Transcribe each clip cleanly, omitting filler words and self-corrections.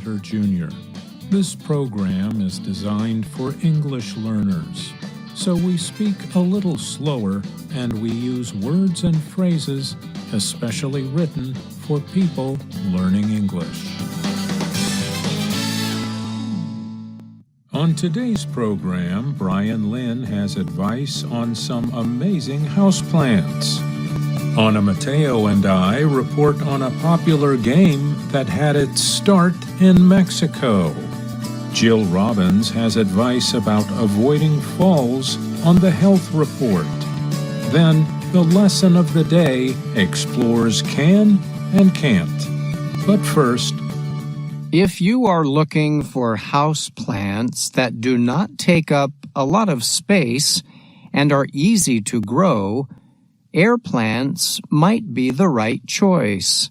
Ritter Jr. This program is designed for English learners, so we speak a little slower and we use words and phrases especially written for people learning English. On today's program, Brian Lynn has advice on some amazing houseplants. Ana Mateo and I report on a popular game that had its start in Mexico. Jill Robbins has advice about avoiding falls on the health report. Then, the lesson of the day explores can and can't. But first, if you are looking for house plants that do not take up a lot of space and are easy to grow, air plants might be the right choice.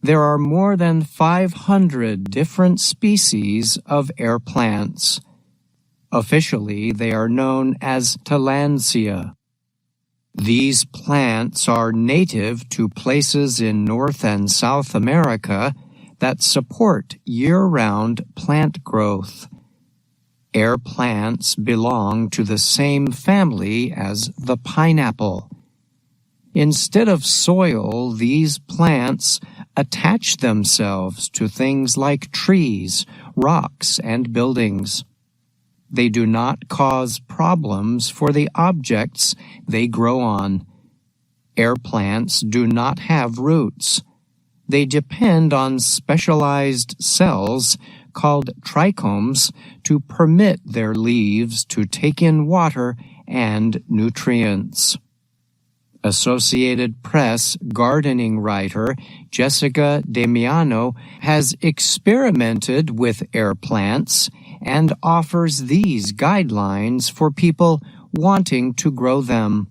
There are more than 500 different species of air plants. Officially, they are known as Tillandsia. These plants are native to places in North and South America that support year-round plant growth. Air plants belong to the same family as the pineapple. Instead of soil, these plants attach themselves to things like trees, rocks, and buildings. They do not cause problems for the objects they grow on. Air plants do not have roots. They depend on specialized cells called trichomes to permit their leaves to take in water and nutrients. Associated Press gardening writer Jessica Damiano has experimented with air plants and offers these guidelines for people wanting to grow them.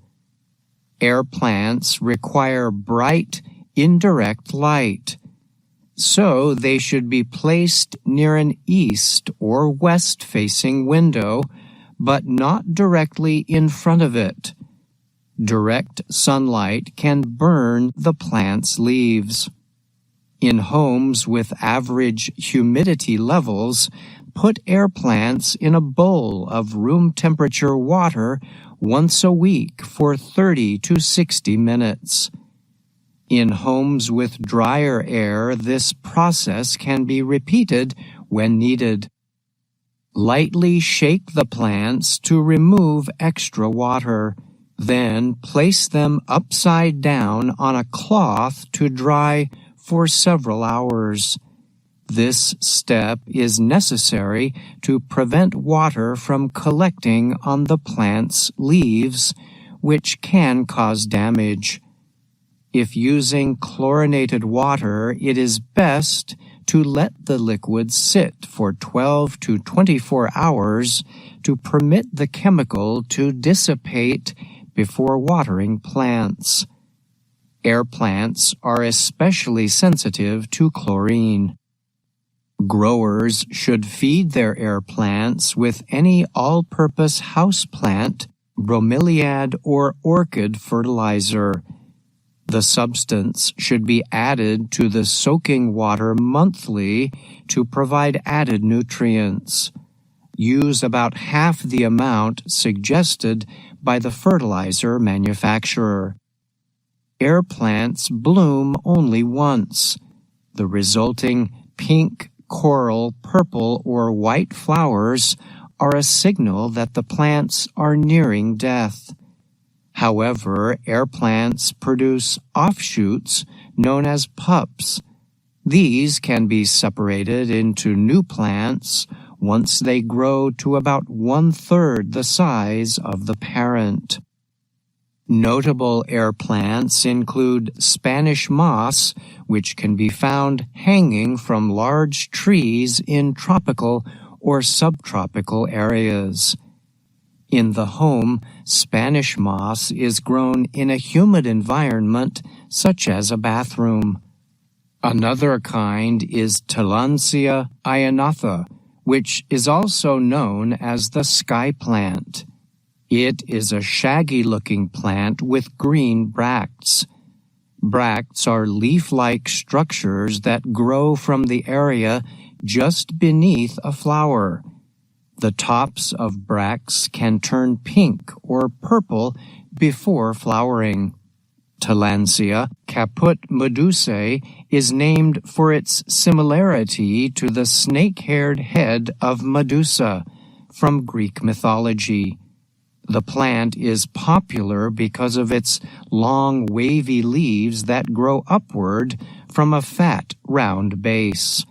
Air plants require bright, indirect light, so they should be placed near an east or west-facing window, but not directly in front of it. Direct sunlight can burn the plant's leaves. In homes with average humidity levels, put air plants in a bowl of room temperature water once a week for 30 to 60 minutes. In homes with drier air, this process can be repeated when needed. Lightly shake the plants to remove extra water. Then place them upside down on a cloth to dry for several hours. This step is necessary to prevent water from collecting on the plant's leaves, which can cause damage. If using chlorinated water, it is best to let the liquid sit for 12 to 24 hours to permit the chemical to dissipate before watering plants. Air plants are especially sensitive to chlorine. Growers should feed their air plants with any all-purpose houseplant, bromeliad, or orchid fertilizer. The substance should be added to the soaking water monthly to provide added nutrients. Use about half the amount suggested by the fertilizer manufacturer. Air plants bloom only once. The resulting pink, coral, purple, or white flowers are a signal that the plants are nearing death. However, air plants produce offshoots known as pups. These can be separated into new plants once they grow to about 1/3 the size of the parent. Notable air plants include Spanish moss, which can be found hanging from large trees in tropical or subtropical areas. In the home, Spanish moss is grown in a humid environment such as a bathroom. Another kind is Tillandsia ionatha, which is also known as the sky plant. It is a shaggy-looking plant with green bracts. Bracts are leaf-like structures that grow from the area just beneath a flower. The tops of bracts can turn pink or purple before flowering. Tillandsia caput medusae is named for its similarity to the snake-haired head of Medusa from Greek mythology. The plant is popular because of its long, wavy leaves that grow upward from a fat, round base.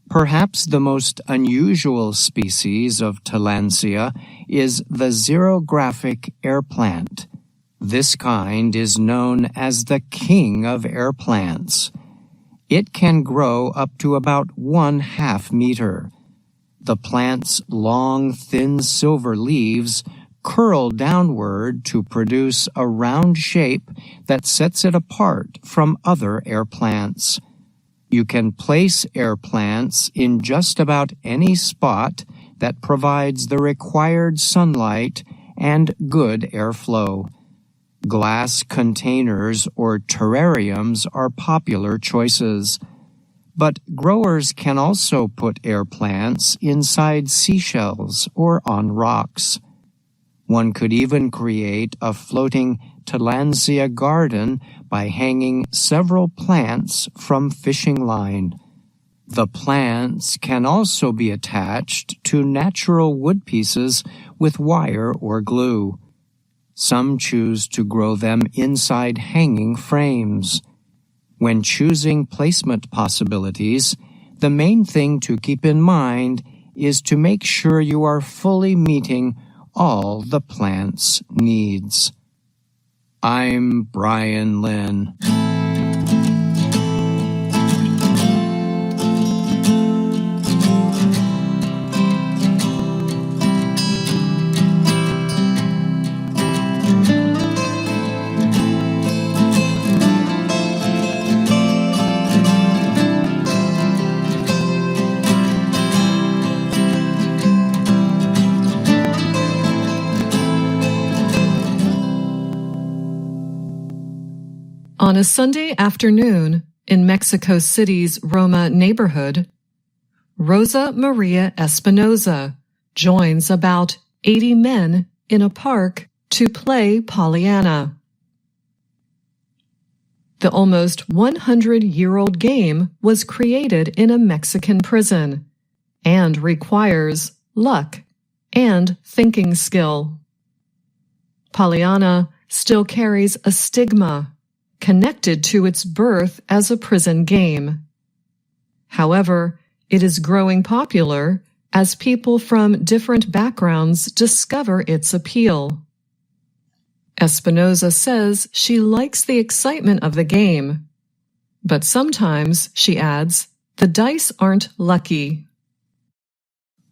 Perhaps the most unusual species of Tillandsia is the xerographic air plant. This kind is known as the king of air plants. It can grow up to about 1/2 meter. The plant's long, thin silver leaves curl downward to produce a round shape that sets it apart from other air plants. You can place air plants in just about any spot that provides the required sunlight and good airflow. Glass containers or terrariums are popular choices, but growers can also put air plants inside seashells or on rocks. One could even create a floating Tillandsia garden by hanging several plants from fishing line. The plants can also be attached to natural wood pieces with wire or glue. Some choose to grow them inside hanging frames. When choosing placement possibilities, the main thing to keep in mind is to make sure you are fully meeting all the plant's needs. I'm Brian Lynn. On a Sunday afternoon in Mexico City's Roma neighborhood, Rosa Maria Espinoza joins about 80 men in a park to play Pollyanna. The almost 100-year-old game was created in a Mexican prison and requires luck and thinking skill. Pollyanna still carries a stigma connected to its birth as a prison game. However, it is growing popular as people from different backgrounds discover its appeal. Espinoza says she likes the excitement of the game, but sometimes, she adds, the dice aren't lucky.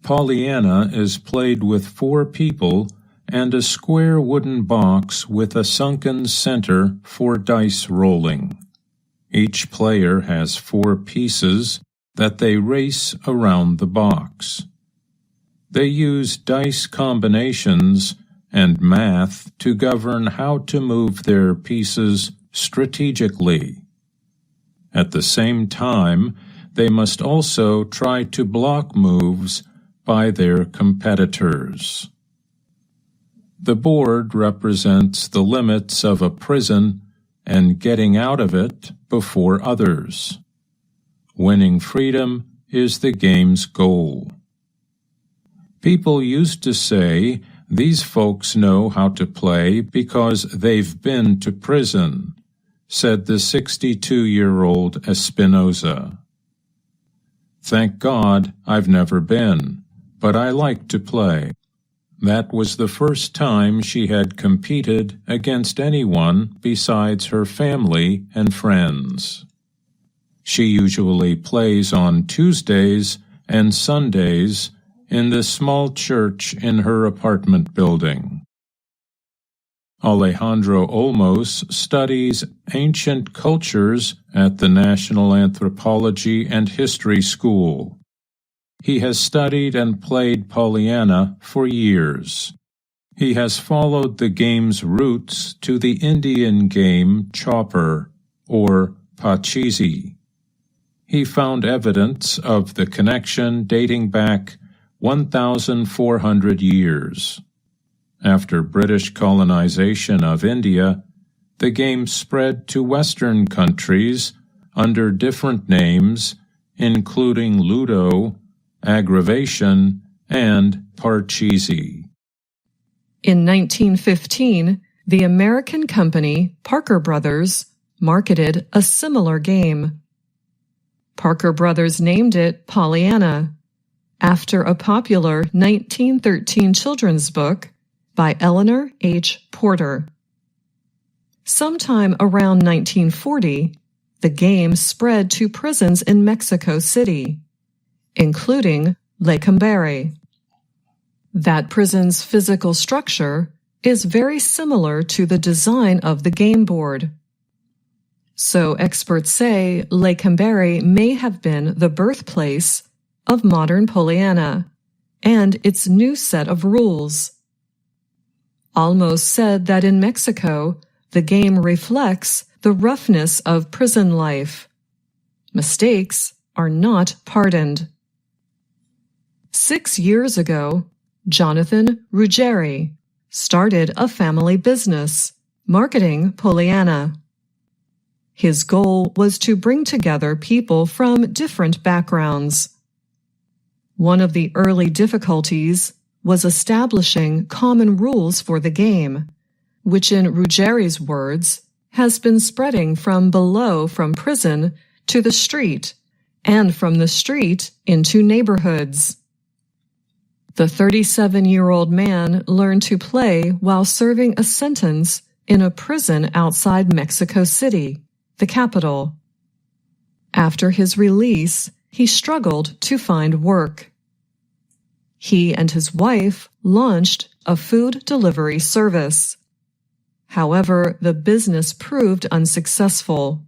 Pollyanna is played with 4 people and a square wooden box with a sunken center for dice rolling. Each player has 4 pieces that they race around the box. They use dice combinations and math to govern how to move their pieces strategically. At the same time, they must also try to block moves by their competitors. The board represents the limits of a prison and getting out of it before others. Winning freedom is the game's goal. People used to say, "These folks know how to play because they've been to prison," said the 62-year-old Espinoza. "Thank God I've never been, but I like to play." That was the first time she had competed against anyone besides her family and friends. She usually plays on Tuesdays and Sundays in the small church in her apartment building. Alejandro Olmos studies ancient cultures at the National Anthropology and History School. He has studied and played Pollyanna for years. He has followed the game's roots to the Indian game chopper, or pachisi. he found evidence of the connection dating back 1,400 years. After British colonization of India, the game spread to Western countries under different names, including Ludo, Aggravation, and Parcheesi. In 1915, the American company Parker Brothers marketed a similar game. Parker Brothers named it Pollyanna, after a popular 1913 children's book by Eleanor H. Porter. Sometime around 1940, the game spread to prisons in Mexico City, including Lecumberri. That prison's physical structure is very similar to the design of the game board. So experts say Lecumberri may have been the birthplace of modern Pollyanna and its new set of rules. Almost said that in Mexico, the game reflects the roughness of prison life. Mistakes are not pardoned. 6 years ago, Jonathan Ruggieri started a family business, marketing Pollyanna. His goal was to bring together people from different backgrounds. One of the early difficulties was establishing common rules for the game, which in Ruggieri's words has been spreading from below from prison to the street, and from the street into neighborhoods. The 37-year-old man learned to play while serving a sentence in a prison outside Mexico City, the capital. After his release, he struggled to find work. He and his wife launched a food delivery service. However, the business proved unsuccessful.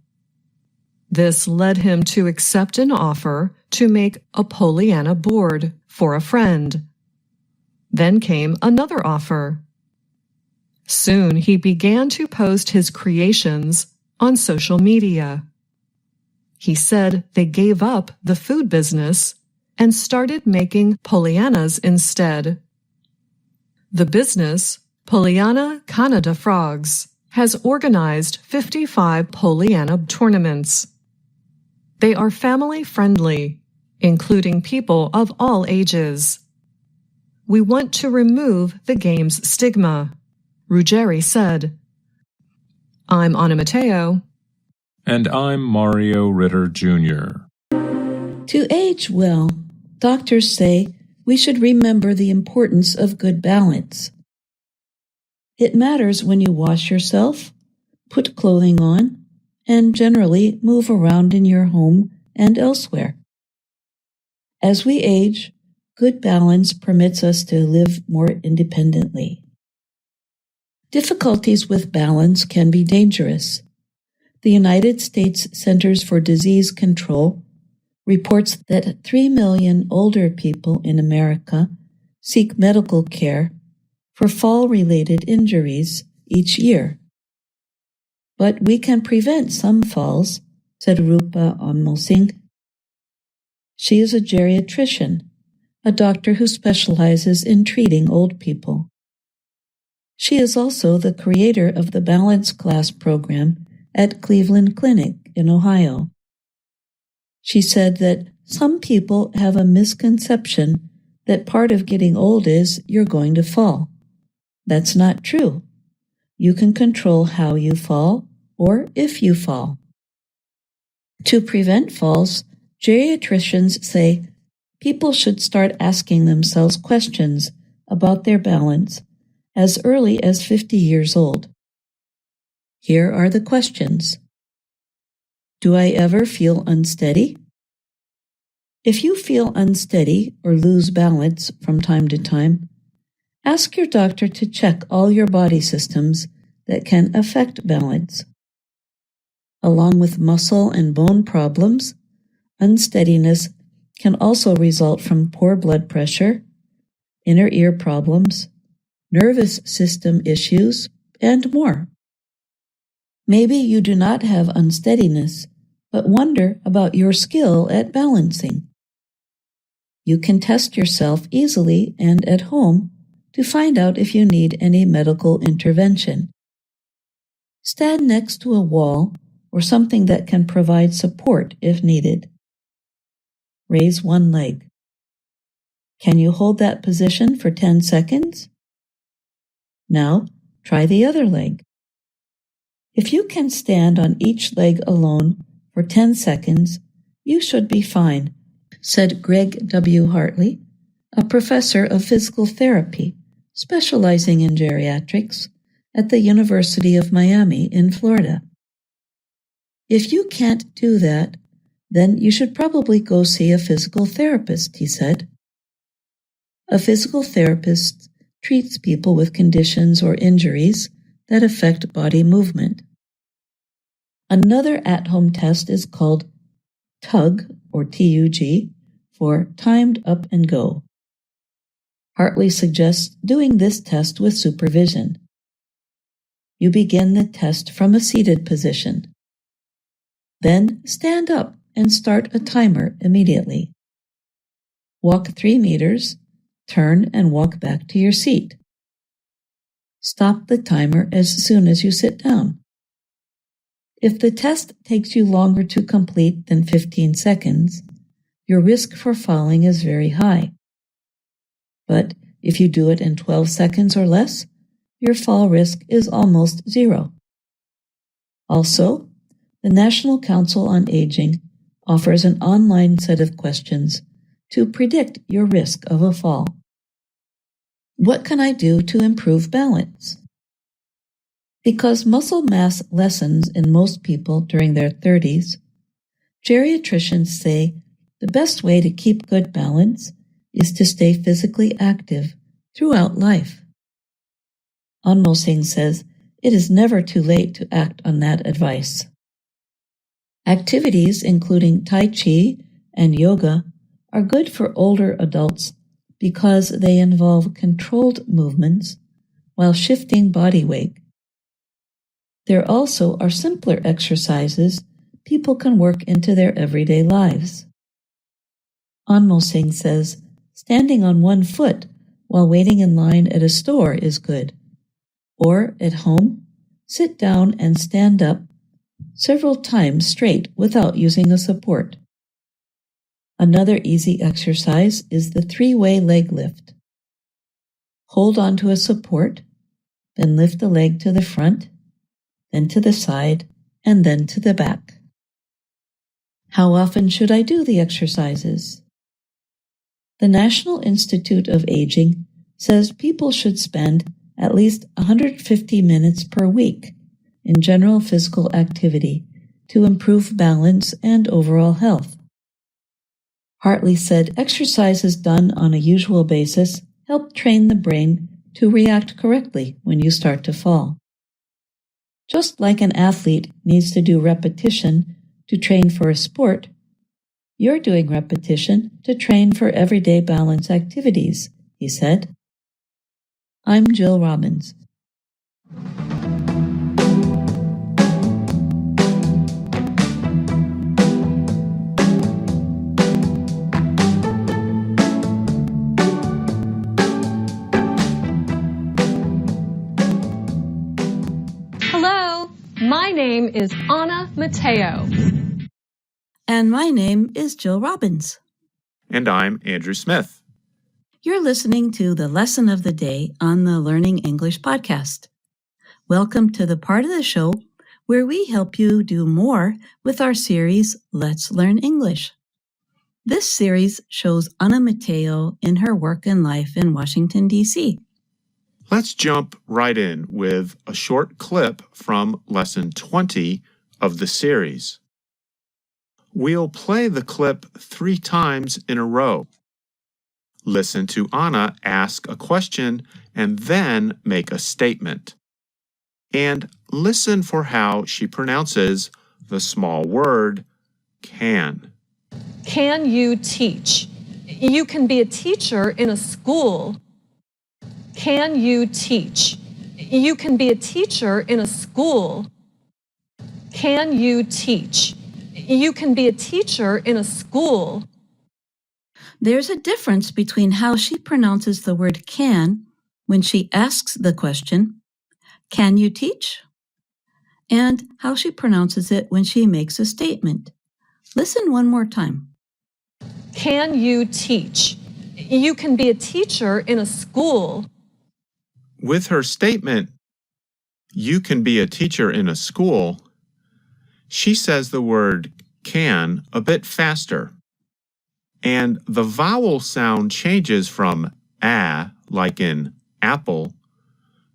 This led him to accept an offer to make a Pollyanna board for a friend. Then came another offer. Soon he began to post his creations on social media. He said they gave up the food business and started making Pollyannas instead. The business, Pollyanna Canada Frogs, has organized 55 Pollyanna tournaments. They are family-friendly, including people of all ages. We want to remove the game's stigma, Ruggieri said. I'm Anna Matteo. And I'm Mario Ritter, Jr. To age well, doctors say we should remember the importance of good balance. It matters when you wash yourself, put clothing on, and generally move around in your home and elsewhere. As we age, good balance permits us to live more independently. Difficulties with balance can be dangerous. The United States Centers for Disease Control reports that 3 million older people in America seek medical care for fall-related injuries each year. But we can prevent some falls, said Rupa Amosing. She is a geriatrician, a doctor who specializes in treating old people. She is also the creator of the Balance Class program at Cleveland Clinic in Ohio. She said that some people have a misconception that part of getting old is you're going to fall. That's not true. You can control how you fall or if you fall. To prevent falls, geriatricians say people should start asking themselves questions about their balance as early as 50 years old. Here are the questions. Do I ever feel unsteady? If you feel unsteady or lose balance from time to time, ask your doctor to check all your body systems that can affect balance. Along with muscle and bone problems, unsteadiness can also result from poor blood pressure, inner ear problems, nervous system issues, and more. Maybe you do not have unsteadiness, but wonder about your skill at balancing. You can test yourself easily and at home to find out if you need any medical intervention. Stand next to a wall or something that can provide support if needed. Raise one leg. Can you hold that position for 10 seconds? Now, try the other leg. If you can stand on each leg alone for 10 seconds, you should be fine, said Greg W. Hartley, a professor of physical therapy specializing in geriatrics at the University of Miami in Florida. If you can't do that, then you should probably go see a physical therapist, he said. A physical therapist treats people with conditions or injuries that affect body movement. Another at-home test is called TUG, or TUG, for Timed Up and Go. Hartley suggests doing this test with supervision. You begin the test from a seated position. Then stand up and start a timer immediately. Walk 3 meters, turn and walk back to your seat. Stop the timer as soon as you sit down. If the test takes you longer to complete than 15 seconds, your risk for falling is very high. But if you do it in 12 seconds or less, your fall risk is almost zero. Also, the National Council on Aging offers an online set of questions to predict your risk of a fall. What can I do to improve balance? Because muscle mass lessens in most people during their 30s, geriatricians say the best way to keep good balance is to stay physically active throughout life. Anmo Singh says it is never too late to act on that advice. Activities including Tai Chi and yoga are good for older adults because they involve controlled movements while shifting body weight. There also are simpler exercises people can work into their everyday lives. Anmo Singh says standing on one foot while waiting in line at a store is good. Or, at home, sit down and stand up several times straight without using a support. Another easy exercise is the 3-way leg lift. Hold on to a support, then lift the leg to the front, then to the side, and then to the back. How often should I do the exercises? The National Institute of Aging says people should spend at least 150 minutes per week in general physical activity to improve balance and overall health. Hartley said exercises done on a usual basis help train the brain to react correctly when you start to fall. Just like an athlete needs to do repetition to train for a sport, you're doing repetition to train for everyday balance activities, he said. I'm Jill Robbins. Hello, my name is Anna Mateo. And my name is Jill Robbins. And I'm Andrew Smith. You're listening to the Lesson of the Day on the Learning English podcast. Welcome to the part of the show where we help you do more with our series, Let's Learn English. This series shows Anna Mateo in her work and life in Washington, D.C. Let's jump right in with a short clip from Lesson 20 of the series. We'll play the clip 3 times in a row. Listen to Anna ask a question and then make a statement. And listen for how she pronounces the small word can. Can you teach? You can be a teacher in a school. Can you teach? You can be a teacher in a school. Can you teach? You can be a teacher in a school. There's a difference between how she pronounces the word can when she asks the question, "Can you teach?" and how she pronounces it when she makes a statement. Listen one more time. Can you teach? You can be a teacher in a school. With her statement, "You can be a teacher in a school," she says the word can a bit faster. And the vowel sound changes from a, like in apple,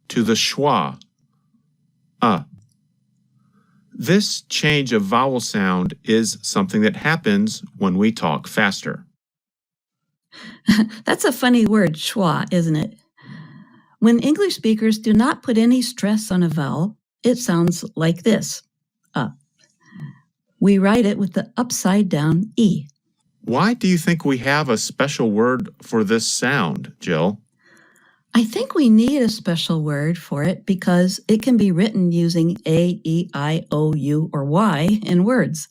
to the schwa, This change of vowel sound is something that happens when we talk faster. That's a funny word, schwa, isn't it? When English speakers do not put any stress on a vowel, it sounds like this, We write it with the upside-down E. Why do you think we have a special word for this sound, Jill? I think we need a special word for it because it can be written using A, E, I, O, U, or Y in words.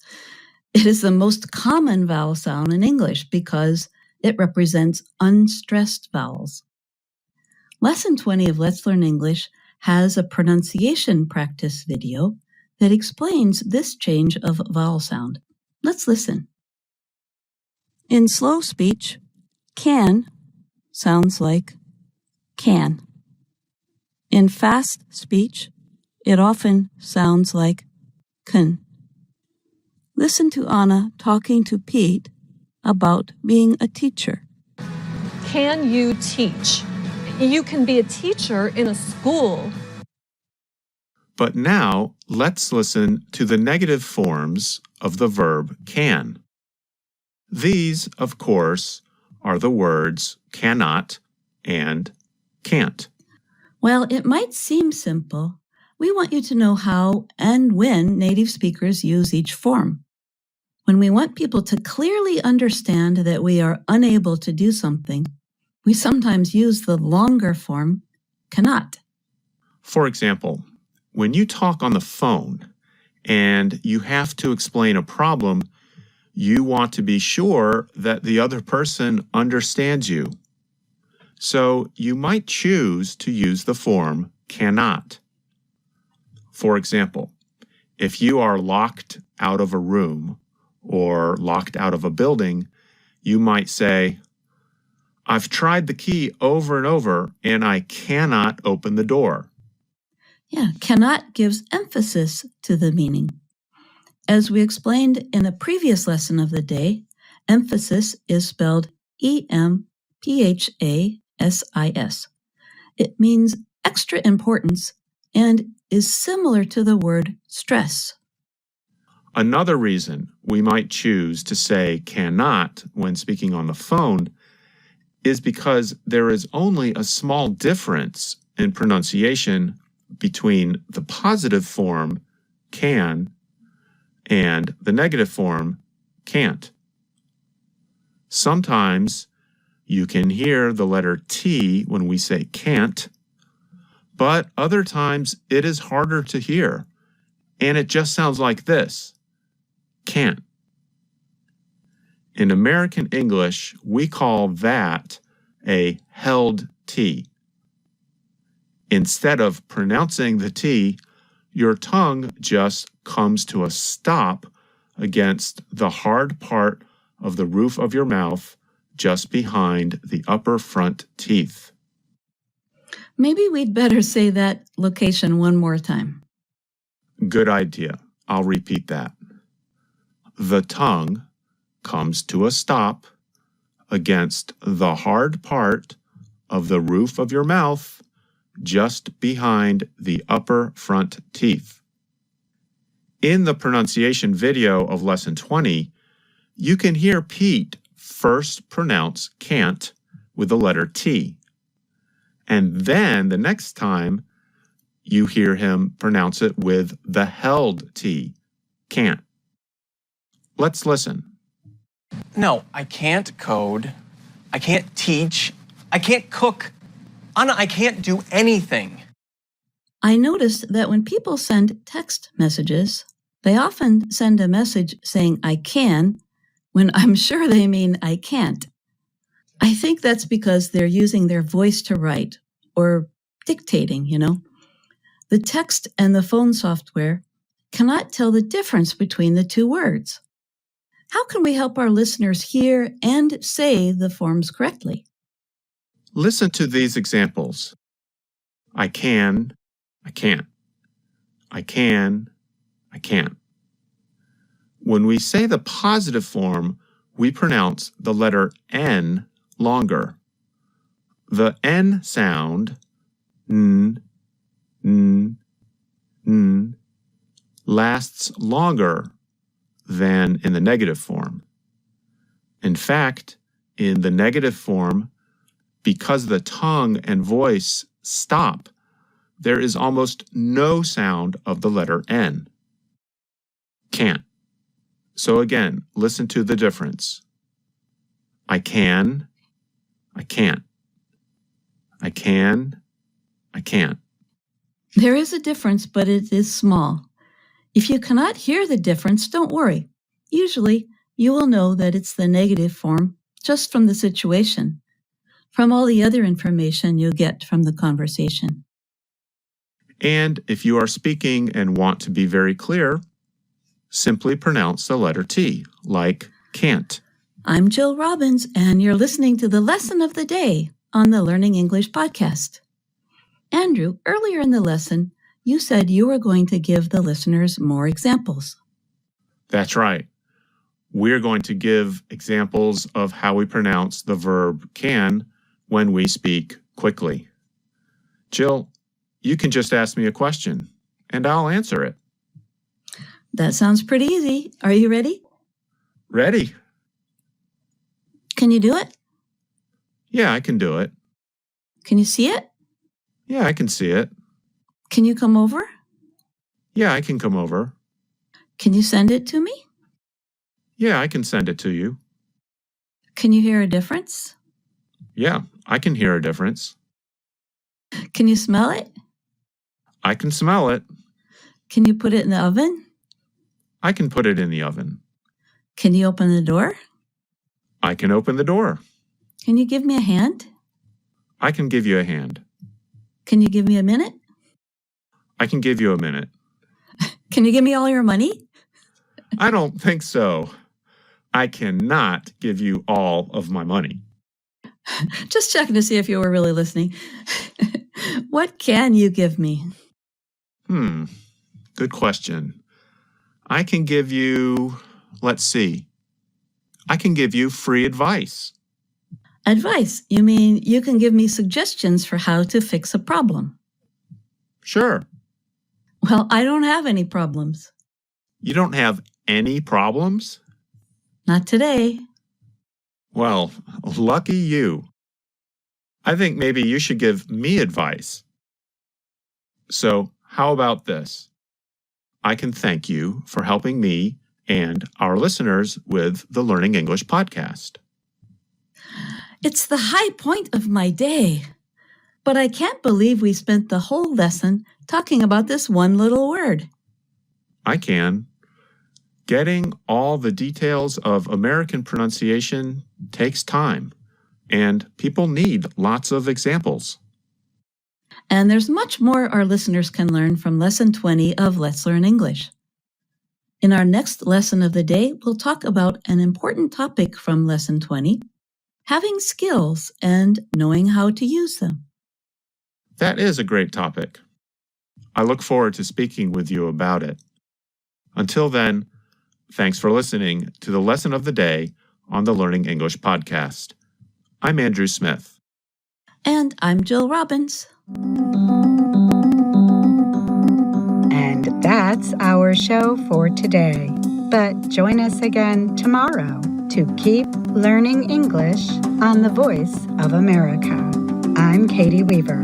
It is the most common vowel sound in English because it represents unstressed vowels. Lesson 20 of Let's Learn English has a pronunciation practice video that explains this change of vowel sound. Let's listen. In slow speech, can sounds like can. In fast speech, it often sounds like can. Listen to Anna talking to Pete about being a teacher. Can you teach? You can be a teacher in a school. But now, let's listen to the negative forms of the verb can. These, of course, are the words cannot and can't. Well, it might seem simple. We want you to know how and when native speakers use each form. When we want people to clearly understand that we are unable to do something, we sometimes use the longer form, cannot. For example, when you talk on the phone and you have to explain a problem, you want to be sure that the other person understands you. So you might choose to use the form cannot. For example, if you are locked out of a room or locked out of a building, you might say, "I've tried the key over and over and I cannot open the door." Yeah, cannot gives emphasis to the meaning. As we explained in a previous lesson of the day, emphasis is spelled E-M-P-H-A-S-I-S. It means extra importance and is similar to the word stress. Another reason we might choose to say cannot when speaking on the phone is because there is only a small difference in pronunciation between the positive form can and the negative form can't. Sometimes you can hear the letter T when we say can't, but other times it is harder to hear, and it just sounds like this, can't. In American English, we call that a held T. Instead of pronouncing the T, your tongue just comes to a stop against the hard part of the roof of your mouth just behind the upper front teeth. Maybe we'd better say that location one more time. Good idea. I'll repeat that. The tongue comes to a stop against the hard part of the roof of your mouth just behind the upper front teeth. In the pronunciation video of Lesson 20, you can hear Pete first pronounce can't with the letter T. And then the next time, you hear him pronounce it with the held T, can't. Let's listen. No, I can't code. I can't teach. I can't cook. Anna, I can't do anything. I noticed that when people send text messages, They often send a message saying I can when I'm sure they mean I can't. I think that's because they're using their voice to write or dictating, The text and the phone software cannot tell the difference between the two words. How can we help our listeners hear and say the forms correctly? Listen to these examples. I can, I can't. I can, I can't. When we say the positive form, we pronounce the letter N longer. The N sound, n, lasts longer than in the negative form. In fact, in the negative form, because the tongue and voice stop, there is almost no sound of the letter N. Can't. So again, listen to the difference. I can, I can't. I can, I can't. There is a difference, but it is small. If you cannot hear the difference, don't worry. Usually, you will know that it's the negative form just from the situation, from all the other information you get from the conversation. And if you are speaking and want to be very clear, simply pronounce the letter T, like can't. I'm Jill Robbins, and you're listening to the Lesson of the Day on the Learning English podcast. Andrew, earlier in the lesson, you said you were going to give the listeners more examples. That's right. We're going to give examples of how we pronounce the verb can when we speak quickly. Jill, you can just ask me a question, and I'll answer it. That sounds pretty easy. Are you ready? Ready. Can you do it? Yeah, I can do it. Can you see it? Yeah, I can see it. Can you come over? Yeah, I can come over. Can you send it to me? Yeah, I can send it to you. Can you hear a difference? Yeah, I can hear a difference. Can you smell it? I can smell it. Can you put it in the oven? I can put it in the oven. Can you open the door? I can open the door. Can you give me a hand? I can give you a hand. Can you give me a minute? I can give you a minute. Can you give me all your money? I don't think so. I cannot give you all of my money. Just checking to see if you were really listening. What can you give me? Good question. I can give you, let's see. I can give you free advice. Advice? You mean you can give me suggestions for how to fix a problem? Sure. Well, I don't have any problems. You don't have any problems? Not today. Well, lucky you. I think maybe you should give me advice. So, how about this? I can thank you for helping me and our listeners with the Learning English podcast. It's the high point of my day. But I can't believe we spent the whole lesson talking about this one little word. I can. Getting all the details of American pronunciation takes time, and people need lots of examples. And there's much more our listeners can learn from Lesson 20 of Let's Learn English. In our next lesson of the day, we'll talk about an important topic from Lesson 20, having skills and knowing how to use them. That is a great topic. I look forward to speaking with you about it. Until then, thanks for listening to the Lesson of the Day on the Learning English podcast. I'm Andrew Smith. And I'm Jill Robbins. And that's our show for today. But join us again tomorrow to keep learning English on the Voice of America. I'm Katie Weaver.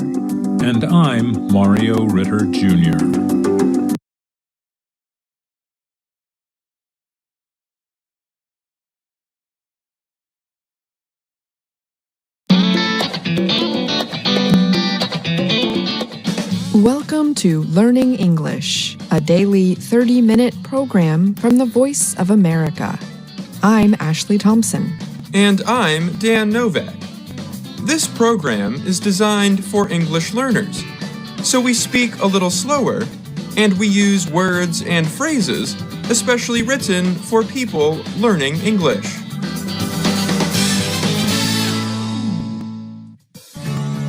And I'm Mario Ritter Jr. Welcome to Learning English, a daily 30-minute program from the Voice of America. I'm Ashley Thompson. And I'm Dan Novak. This program is designed for English learners, so we speak a little slower and we use words and phrases especially written for people learning English.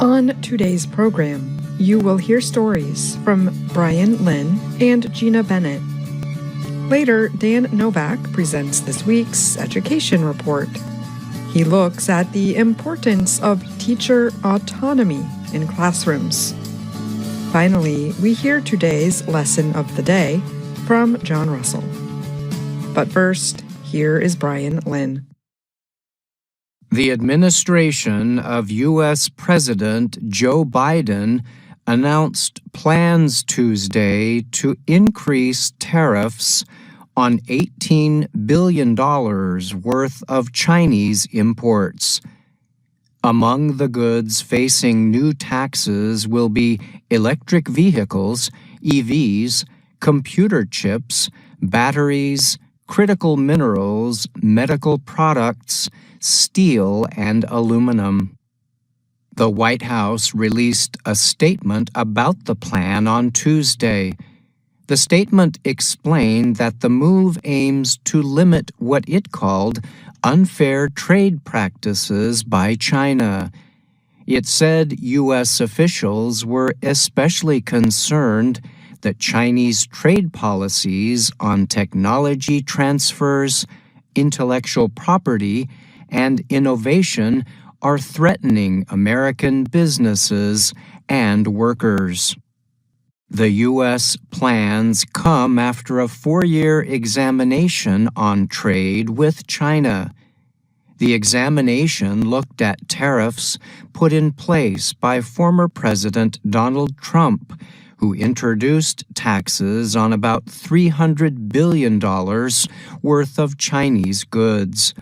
On today's program, you will hear stories from Brian Lynn and Gina Bennett. Later, Dan Novak presents this week's education report. He looks at the importance of teacher autonomy in classrooms. Finally, we hear today's lesson of the day from John Russell. But first, here is Brian Lynn. The administration of U.S. President Joe Biden announced plans Tuesday to increase tariffs on $18 billion worth of Chinese imports. Among the goods facing new taxes will be electric vehicles, EVs, computer chips, batteries, critical minerals, medical products, steel, and aluminum. The White House released a statement about the plan on Tuesday. The statement explained that the move aims to limit what it called unfair trade practices by China. It said U.S. officials were especially concerned that Chinese trade policies on technology transfers, intellectual property, and innovation are threatening American businesses and workers. The U.S. plans come after a 4-year examination on trade with China. The examination looked at tariffs put in place by former President Donald Trump, who introduced taxes on about $300 billion worth of Chinese goods.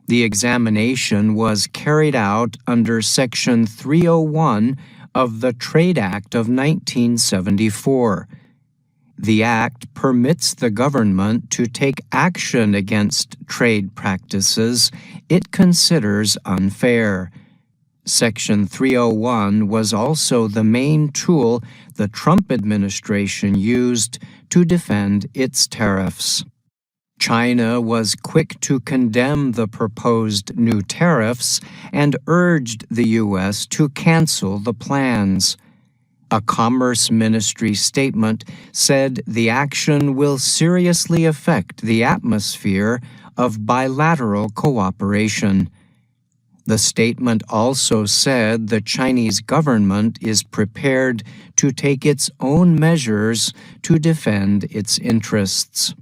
The examination was carried out under Section 301 of the Trade Act of 1974. The act permits the government to take action against trade practices it considers unfair. Section 301 was also the main tool the Trump administration used to defend its tariffs. China was quick to condemn the proposed new tariffs and urged the U.S. to cancel the plans. A Commerce Ministry statement said the action will seriously affect the atmosphere of bilateral cooperation. The statement also said the Chinese government is prepared to take its own measures to defend its interests.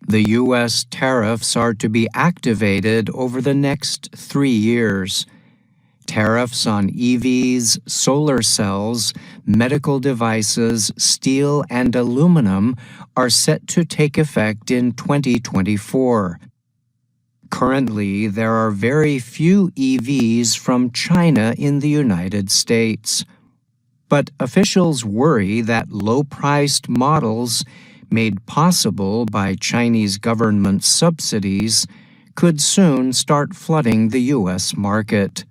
The U.S. tariffs are to be activated over the next 3 years. Tariffs on EVs, solar cells, medical devices, steel, and aluminum are set to take effect in 2024. Currently, there are very few EVs from China in the United States. But officials worry that low-priced models made possible by Chinese government subsidies could soon start flooding the U.S. market.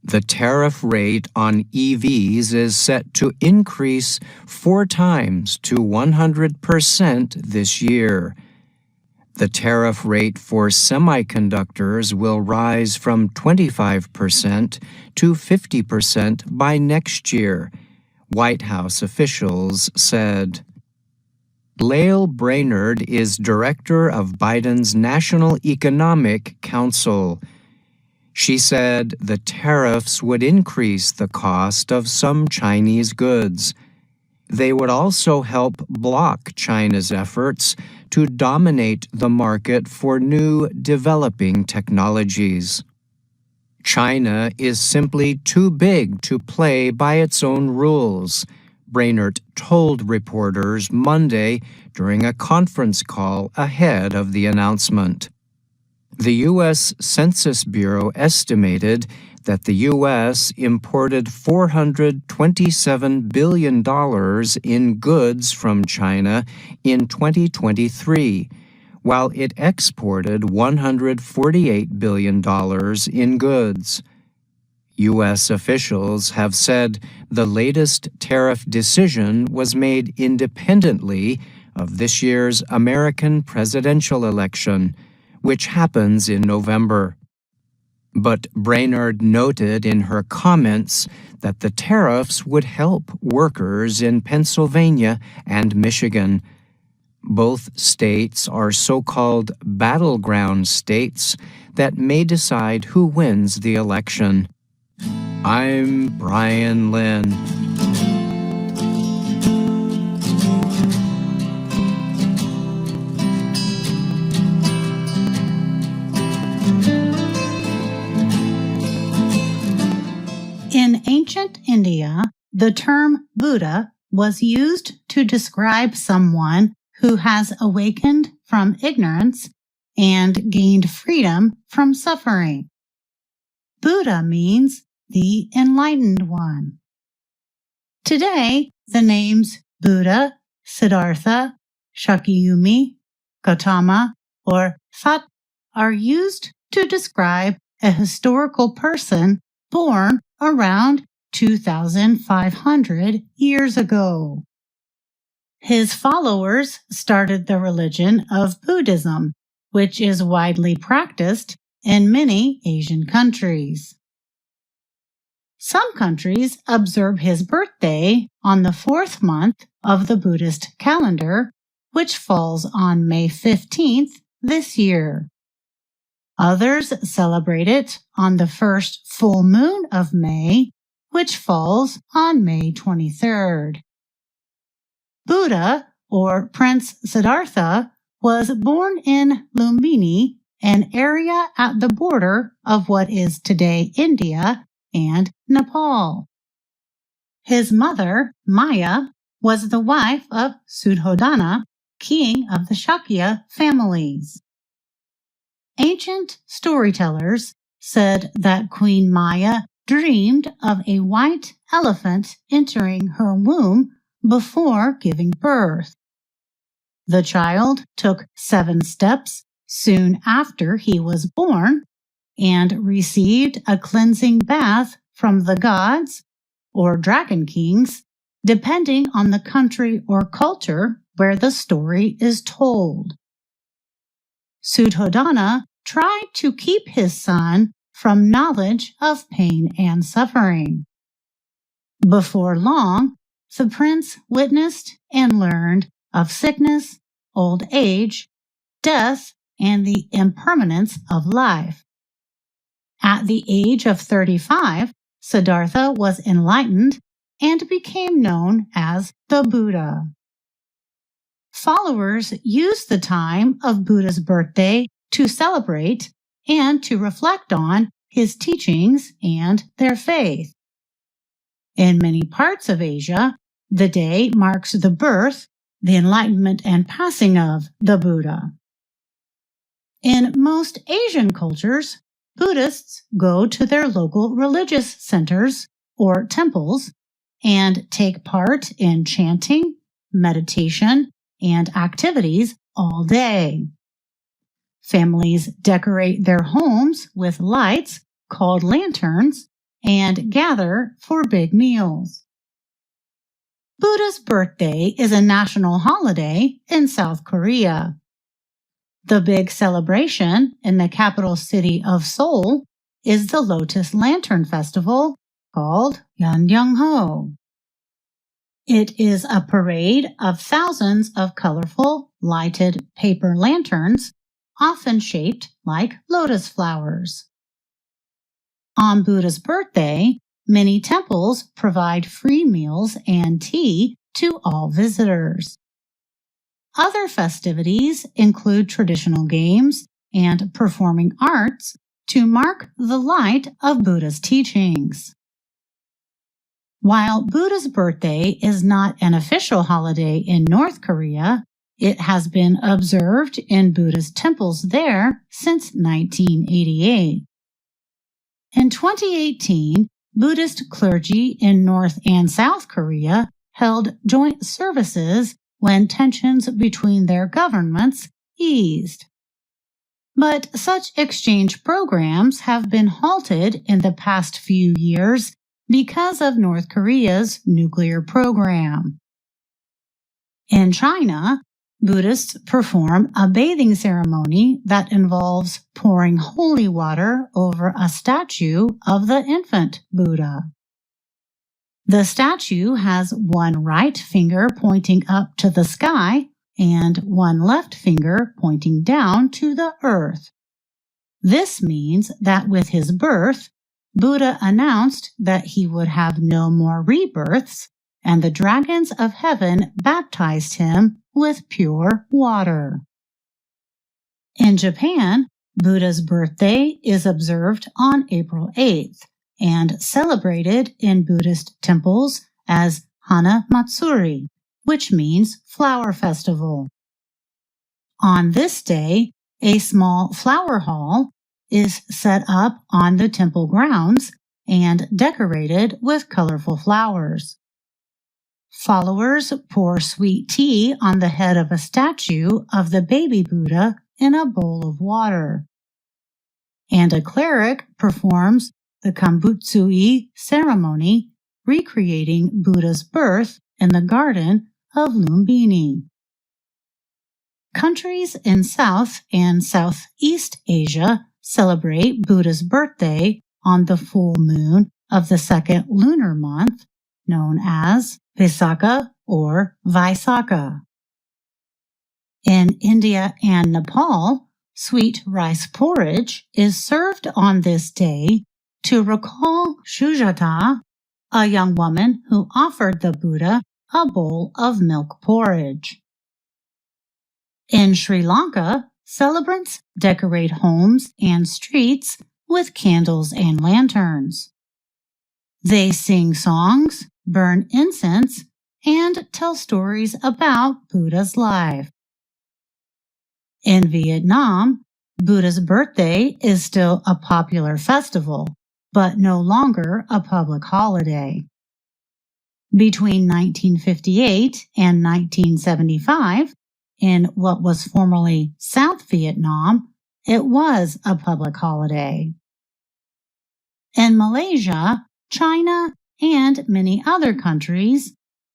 The tariff rate on EVs is set to increase 4 times to 100% this year. The tariff rate for semiconductors will rise from 25% to 50% by next year, White House officials said. Lael Brainerd is director of Biden's National Economic Council. She said the tariffs would increase the cost of some Chinese goods. They would also help block China's efforts to dominate the market for new developing technologies. China is simply too big to play by its own rules, Brainerd told reporters Monday during a conference call ahead of the announcement. The U.S. Census Bureau estimated that the U.S. imported $427 billion in goods from China in 2023, while it exported $148 billion in goods. U.S. officials have said the latest tariff decision was made independently of this year's American presidential election, which happens in November. But Brainerd noted in her comments that the tariffs would help workers in Pennsylvania and Michigan. Both states are so-called battleground states that may decide who wins the election. I'm Brian Lynn. In ancient India, the term Buddha was used to describe someone who has awakened from ignorance and gained freedom from suffering. Buddha means the enlightened one. Today, the names Buddha, Siddhartha, Shakyamuni, Gautama, or Sat are used to describe a historical person born around 2,500 years ago. His followers started the religion of Buddhism, which is widely practiced in many Asian countries. Some countries observe his birthday on the 4th month of the Buddhist calendar, which falls on May 15th this year. Others celebrate it on the first full moon of May, which falls on May 23rd. Buddha, or Prince Siddhartha, was born in Lumbini, an area at the border of what is today India and Nepal. His mother, Maya, was the wife of Suddhodana, king of the Shakya families. Ancient storytellers said that Queen Maya dreamed of a white elephant entering her womb before giving birth. The child took 7 steps soon after he was born and received a cleansing bath from the gods or dragon kings, depending on the country or culture where the story is told. Suddhodana tried to keep his son from knowledge of pain and suffering. Before long, the prince witnessed and learned of sickness, old age, death, and the impermanence of life. At the age of 35, Siddhartha was enlightened and became known as the Buddha. Followers used the time of Buddha's birthday to celebrate and to reflect on his teachings and their faith. In many parts of Asia, the day marks the birth, the enlightenment, and passing of the Buddha. In most Asian cultures, Buddhists go to their local religious centers or temples and take part in chanting, meditation, and activities all day. Families decorate their homes with lights called lanterns and gather for big meals. Buddha's birthday is a national holiday in South Korea. The big celebration in the capital city of Seoul is the Lotus Lantern Festival called Yeonjongho. It is a parade of thousands of colorful, lighted paper lanterns, often shaped like lotus flowers. On Buddha's birthday, many temples provide free meals and tea to all visitors. Other festivities include traditional games and performing arts to mark the light of Buddha's teachings. While Buddha's birthday is not an official holiday in North Korea, It has been observed in Buddhist temples there since 1988. In 2018, Buddhist clergy in North and South Korea held joint services when tensions between their governments eased. But such exchange programs have been halted in the past few years because of North Korea's nuclear program. In China, Buddhists perform a bathing ceremony that involves pouring holy water over a statue of the infant Buddha. The statue has one right finger pointing up to the sky and one left finger pointing down to the earth. This means that with his birth, Buddha announced that he would have no more rebirths, and the dragons of heaven baptized him with pure water. In Japan, Buddha's birthday is observed on April 8th and celebrated in Buddhist temples as Hana Matsuri, which means flower festival. On this day, a small flower hall is set up on the temple grounds and decorated with colorful flowers. Followers pour sweet tea on the head of a statue of the baby Buddha in a bowl of water. And a cleric performs the Kambutsui ceremony, recreating Buddha's birth in the garden of Lumbini. Countries in South and Southeast Asia celebrate Buddha's birthday on the full moon of the second lunar month, known as Visakha or Vaisakha. In India and Nepal, sweet rice porridge is served on this day to recall Sujata, a young woman who offered the Buddha a bowl of milk porridge. In Sri Lanka, celebrants decorate homes and streets with candles and lanterns. They sing songs, burn incense, and tell stories about Buddha's life. In Vietnam, Buddha's birthday is still a popular festival, but no longer a public holiday. Between 1958 and 1975, in what was formerly South Vietnam, it was a public holiday. In Malaysia, China, and many other countries,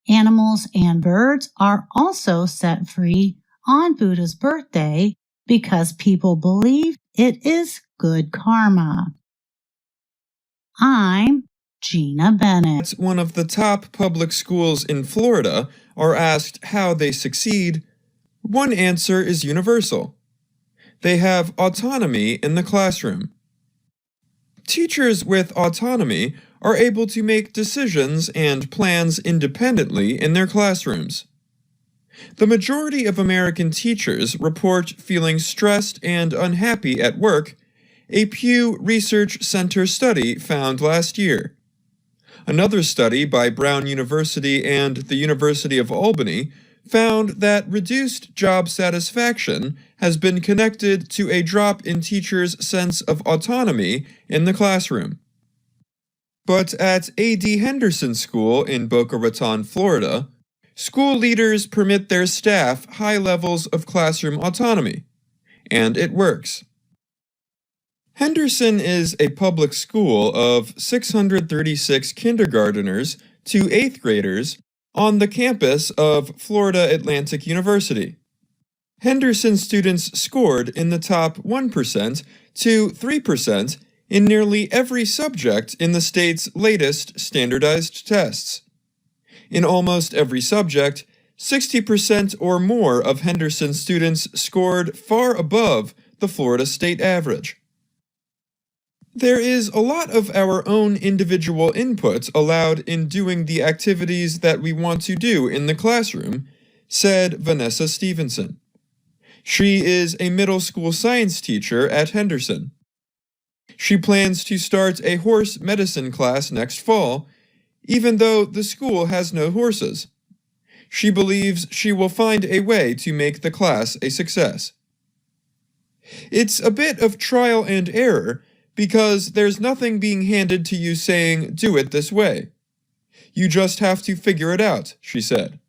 animals and birds are also set free on Buddha's birthday because people believe it is good karma. I'm Gina Bennett. One of the top public schools in Florida are asked how they succeed. One answer is universal. They have autonomy in the classroom. Teachers with autonomy are able to make decisions and plans independently in their classrooms. The majority of American teachers report feeling stressed and unhappy at work, a Pew Research Center study found last year. Another study by Brown University and the University of Albany found that reduced job satisfaction has been connected to a drop in teachers' sense of autonomy in the classroom. But at A.D. Henderson School in Boca Raton, Florida, school leaders permit their staff high levels of classroom autonomy, and it works. Henderson is a public school of 636 kindergarteners to 8th graders on the campus of Florida Atlantic University. Henderson students scored in the top 1% to 3% in nearly every subject in the state's latest standardized tests. In almost every subject, 60% or more of Henderson students scored far above the Florida state average. There is a lot of our own individual input allowed in doing the activities that we want to do in the classroom, said Vanessa Stevenson. She is a middle school science teacher at Henderson. She plans to start a horse medicine class next fall, even though the school has no horses. She believes she will find a way to make the class a success. It's a bit of trial and error because there's nothing being handed to you saying, do it this way. You just have to figure it out, she said.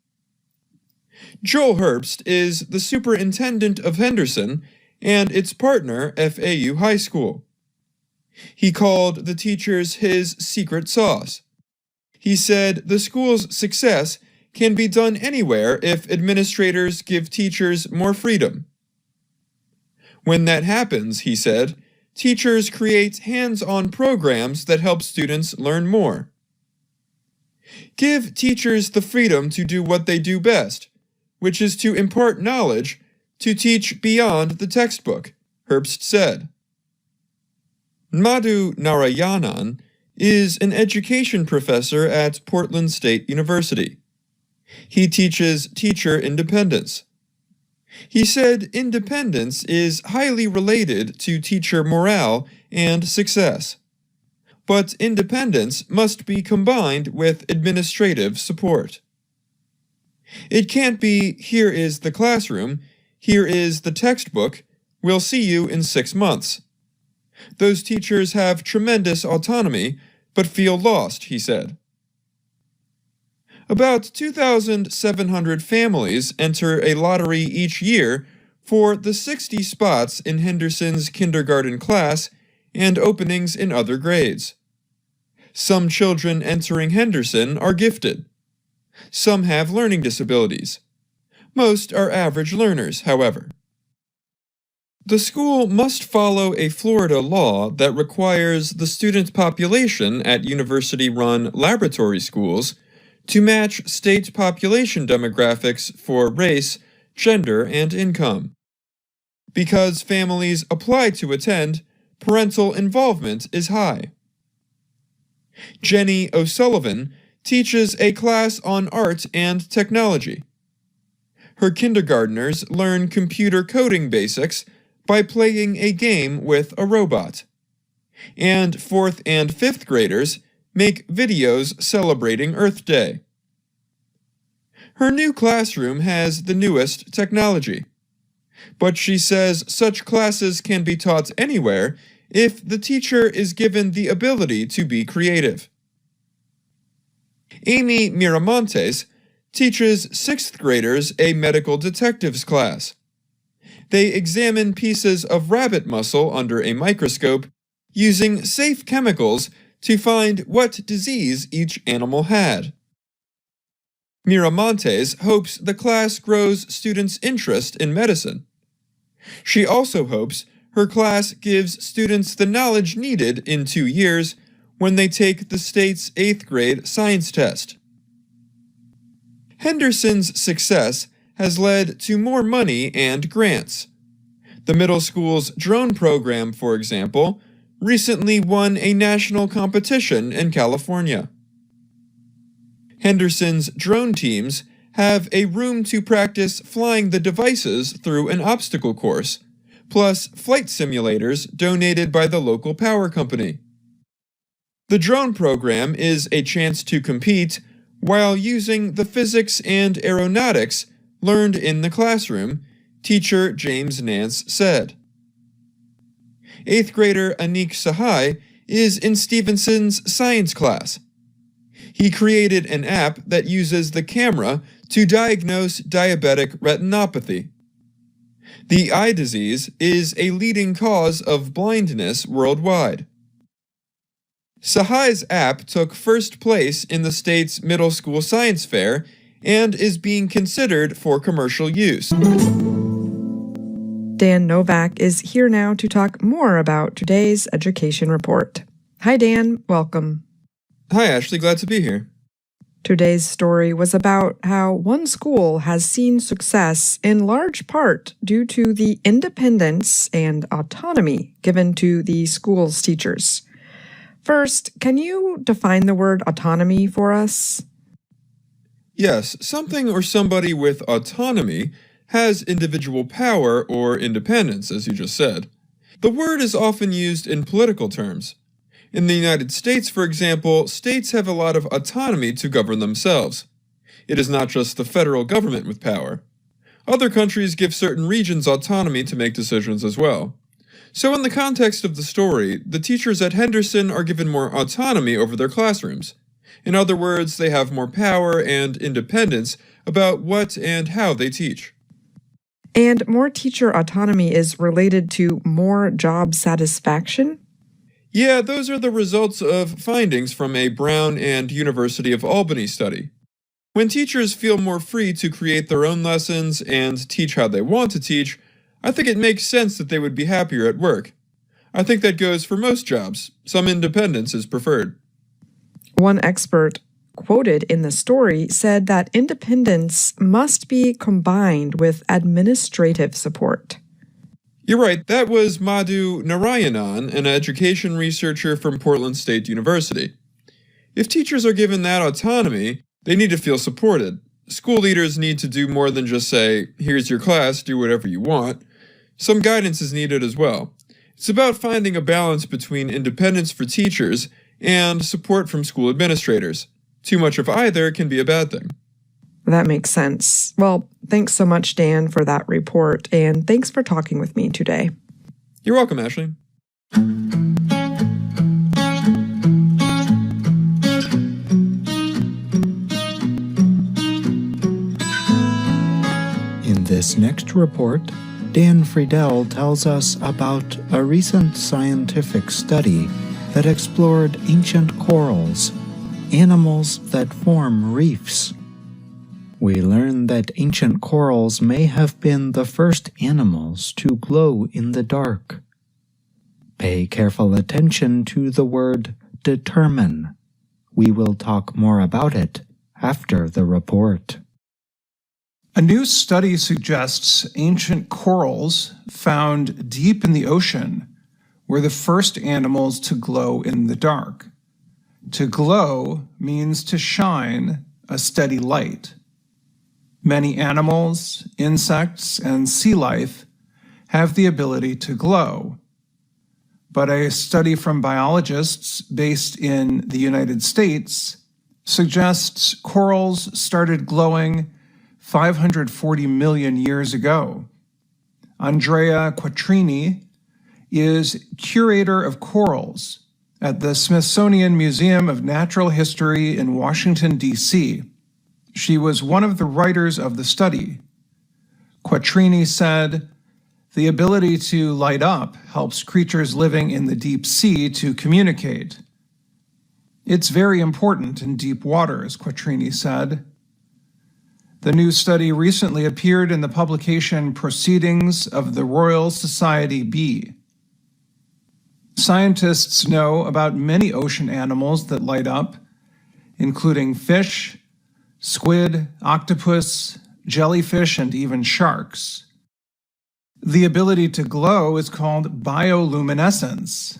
Joel Herbst is the superintendent of Henderson and its partner, FAU High School. He called the teachers his secret sauce. He said the school's success can be done anywhere if administrators give teachers more freedom. When that happens, he said, teachers create hands-on programs that help students learn more. Give teachers the freedom to do what they do best, which is to impart knowledge, to teach beyond the textbook, Herbst said. Madhu Narayanan is an education professor at Portland State University. He teaches teacher independence. He said independence is highly related to teacher morale and success. But independence must be combined with administrative support. It can't be, here is the classroom, here is the textbook, we'll see you in 6 months. Those teachers have tremendous autonomy, but feel lost, he said. About 2,700 families enter a lottery each year for the 60 spots in Henderson's kindergarten class and openings in other grades. Some children entering Henderson are gifted. Some have learning disabilities. Most are average learners, however. The school must follow a Florida law that requires the student population at university-run laboratory schools to match state population demographics for race, gender, and income. Because families apply to attend, parental involvement is high. Jenny O'Sullivan teaches a class on art and technology. Her kindergartners learn computer coding basics by playing a game with a robot. And 4th and 5th graders make videos celebrating Earth Day. Her new classroom has the newest technology. But she says such classes can be taught anywhere if the teacher is given the ability to be creative. Amy Miramontes teaches 6th graders a medical detectives class. They examine pieces of rabbit muscle under a microscope using safe chemicals to find what disease each animal had. Miramontes hopes the class grows students' interest in medicine. She also hopes her class gives students the knowledge needed in 2 years when they take the state's 8th grade science test. Henderson's success has led to more money and grants. The middle school's drone program, for example, recently won a national competition in California. Henderson's drone teams have a room to practice flying the devices through an obstacle course, plus flight simulators donated by the local power company. The drone program is a chance to compete while using the physics and aeronautics learned in the classroom, teacher James Nance said. 8th grader Anik Sahai is in Stevenson's science class. He created an app that uses the camera to diagnose diabetic retinopathy. The eye disease is a leading cause of blindness worldwide. Sahai's app took first place in the state's middle school science fair and is being considered for commercial use. Dan Novak is here now to talk more about today's education report. Hi, Dan. Welcome. Hi, Ashley. Glad to be here. Today's story was about how one school has seen success in large part due to the independence and autonomy given to the school's teachers. First, can you define the word autonomy for us? Yes, something or somebody with autonomy has individual power or independence, as you just said. The word is often used in political terms. In the United States, for example, states have a lot of autonomy to govern themselves. It is not just the federal government with power. Other countries give certain regions autonomy to make decisions as well. So in the context of the story, the teachers at Henderson are given more autonomy over their classrooms. In other words, they have more power and independence about what and how they teach. And more teacher autonomy is related to more job satisfaction? Yeah, those are the results of findings from a Brown and University of Albany study. When teachers feel more free to create their own lessons and teach how they want to teach, I think it makes sense that they would be happier at work. I think that goes for most jobs. Some independence is preferred. One expert quoted in the story said that independence must be combined with administrative support. You're right, that was Madhu Narayanan, an education researcher from Portland State University. If teachers are given that autonomy, they need to feel supported. School leaders need to do more than just say, here's your class, do whatever you want. Some guidance is needed as well. It's about finding a balance between independence for teachers and support from school administrators. Too much of either can be a bad thing. That makes sense. Well, thanks so much, Dan, for that report, and thanks for talking with me today. You're welcome, Ashley. In this next report, Dan Friedel tells us about a recent scientific study that explored ancient corals, animals that form reefs. We learn that ancient corals may have been the first animals to glow in the dark. Pay careful attention to the word determine. We will talk more about it after the report. A new study suggests ancient corals found deep in the ocean were the first animals to glow in the dark. To glow means to shine a steady light. Many animals, insects, and sea life have the ability to glow. But a study from biologists based in the United States suggests corals started glowing 540 million years ago. Andrea Quattrini is curator of corals at the Smithsonian Museum of Natural History in Washington, D.C. She was one of the writers of the study. Quattrini said, "The ability to light up helps creatures living in the deep sea to communicate. It's very important in deep waters," Quattrini said. The new study recently appeared in the publication Proceedings of the Royal Society B. Scientists know about many ocean animals that light up, including fish, squid, octopus, jellyfish, and even sharks. The ability to glow is called bioluminescence.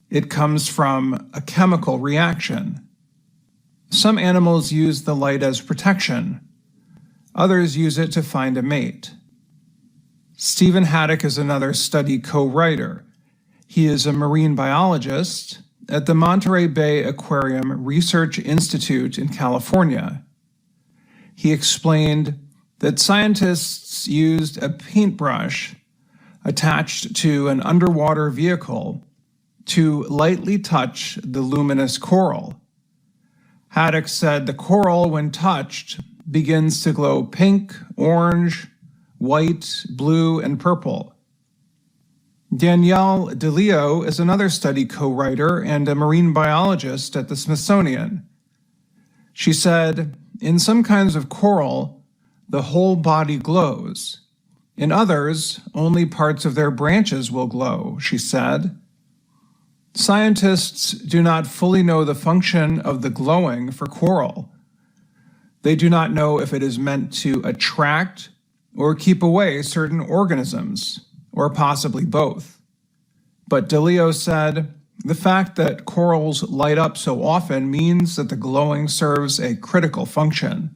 It comes from a chemical reaction. Some animals use the light as protection. Others use it to find a mate. Stephen Haddock is another study co-writer. He is a marine biologist at the Monterey Bay Aquarium Research Institute in California. He explained that scientists used a paintbrush attached to an underwater vehicle to lightly touch the luminous coral. Haddock said the coral, when touched, begins to glow pink, orange, white, blue, and purple. Danielle DeLeo is another study co-writer and a marine biologist at the Smithsonian. She said, "In some kinds of coral, the whole body glows. In others, only parts of their branches will glow," she said. Scientists do not fully know the function of the glowing for coral. They do not know if it is meant to attract or keep away certain organisms, or possibly both. But DeLeo said, the fact that corals light up so often means that the glowing serves a critical function.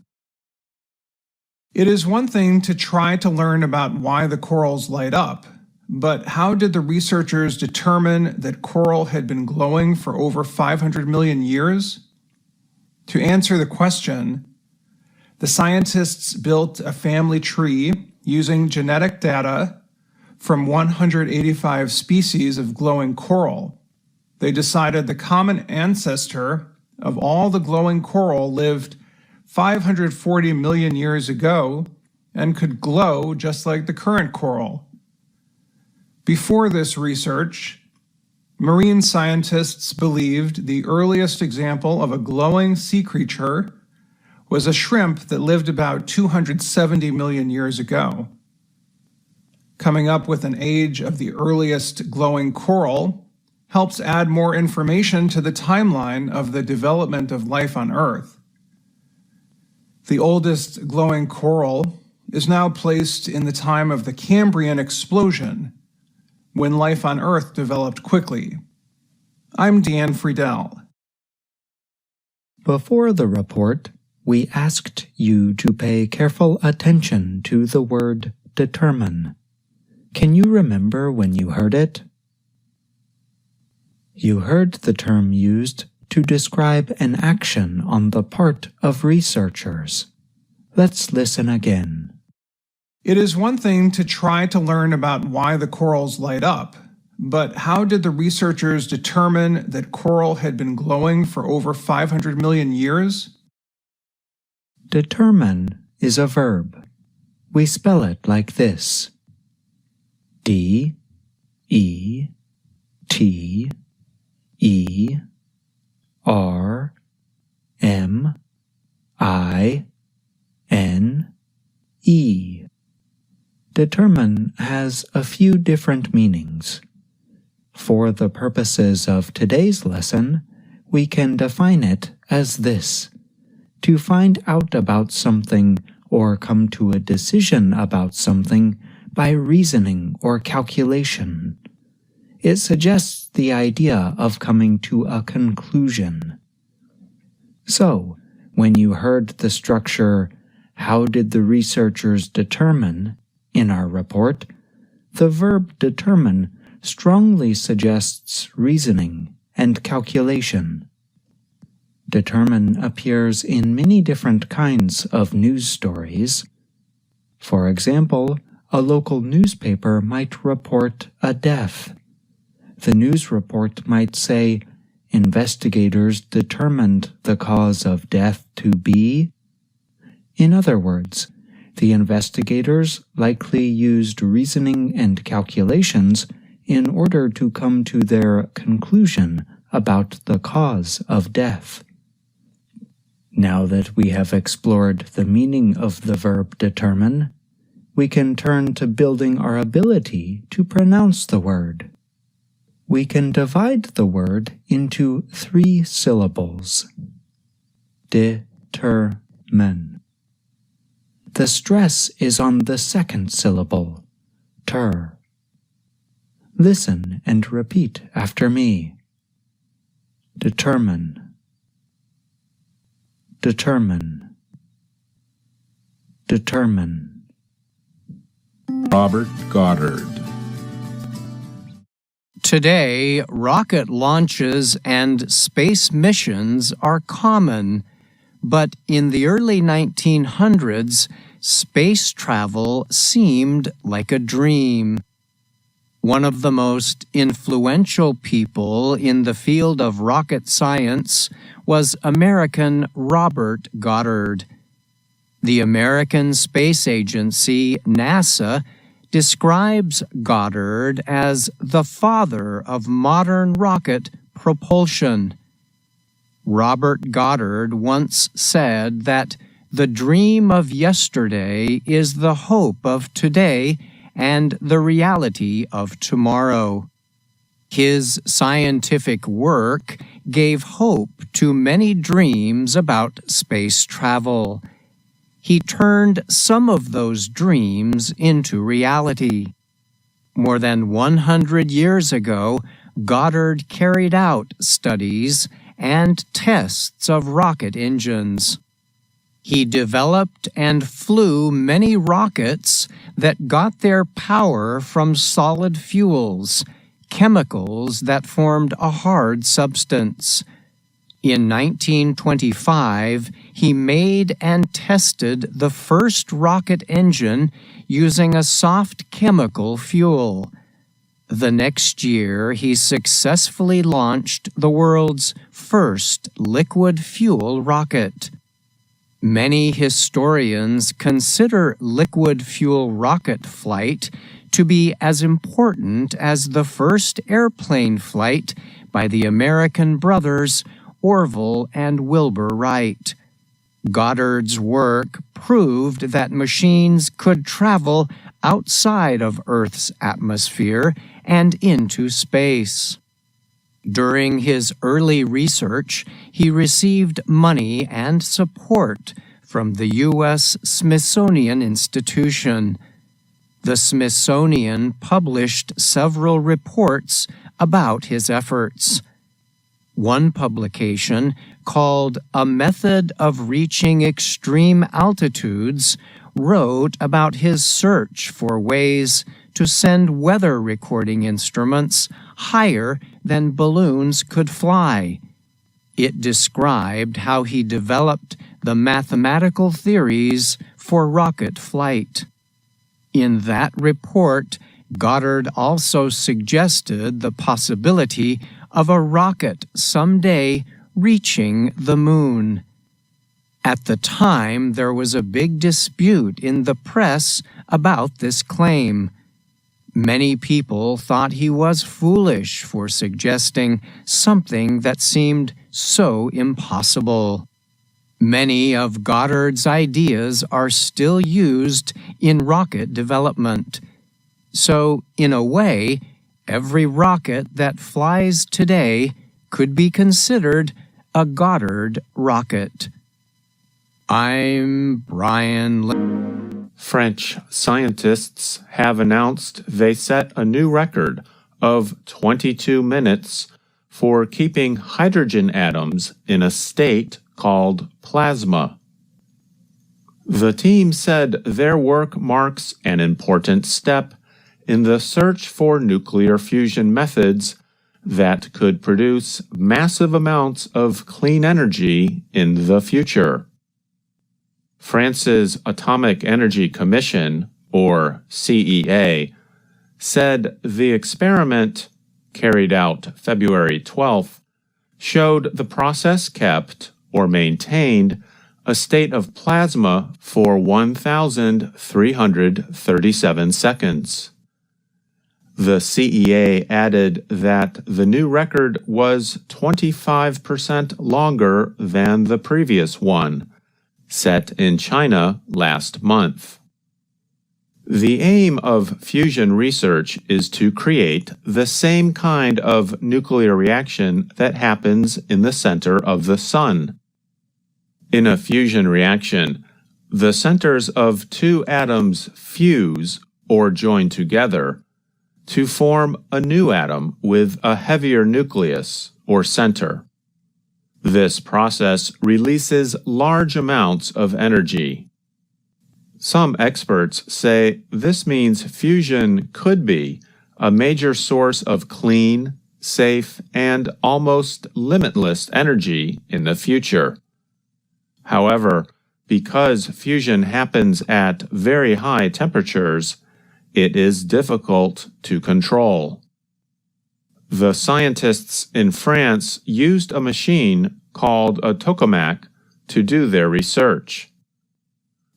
It is one thing to try to learn about why the corals light up, but how did the researchers determine that coral had been glowing for over 500 million years? To answer the question, The scientists built a family tree using genetic data from 185 species of glowing coral. They decided the common ancestor of all the glowing coral lived 540 million years ago and could glow just like the current coral. Before this research, marine scientists believed the earliest example of a glowing sea creature was a shrimp that lived about 270 million years ago. Coming up with an age of the earliest glowing coral helps add more information to the timeline of the development of life on Earth. The oldest glowing coral is now placed in the time of the Cambrian explosion, when life on Earth developed quickly. I'm Dan Friedel. Before the report, we asked you to pay careful attention to the word determine. Can you remember when you heard it? You heard the term used to describe an action on the part of researchers. Let's listen again. It is one thing to try to learn about why the corals light up, but how did the researchers determine that coral had been glowing for over 500 million years? Determine is a verb. We spell it like this: D-E-T-E-R-M-I-N-E. Determine has a few different meanings. For the purposes of today's lesson, we can define it as this: to find out about something or come to a decision about something by reasoning or calculation. It suggests the idea of coming to a conclusion. So, when you heard the structure, "How did the researchers determine?" in our report, the verb determine strongly suggests reasoning and calculation. Determine appears in many different kinds of news stories. For example, a local newspaper might report a death. The news report might say, "Investigators determined the cause of death to be." In other words, the investigators likely used reasoning and calculations in order to come to their conclusion about the cause of death. Now that we have explored the meaning of the verb determine, we can turn to building our ability to pronounce the word. We can divide the word into 3 syllables. Determine. The stress is on the second syllable, ter. Listen and repeat after me. Determine. Determine. Determine. Robert Goddard. Today, rocket launches and space missions are common, but in the early 1900s, space travel seemed like a dream. One of the most influential people in the field of rocket science was American Robert Goddard. The American Space Agency, NASA, describes Goddard as the father of modern rocket propulsion. Robert Goddard once said that the dream of yesterday is the hope of today and the reality of tomorrow. His scientific work gave hope to many dreams about space travel. He turned some of those dreams into reality. More than 100 years ago, Goddard carried out studies and tests of rocket engines. He developed and flew many rockets that got their power from solid fuels, chemicals that formed a hard substance. In 1925, he made and tested the first rocket engine using a soft chemical fuel. The next year, he successfully launched the world's first liquid fuel rocket. Many historians consider liquid fuel rocket flight to be as important as the first airplane flight by the American brothers Orville and Wilbur Wright. Goddard's work proved that machines could travel outside of Earth's atmosphere and into space. During his early research, he received money and support from the U.S. Smithsonian Institution. The Smithsonian published several reports about his efforts. One publication, called A Method of Reaching Extreme Altitudes, wrote about his search for ways to send weather recording instruments higher than balloons could fly. It described how he developed the mathematical theories for rocket flight. In that report, Goddard also suggested the possibility of a rocket someday reaching the moon. At the time, there was a big dispute in the press about this claim. Many people thought he was foolish for suggesting something that seemed so impossible. Many of Goddard's ideas are still used in rocket development. So, in a way, every rocket that flies today could be considered a Goddard rocket. I'm Brian Lynn. French scientists have announced they set a new record of 22 minutes for keeping hydrogen atoms in a state called plasma. The team said their work marks an important step in the search for nuclear fusion methods that could produce massive amounts of clean energy in the future. France's Atomic Energy Commission, or CEA, said the experiment, carried out February 12th, showed the process kept or maintained a state of plasma for 1,337 seconds. The CEA added that the new record was 25% longer than the previous one, set in China last month. The aim of fusion research is to create the same kind of nuclear reaction that happens in the center of the Sun. In a fusion reaction, the centers of two atoms fuse or join together to form a new atom with a heavier nucleus or center. This process releases large amounts of energy. Some experts say this means fusion could be a major source of clean, safe, and almost limitless energy in the future. However, because fusion happens at very high temperatures, it is difficult to control. The scientists in France used a machine called a tokamak to do their research.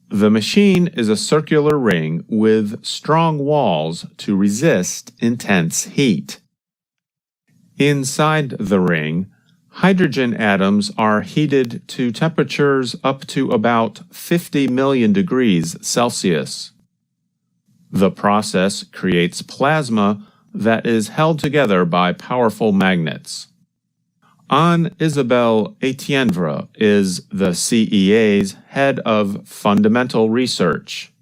The machine is a circular ring with strong walls to resist intense heat. Inside the ring, hydrogen atoms are heated to temperatures up to about 50 million degrees Celsius. The process creates plasma that is held together by powerful magnets. Anne-Isabelle Etienvre is the CEA's head of fundamental research.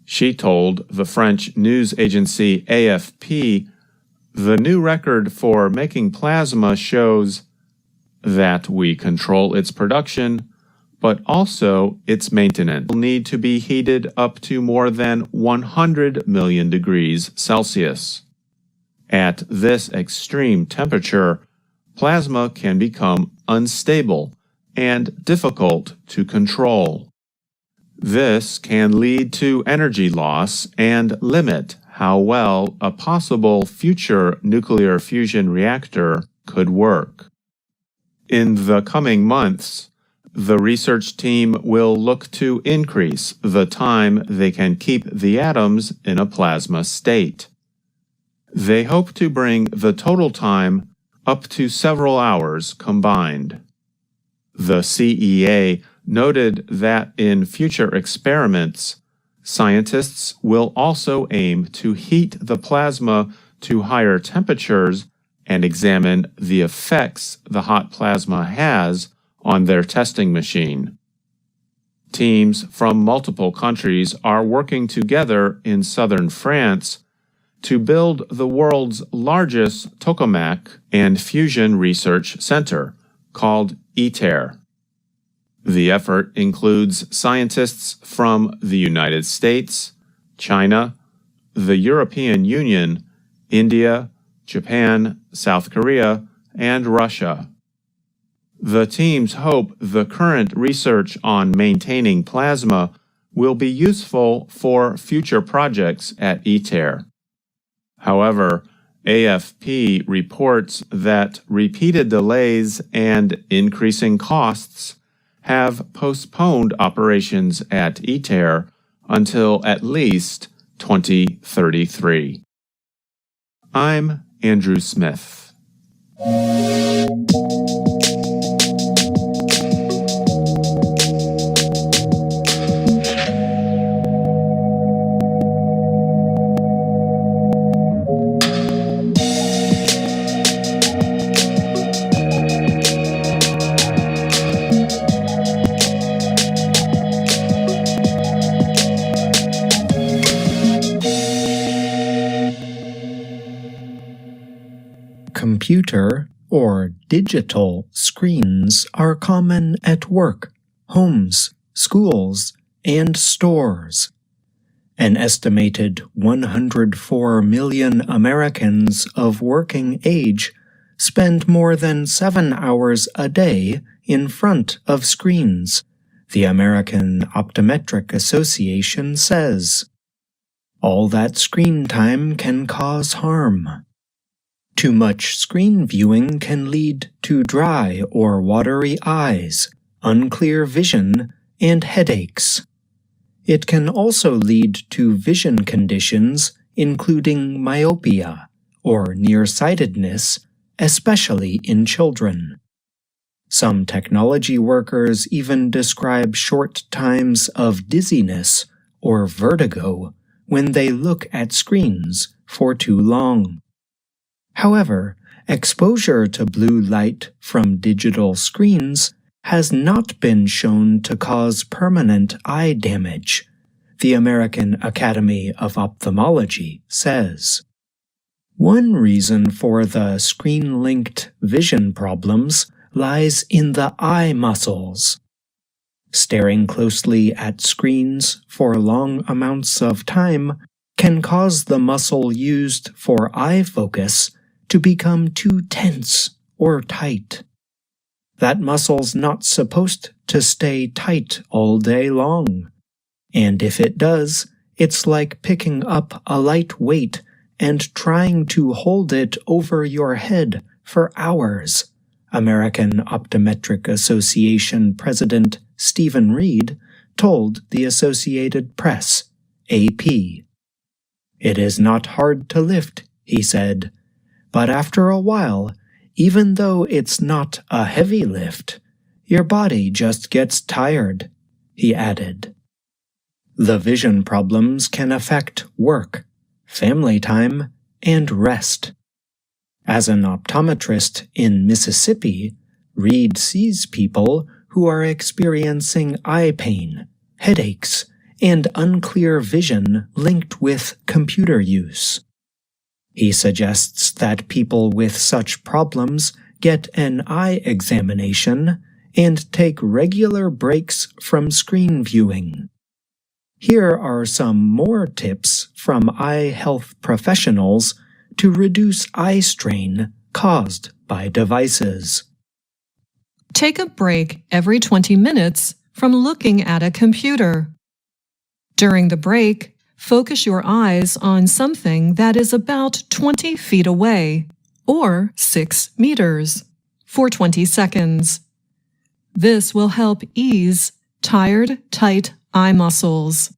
She told the French news agency AFP, "The new record for making plasma shows that we control its production, but also its maintenance will need to be heated up to more than 100 million degrees Celsius. At this extreme temperature, plasma can become unstable and difficult to control. This can lead to energy loss and limit how well a possible future nuclear fusion reactor could work. In the coming months, the research team will look to increase the time they can keep the atoms in a plasma state. They hope to bring the total time up to several hours combined. The CEA noted that in future experiments, scientists will also aim to heat the plasma to higher temperatures and examine the effects the hot plasma has on their testing machine. Teams from multiple countries are working together in southern France to build the world's largest tokamak and fusion research center, called ITER. The effort includes scientists from the United States, China, the European Union, India, Japan, South Korea, and Russia. The teams hope the current research on maintaining plasma will be useful for future projects at ITER. However, AFP reports that repeated delays and increasing costs have postponed operations at ITER until at least 2033. I'm Andrew Smith. Computer or digital screens are common at work, homes, schools, and stores. An estimated 104 million Americans of working age spend more than 7 hours a day in front of screens, the American Optometric Association says. All that screen time can cause harm. Too much screen viewing can lead to dry or watery eyes, unclear vision, and headaches. It can also lead to vision conditions including myopia or nearsightedness, especially in children. Some technology workers even describe short times of dizziness or vertigo when they look at screens for too long. However, exposure to blue light from digital screens has not been shown to cause permanent eye damage, the American Academy of Ophthalmology says. One reason for the screen-linked vision problems lies in the eye muscles. Staring closely at screens for long amounts of time can cause the muscle used for eye focus to become too tense or tight. That muscle's not supposed to stay tight all day long, and if it does, it's like picking up a light weight and trying to hold it over your head for hours, American Optometric Association President Stephen Reed told the Associated Press, AP. It is not hard to lift, he said, but after a while, even though it's not a heavy lift, your body just gets tired, he added. The vision problems can affect work, family time, and rest. As an optometrist in Mississippi, Reed sees people who are experiencing eye pain, headaches, and unclear vision linked with computer use. He suggests that people with such problems get an eye examination and take regular breaks from screen viewing. Here are some more tips from eye health professionals to reduce eye strain caused by devices. Take a break every 20 minutes from looking at a computer. During the break, focus your eyes on something that is about 20 feet away, or 6 meters, for 20 seconds. This will help ease tired, tight eye muscles.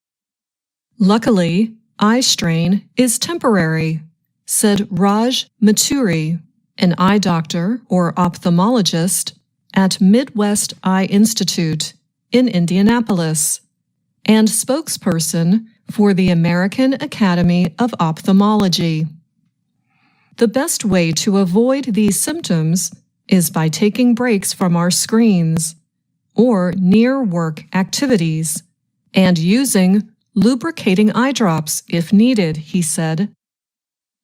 Luckily, eye strain is temporary, said Raj Maturi, an eye doctor or ophthalmologist at Midwest Eye Institute in Indianapolis, and spokesperson for the American Academy of Ophthalmology. The best way to avoid these symptoms is by taking breaks from our screens or near-work activities and using lubricating eye drops if needed, he said.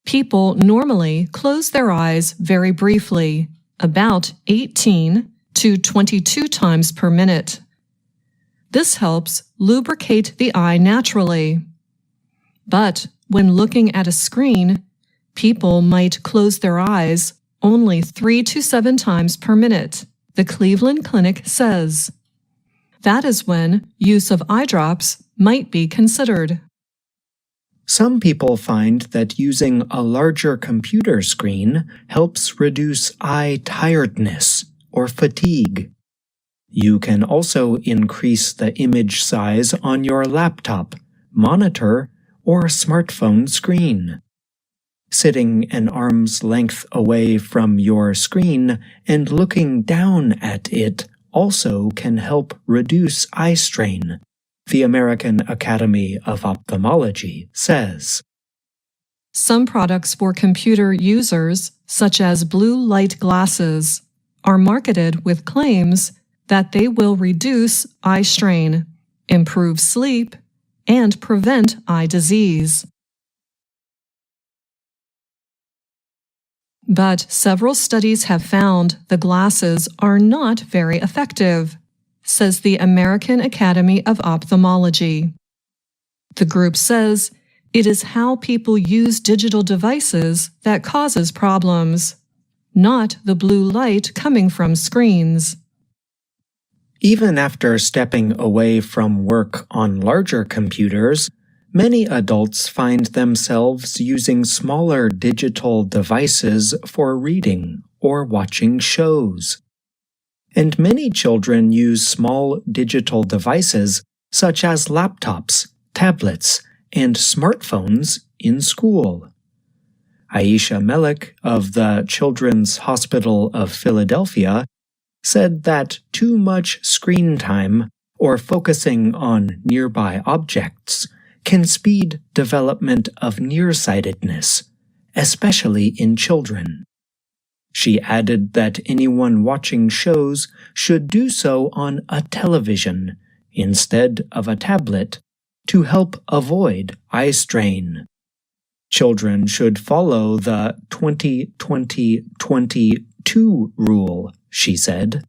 People normally close their eyes very briefly, about 18 to 22 times per minute. This helps lubricate the eye naturally. But when looking at a screen, people might close their eyes only 3 to 7 times per minute, the Cleveland Clinic says. That is when use of eye drops might be considered. Some people find that using a larger computer screen helps reduce eye tiredness or fatigue. You can also increase the image size on your laptop, monitor, or smartphone screen. Sitting an arm's length away from your screen and looking down at it also can help reduce eye strain, the American Academy of Ophthalmology says. Some products for computer users, such as blue light glasses, are marketed with claims that they will reduce eye strain, improve sleep, and prevent eye disease. But several studies have found the glasses are not very effective, says the American Academy of Ophthalmology. The group says it is how people use digital devices that causes problems, not the blue light coming from screens. Even after stepping away from work on larger computers, many adults find themselves using smaller digital devices for reading or watching shows. And many children use small digital devices such as laptops, tablets, and smartphones in school. Aisha Melik of the Children's Hospital of Philadelphia said that too much screen time or focusing on nearby objects can speed development of nearsightedness, especially in children. She added that anyone watching shows should do so on a television instead of a tablet to help avoid eye strain. Children should follow the 20-20-22 rule, she said.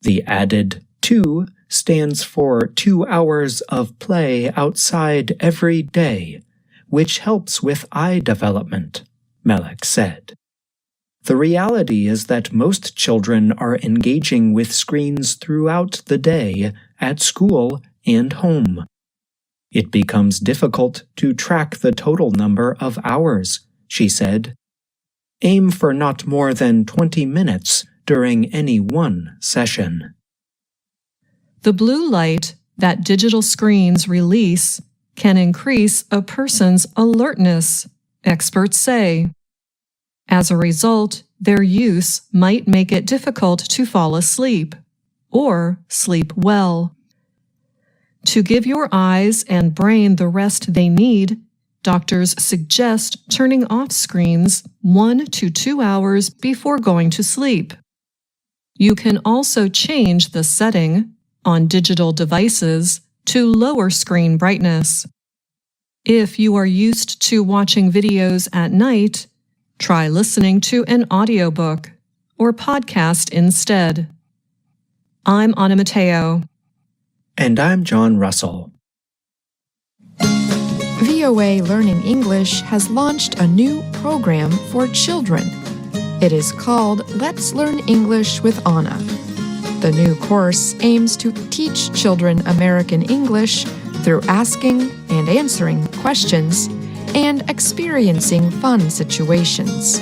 The added 2 stands for 2 hours of play outside every day, which helps with eye development, Melik said. The reality is that most children are engaging with screens throughout the day, at school and home. It becomes difficult to track the total number of hours, she said. Aim for not more than 20 minutes during any one session. The blue light that digital screens release can increase a person's alertness, experts say. As a result, their use might make it difficult to fall asleep or sleep well. To give your eyes and brain the rest they need, doctors suggest turning off screens 1 to 2 hours before going to sleep. You can also change the setting on digital devices to lower screen brightness. If you are used to watching videos at night, try listening to an audiobook or podcast instead. I'm Anna Mateo. And I'm John Russell. VOA Learning English has launched a new program for children. It is called Let's Learn English with Anna. The new course aims to teach children American English through asking and answering questions and experiencing fun situations.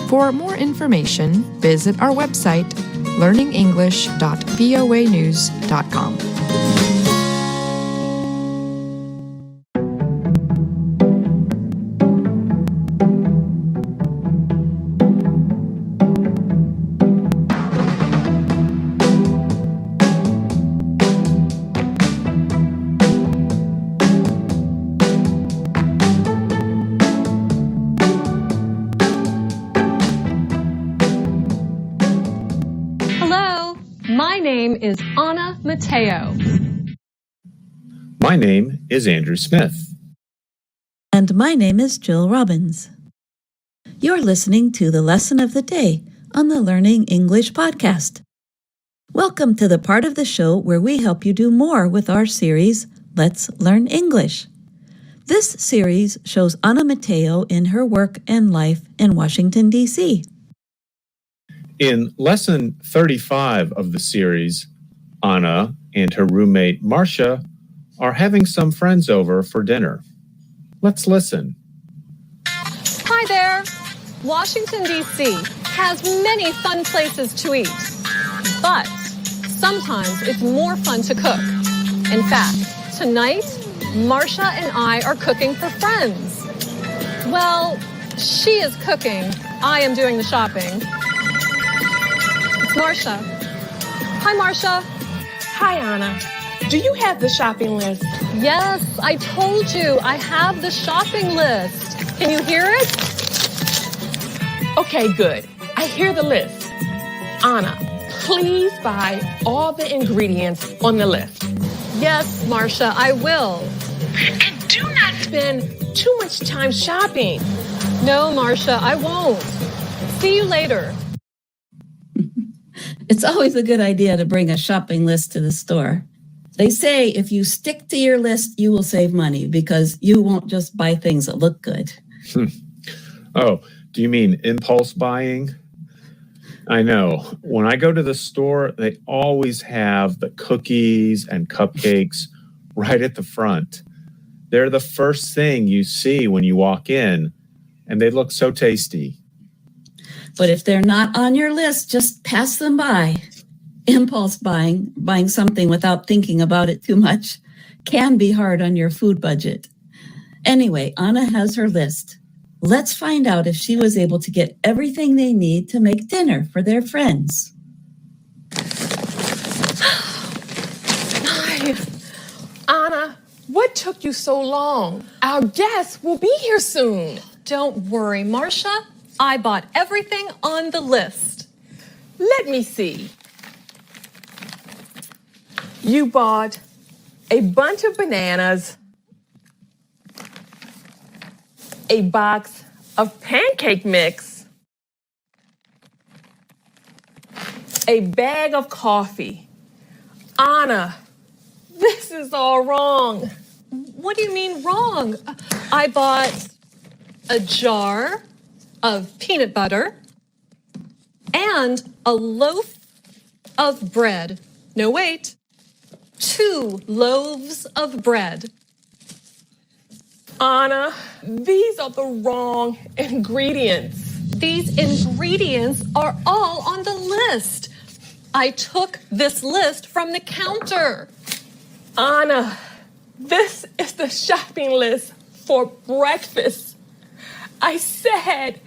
For more information, visit our website, learningenglish.voanews.com. My name is Anna Mateo. My name is Andrew Smith. And my name is Jill Robbins. You're listening to the Lesson of the Day on the Learning English podcast. Welcome to the part of the show where we help you do more with our series, Let's Learn English. This series shows Anna Mateo in her work and life in Washington, D.C. In lesson 35 of the series, Anna and her roommate Marcia are having some friends over for dinner. Let's listen. Hi there. Washington, D.C. has many fun places to eat, but sometimes it's more fun to cook. In fact, tonight, Marcia and I are cooking for friends. Well, she is cooking. I am doing the shopping. Marcia. Hi, Marcia. Hi, Anna. Do you have the shopping list? Yes, I told you. I have the shopping list. Can you hear it? Okay, good. I hear the list. Anna, please buy all the ingredients on the list. Yes, Marcia, I will. And do not spend too much time shopping. No, Marcia, I won't. See you later. It's always a good idea to bring a shopping list to the store. They say if you stick to your list, you will save money because you won't just buy things that look good. Oh, do you mean impulse buying? I know. When I go to the store, they always have the cookies and cupcakes right at the front. They're the first thing you see when you walk in, and they look so tasty. But if they're not on your list, just pass them by. Impulse buying something without thinking about it too much, can be hard on your food budget. Anyway, Anna has her list. Let's find out if she was able to get everything they need to make dinner for their friends. Anna, what took you so long? Our guests will be here soon. Don't worry, Marcia. I bought everything on the list. Let me see. You bought a bunch of bananas, a box of pancake mix, a bag of coffee. Anna, this is all wrong. What do you mean wrong? I bought a jar of peanut butter and a loaf of bread. No, wait. 2 loaves of bread. Anna, these are the wrong ingredients. These ingredients are all on the list. I took this list from the counter. Anna, this is the shopping list for breakfast. I said,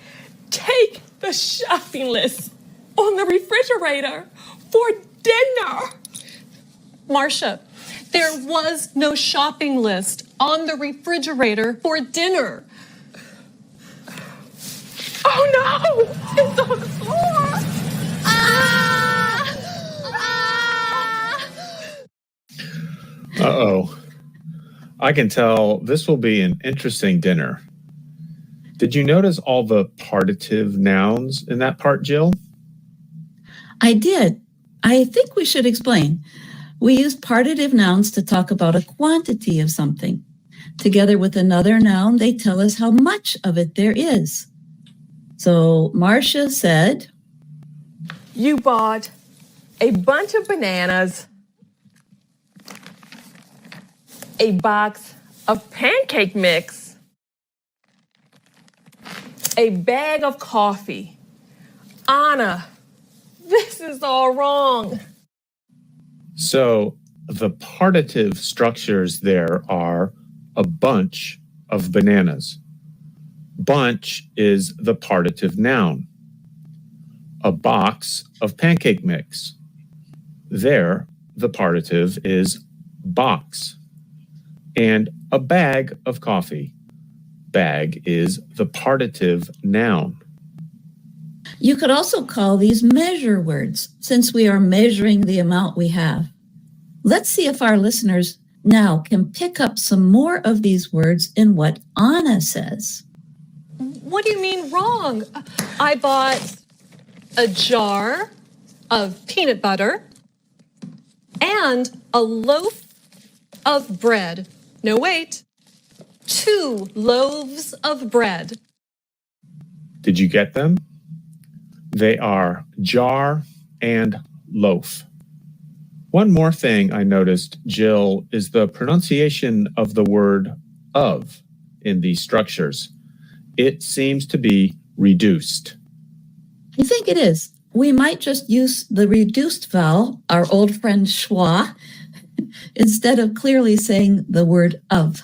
take the shopping list on the refrigerator for dinner. Marcia, there was no shopping list on the refrigerator for dinner. Oh no! It's on the floor! Uh-oh. I can tell this will be an interesting dinner. Did you notice all the partitive nouns in that part, Jill? I did. I think we should explain. We use partitive nouns to talk about a quantity of something. Together with another noun, they tell us how much of it there is. So Marcia said, You bought a bunch of bananas, a box of pancake mix, a bag of coffee. Anna, this is all wrong. So the partitive structures there are a bunch of bananas. Bunch is the partitive noun. A box of pancake mix. There, the partitive is box. And a bag of coffee. Bag is the partitive noun. you could also call these measure words, since we are measuring the amount we have. Let's see if our listeners now can pick up some more of these words in what Anna says. What do you mean wrong? I bought a jar of peanut butter and a loaf of bread. No, wait. 2 loaves of bread. Did you get them? They are jar and loaf. One more thing I noticed, Jill, is the pronunciation of the word of in these structures. It seems to be reduced. I think it is. We might just use the reduced vowel, our old friend schwa, instead of clearly saying the word of.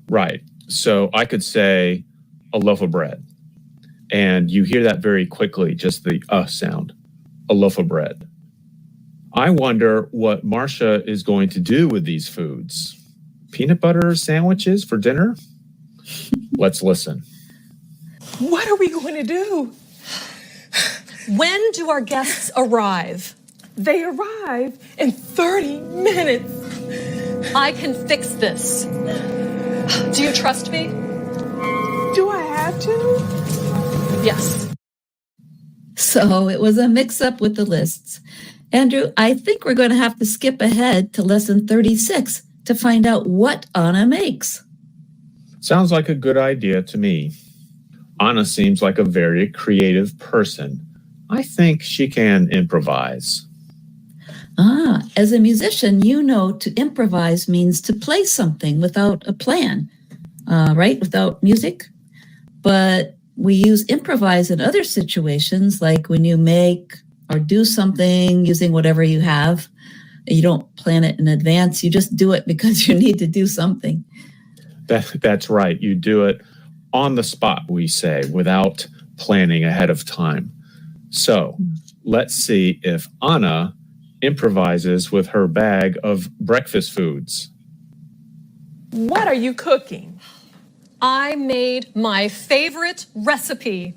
Right. So I could say a loaf of bread. And you hear that very quickly, just the sound, a loaf of bread. I wonder what Marcia is going to do with these foods. Peanut butter sandwiches for dinner? Let's listen. What are we going to do? When do our guests arrive? They arrive in 30 minutes. I can fix this. Do you trust me? Do I have to? Yes. So it was a mix-up with the lists. Andrew, I think we're going to have to skip ahead to lesson 36 to find out what Anna makes. Sounds like a good idea to me. Anna seems like a very creative person. I think she can improvise. As a musician, you know to improvise means to play something without a plan, right? Without music. But we use improvise in other situations, like when you make or do something using whatever you have. You don't plan it in advance. You just do it because you need to do something. That's right. You do it on the spot, we say, without planning ahead of time. So let's see if Anna improvises with her bag of breakfast foods. What are you cooking? I made my favorite recipe,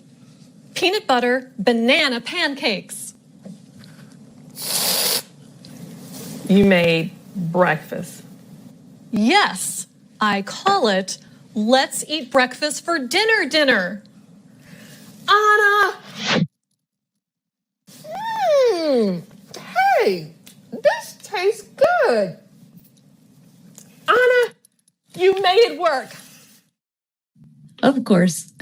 peanut butter banana pancakes. You made breakfast. Yes, I call it let's eat breakfast for dinner. Anna! Hey, this tastes good. Anna, you made it work. Of course.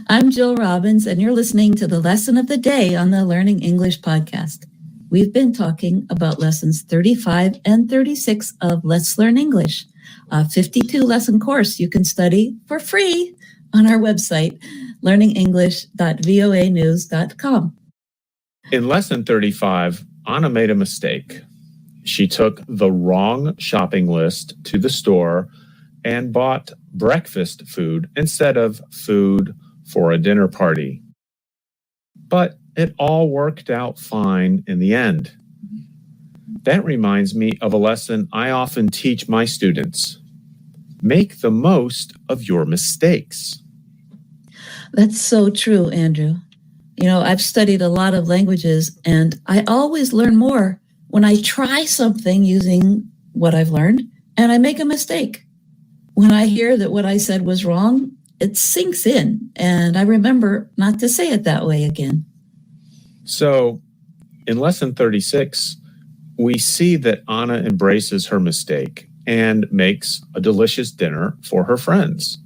I'm Jill Robbins, and you're listening to the Lesson of the Day on the Learning English podcast. We've been talking about lessons 35 and 36 of Let's Learn English, a 52-lesson course you can study for free on our website, learningenglish.voanews.com. In lesson 35, Anna made a mistake. She took the wrong shopping list to the store and bought breakfast food instead of food for a dinner party. But it all worked out fine in the end. That reminds me of a lesson I often teach my students. Make the most of your mistakes. That's so true, Andrew. You know, I've studied a lot of languages, and I always learn more when I try something using what I've learned and I make a mistake. When I hear that what I said was wrong, it sinks in, and I remember not to say it that way again. So, in lesson 36, we see that Anna embraces her mistake and makes a delicious dinner for her friends.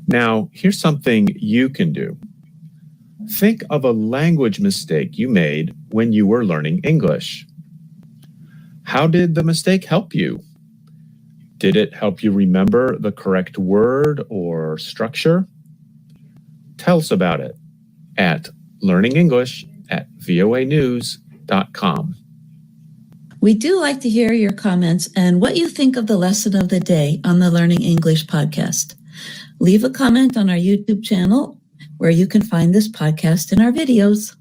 Now, here's something you can do. Think of a language mistake you made when you were learning English. How did the mistake help you? Did it help you remember the correct word or structure? Tell us about it at learningenglish@voanews.com. We do like to hear your comments and what you think of the lesson of the day on the Learning English podcast. Leave a comment on our YouTube channel where you can find this podcast and our videos.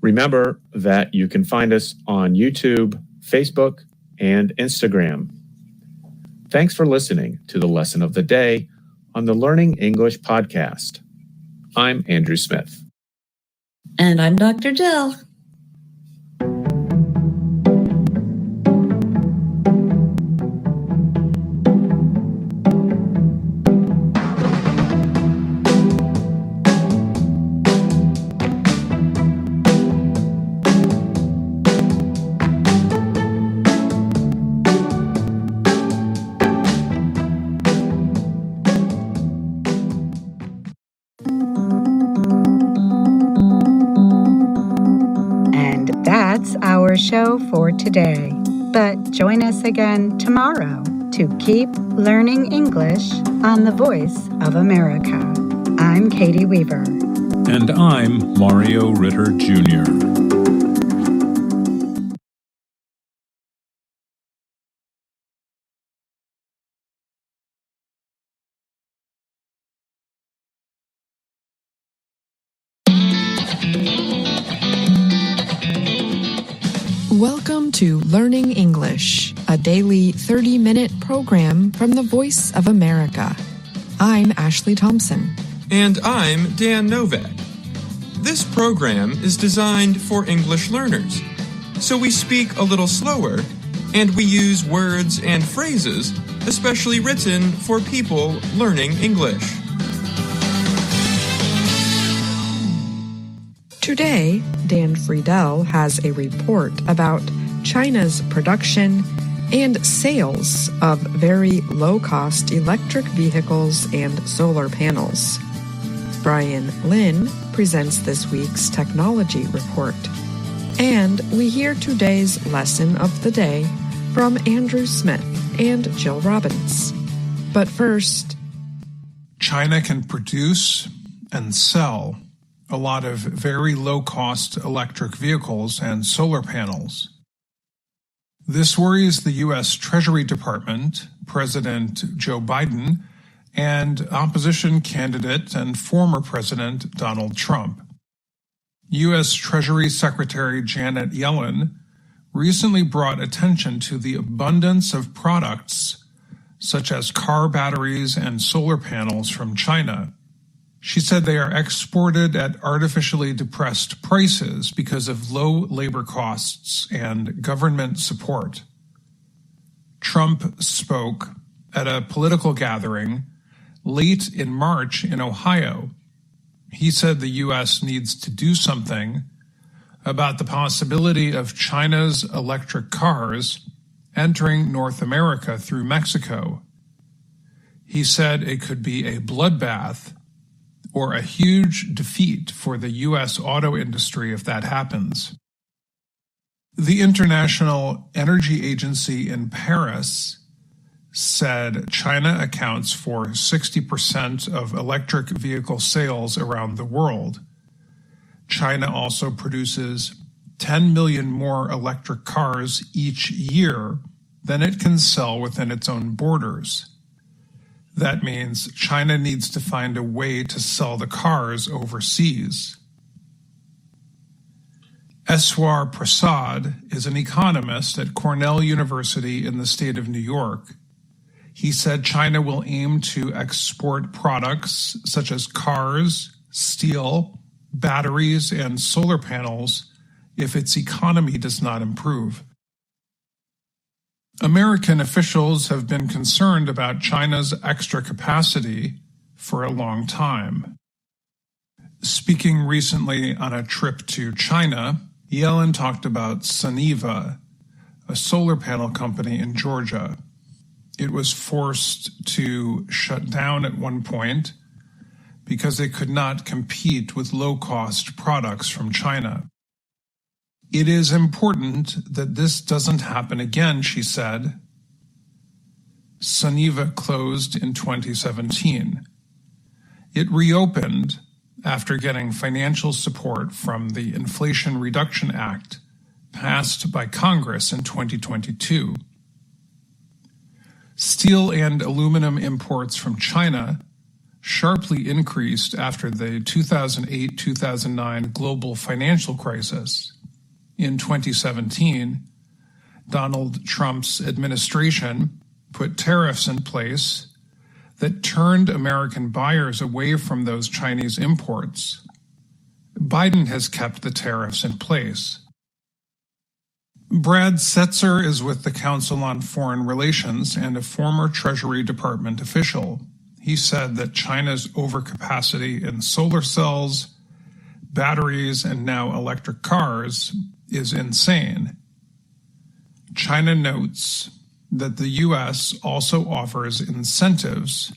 Remember that you can find us on YouTube, Facebook, and Instagram. Thanks for listening to the lesson of the day on the Learning English podcast. I'm Andrew Smith. And I'm Dr. Jill. Our show for today. But join us again tomorrow to keep learning English on the Voice of America. I'm Katie Weaver. And I'm Mario Ritter Jr. Welcome to Learning English, a daily 30-minute program from the Voice of America. I'm Ashley Thompson. And I'm Dan Novak. This program is designed for English learners, so we speak a little slower and we use words and phrases especially written for people learning English. Today, Dan Friedel has a report about China's production and sales of very low-cost electric vehicles and solar panels. Brian Lynn presents this week's technology report. And we hear today's lesson of the day from Andrew Smith and Jill Robbins. But first, China can produce and sell a lot of very low-cost electric vehicles and solar panels. This worries the U.S. Treasury Department, President Joe Biden, and opposition candidate and former President Donald Trump. U.S. Treasury Secretary Janet Yellen recently brought attention to the abundance of products such as car batteries and solar panels from China. She said they are exported at artificially depressed prices because of low labor costs and government support. Trump spoke at a political gathering late in March in Ohio. He said the U.S. needs to do something about the possibility of China's electric cars entering North America through Mexico. He said it could be a bloodbath or a huge defeat for the U.S. auto industry if that happens. The International Energy Agency in Paris said China accounts for 60% of electric vehicle sales around the world. China also produces 10 million more electric cars each year than it can sell within its own borders. That means China needs to find a way to sell the cars overseas. Eswar Prasad is an economist at Cornell University in the state of New York. He said China will aim to export products such as cars, steel, batteries, and solar panels if its economy does not improve. American officials have been concerned about China's extra capacity for a long time. Speaking recently on a trip to China, Yellen talked about Suniva, a solar panel company in Georgia. It was forced to shut down at one point because it could not compete with low-cost products from China. It is important that this doesn't happen again, she said. Suniva closed in 2017. It reopened after getting financial support from the Inflation Reduction Act passed by Congress in 2022. Steel and aluminum imports from China sharply increased after the 2008-2009 global financial crisis. In 2017, Donald Trump's administration put tariffs in place that turned American buyers away from those Chinese imports. Biden has kept the tariffs in place. Brad Setzer is with the Council on Foreign Relations and a former Treasury Department official. He said that China's overcapacity in solar cells, batteries, and now electric cars is insane. China notes that the U.S. also offers incentives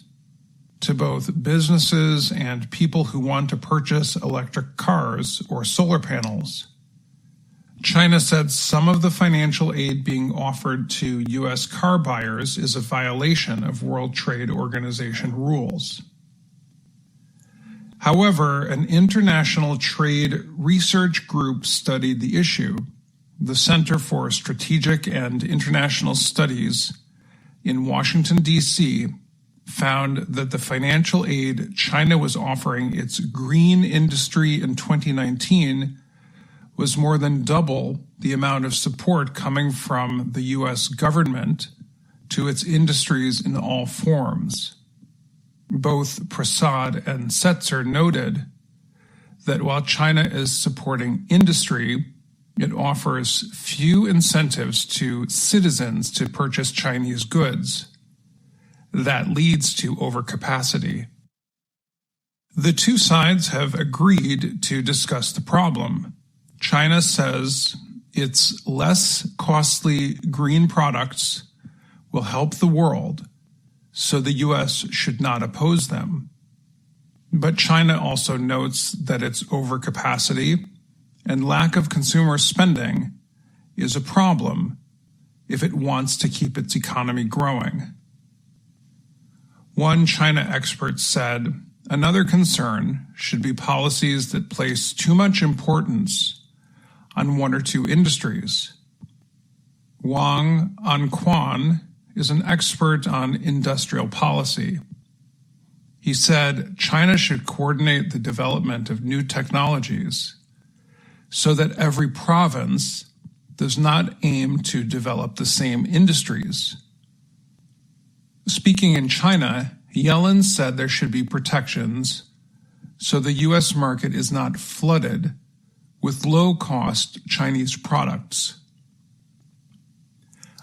to both businesses and people who want to purchase electric cars or solar panels. China said some of the financial aid being offered to U.S. car buyers is a violation of World Trade Organization rules. However, an international trade research group studied the issue. The Center for Strategic and International Studies in Washington, D.C., found that the financial aid China was offering its green industry in 2019 was more than double the amount of support coming from the U.S. government to its industries in all forms. Both Prasad and Setzer noted that while China is supporting industry, it offers few incentives to citizens to purchase Chinese goods. That leads to overcapacity. The two sides have agreed to discuss the problem. China says its less costly green products will help the world, so the U.S. should not oppose them. But China also notes that its overcapacity and lack of consumer spending is a problem if it wants to keep its economy growing. One China expert said, another concern should be policies that place too much importance on one or two industries. Wang Anquan is an expert on industrial policy. He said China should coordinate the development of new technologies so that every province does not aim to develop the same industries. Speaking in China, Yellen said there should be protections so the U.S. market is not flooded with low-cost Chinese products.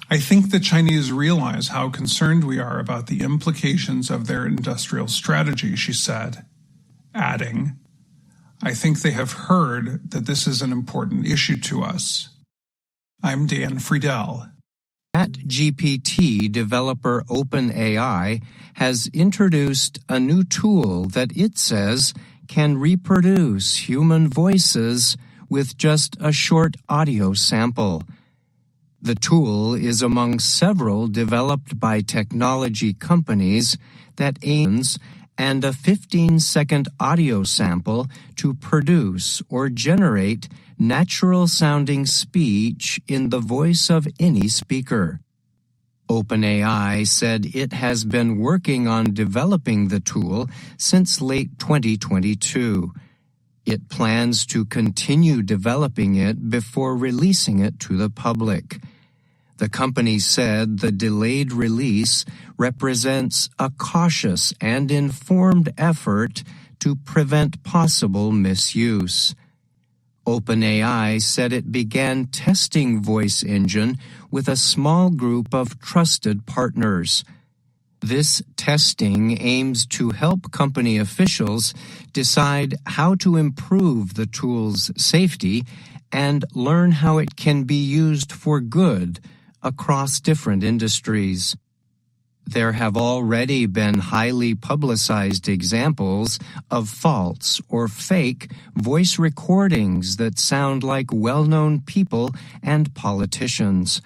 I think the Chinese realize how concerned we are about the implications of their industrial strategy, she said, adding, I think they have heard that this is an important issue to us. I'm Dan Friedel. ChatGPT developer OpenAI has introduced a new tool that it says can reproduce human voices with just a short audio sample. The tool is among several developed by technology companies that aims and a 15-second audio sample to produce or generate natural-sounding speech in the voice of any speaker. OpenAI said it has been working on developing the tool since late 2022. It plans to continue developing it before releasing it to the public. The company said the delayed release represents a cautious and informed effort to prevent possible misuse. OpenAI said it began testing Voice Engine with a small group of trusted partners. This testing aims to help company officials decide how to improve the tool's safety and learn how it can be used for good across different industries. There have already been highly publicized examples of false or fake voice recordings that sound like well-known people and politicians.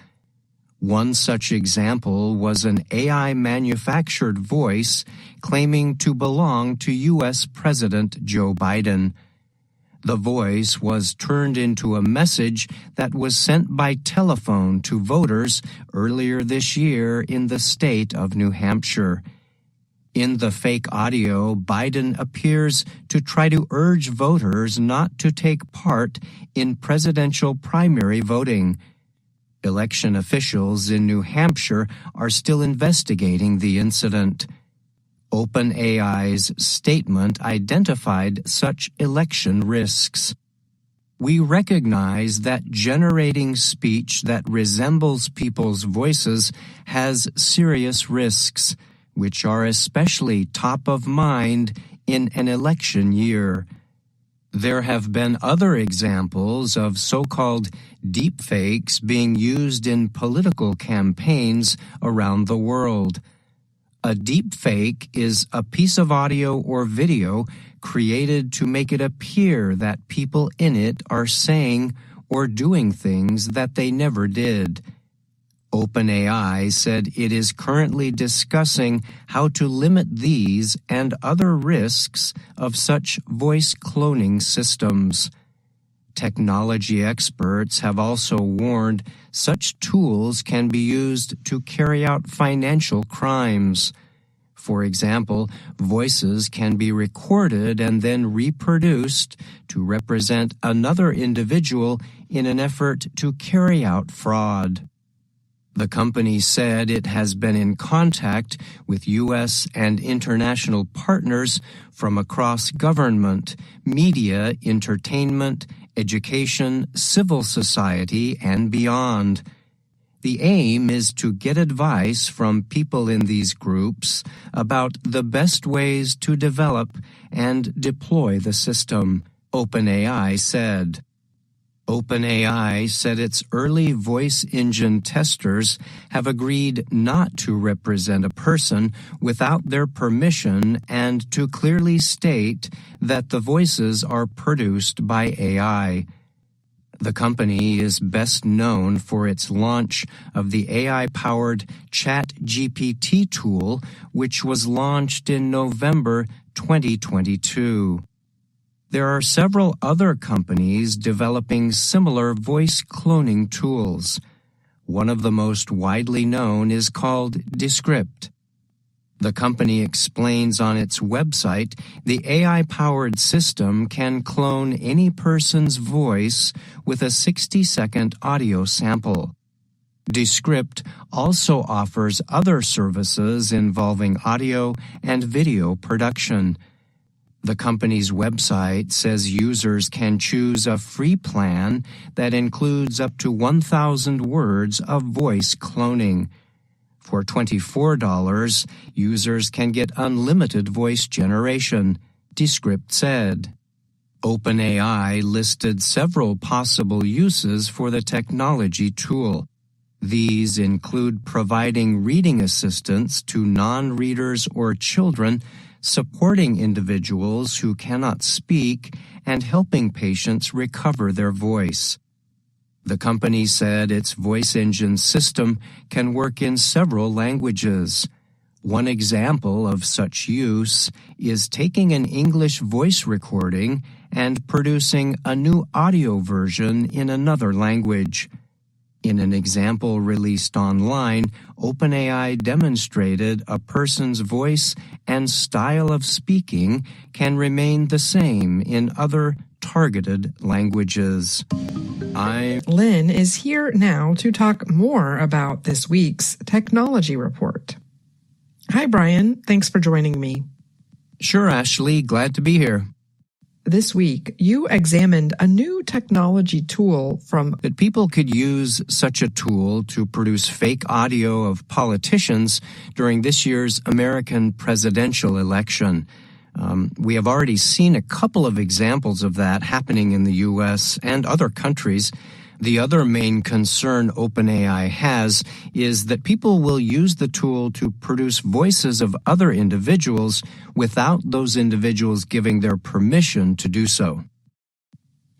One such example was an AI-manufactured voice claiming to belong to U.S. President Joe Biden. The voice was turned into a message that was sent by telephone to voters earlier this year in the state of New Hampshire. In the fake audio, Biden appears to try to urge voters not to take part in presidential primary voting. Election officials in New Hampshire are still investigating the incident. OpenAI's statement identified such election risks. We recognize that generating speech that resembles people's voices has serious risks, which are especially top of mind in an election year. There have been other examples of so-called deepfakes being used in political campaigns around the world. A deepfake is a piece of audio or video created to make it appear that people in it are saying or doing things that they never did. OpenAI said it is currently discussing how to limit these and other risks of such voice cloning systems. Technology experts have also warned such tools can be used to carry out financial crimes. For example, voices can be recorded and then reproduced to represent another individual in an effort to carry out fraud. The company said it has been in contact with U.S. and international partners from across government, media, entertainment, education, civil society, and beyond. The aim is to get advice from people in these groups about the best ways to develop and deploy the system, OpenAI said. OpenAI said its early voice engine testers have agreed not to represent a person without their permission and to clearly state that the voices are produced by AI. The company is best known for its launch of the AI-powered ChatGPT tool, which was launched in November 2022. There are several other companies developing similar voice cloning tools. One of the most widely known is called Descript. The company explains on its website the AI-powered system can clone any person's voice with a 60-second audio sample. Descript also offers other services involving audio and video production. The company's website says users can choose a free plan that includes up to 1,000 words of voice cloning. For $24, users can get unlimited voice generation, Descript said. OpenAI listed several possible uses for the technology tool. These include providing reading assistance to non-readers or children, supporting individuals who cannot speak, and helping patients recover their voice. The company said its voice engine system can work in several languages. One example of such use is taking an English voice recording and producing a new audio version in another language. In an example released online, OpenAI demonstrated a person's voice and style of speaking can remain the same in other targeted languages. Lynn is here now to talk more about this week's technology report. Hi, Brian. Thanks for joining me. Sure, Ashley. Glad to be here. This week, you examined a new technology tool that people could use such a tool to produce fake audio of politicians during this year's American presidential election. We have already seen a couple of examples of that happening in the U.S. and other countries, The other main concern OpenAI has is that people will use the tool to produce voices of other individuals without those individuals giving their permission to do so.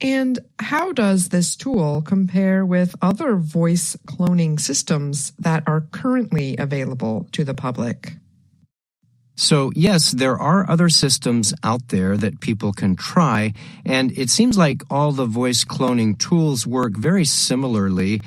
And how does this tool compare with other voice cloning systems that are currently available to the public? So yes, there are other systems out there that people can try, and it seems like all the voice cloning tools work very similarly.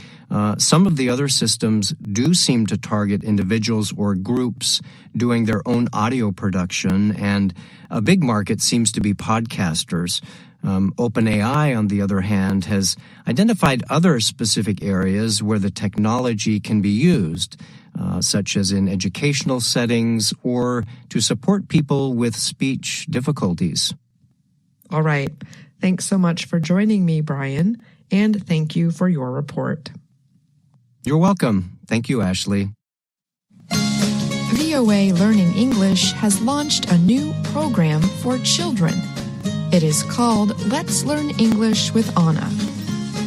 Some of the other systems do seem to target individuals or groups doing their own audio production, and a big market seems to be podcasters. OpenAI, on the other hand, has identified other specific areas where the technology can be used, such as in educational settings or to support people with speech difficulties. All right. Thanks so much for joining me, Brian, and thank you for your report. You're welcome. Thank you, Ashley. VOA Learning English has launched a new program for children. It is called Let's Learn English with Anna.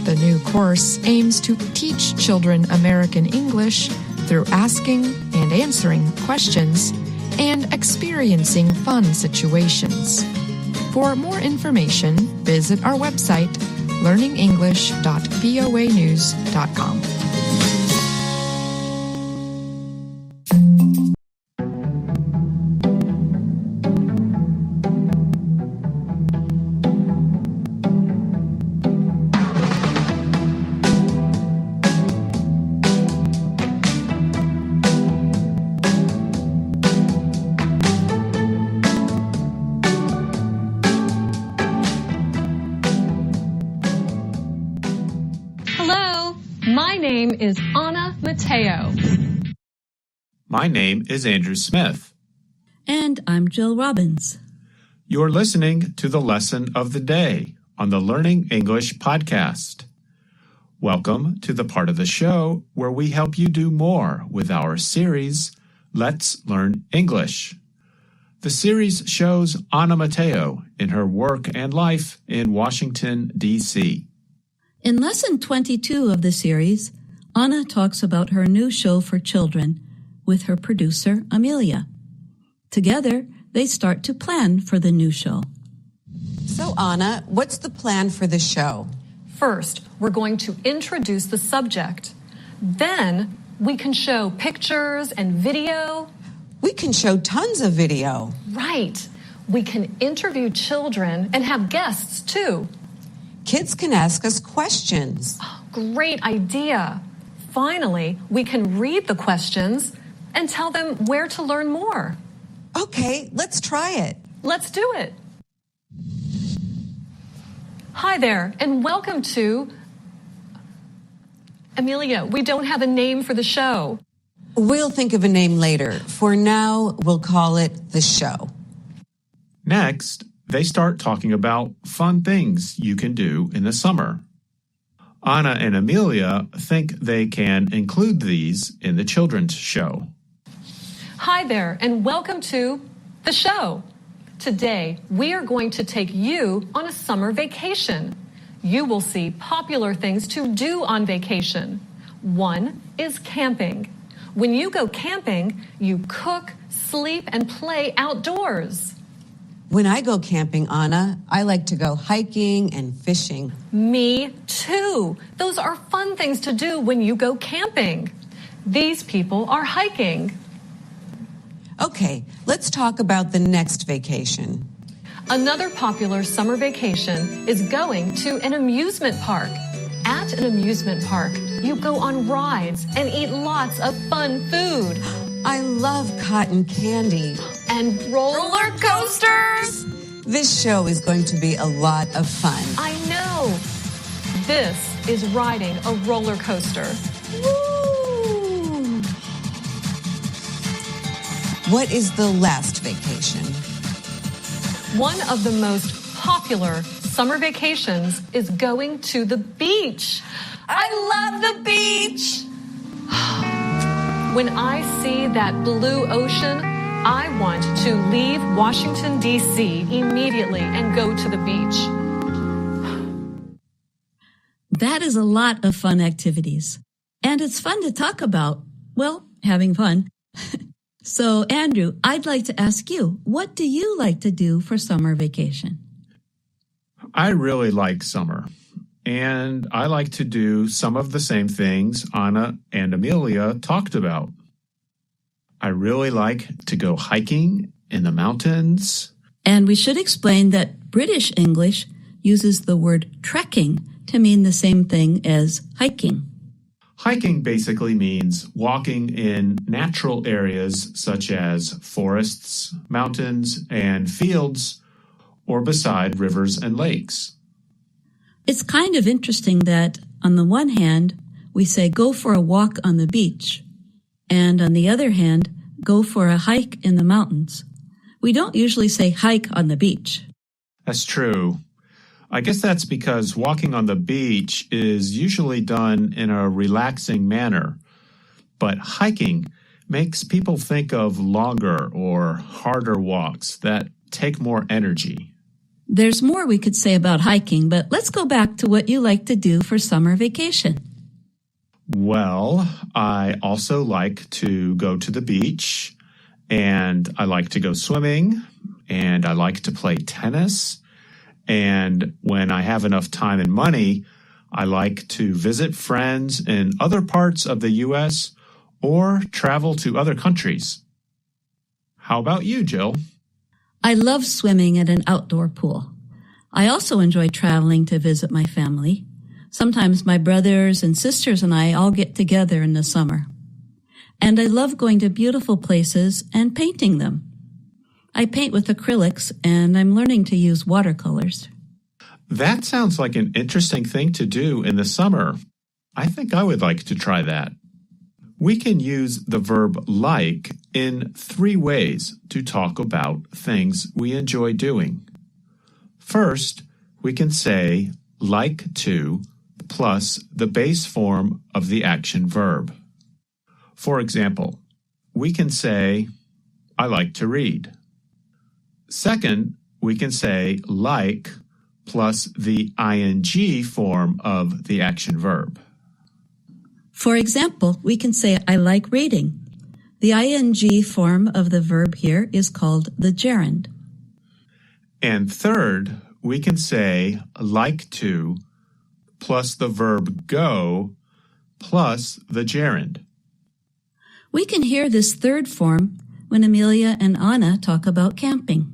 The new course aims to teach children American English through asking and answering questions and experiencing fun situations. For more information, visit our website, learningenglish.voanews.com. My name is Anna Mateo. My name is Andrew Smith. And I'm Jill Robbins. You're listening to the lesson of the day on the Learning English podcast. Welcome to the part of the show where we help you do more with our series, Let's Learn English. The series shows Anna Mateo in her work and life in Washington, D.C. In Lesson 22 of the series, Anna talks about her new show for children with her producer, Amelia. Together, they start to plan for the new show. So, Anna, what's the plan for the show? First, we're going to introduce the subject. Then, we can show pictures and video. We can show tons of video. Right. We can interview children and have guests, too. Kids can ask us questions. Oh, great idea. Finally, we can read the questions and tell them where to learn more. Okay, let's try it. Let's do it. Hi there, and welcome to... Amelia, we don't have a name for the show. We'll think of a name later. For now, we'll call it The Show. Next, they start talking about fun things you can do in the summer. Anna and Amelia think they can include these in the children's show. Hi there, and welcome to The Show. Today, we are going to take you on a summer vacation. You will see popular things to do on vacation. One is camping. When you go camping, you cook, sleep, and play outdoors. When I go camping, Anna, I like to go hiking and fishing. Me too. Those are fun things to do when you go camping. These people are hiking. Okay, let's talk about the next vacation. Another popular summer vacation is going to an amusement park. At an amusement park, you go on rides and eat lots of fun food. I love cotton candy. And roller coasters. This show is going to be a lot of fun. I know. This is riding a roller coaster. Woo! What is the last vacation? One of the most popular summer vacations is going to the beach. I love the beach. When I see that blue ocean, I want to leave Washington, D.C. immediately and go to the beach. That is a lot of fun activities. And it's fun to talk about, well, having fun. So, Andrew, I'd like to ask you, what do you like to do for summer vacation? I really like summer, and I like to do some of the same things Anna and Amelia talked about. I really like to go hiking in the mountains. And we should explain that British English uses the word trekking to mean the same thing as hiking. Hiking basically means walking in natural areas such as forests, mountains, and fields, or beside rivers and lakes. It's kind of interesting that, on the one hand, we say go for a walk on the beach, and on the other hand, go for a hike in the mountains. We don't usually say hike on the beach. That's true. I guess that's because walking on the beach is usually done in a relaxing manner, but hiking makes people think of longer or harder walks that take more energy. There's more we could say about hiking, but let's go back to what you like to do for summer vacation. Well, I also like to go to the beach, and I like to go swimming, and I like to play tennis. And when I have enough time and money, I like to visit friends in other parts of the U.S. or travel to other countries. How about you, Jill? I love swimming at an outdoor pool. I also enjoy traveling to visit my family. Sometimes my brothers and sisters and I all get together in the summer. And I love going to beautiful places and painting them. I paint with acrylics, and I'm learning to use watercolors. That sounds like an interesting thing to do in the summer. I think I would like to try that. We can use the verb like in 3 ways to talk about things we enjoy doing. First, we can say like to plus the base form of the action verb. For example, we can say, I like to read. Second, we can say like plus the ing form of the action verb. For example, we can say, I like reading. The ing form of the verb here is called the gerund. And third, we can say like to plus the verb go plus the gerund. We can hear this third form when Amelia and Anna talk about camping.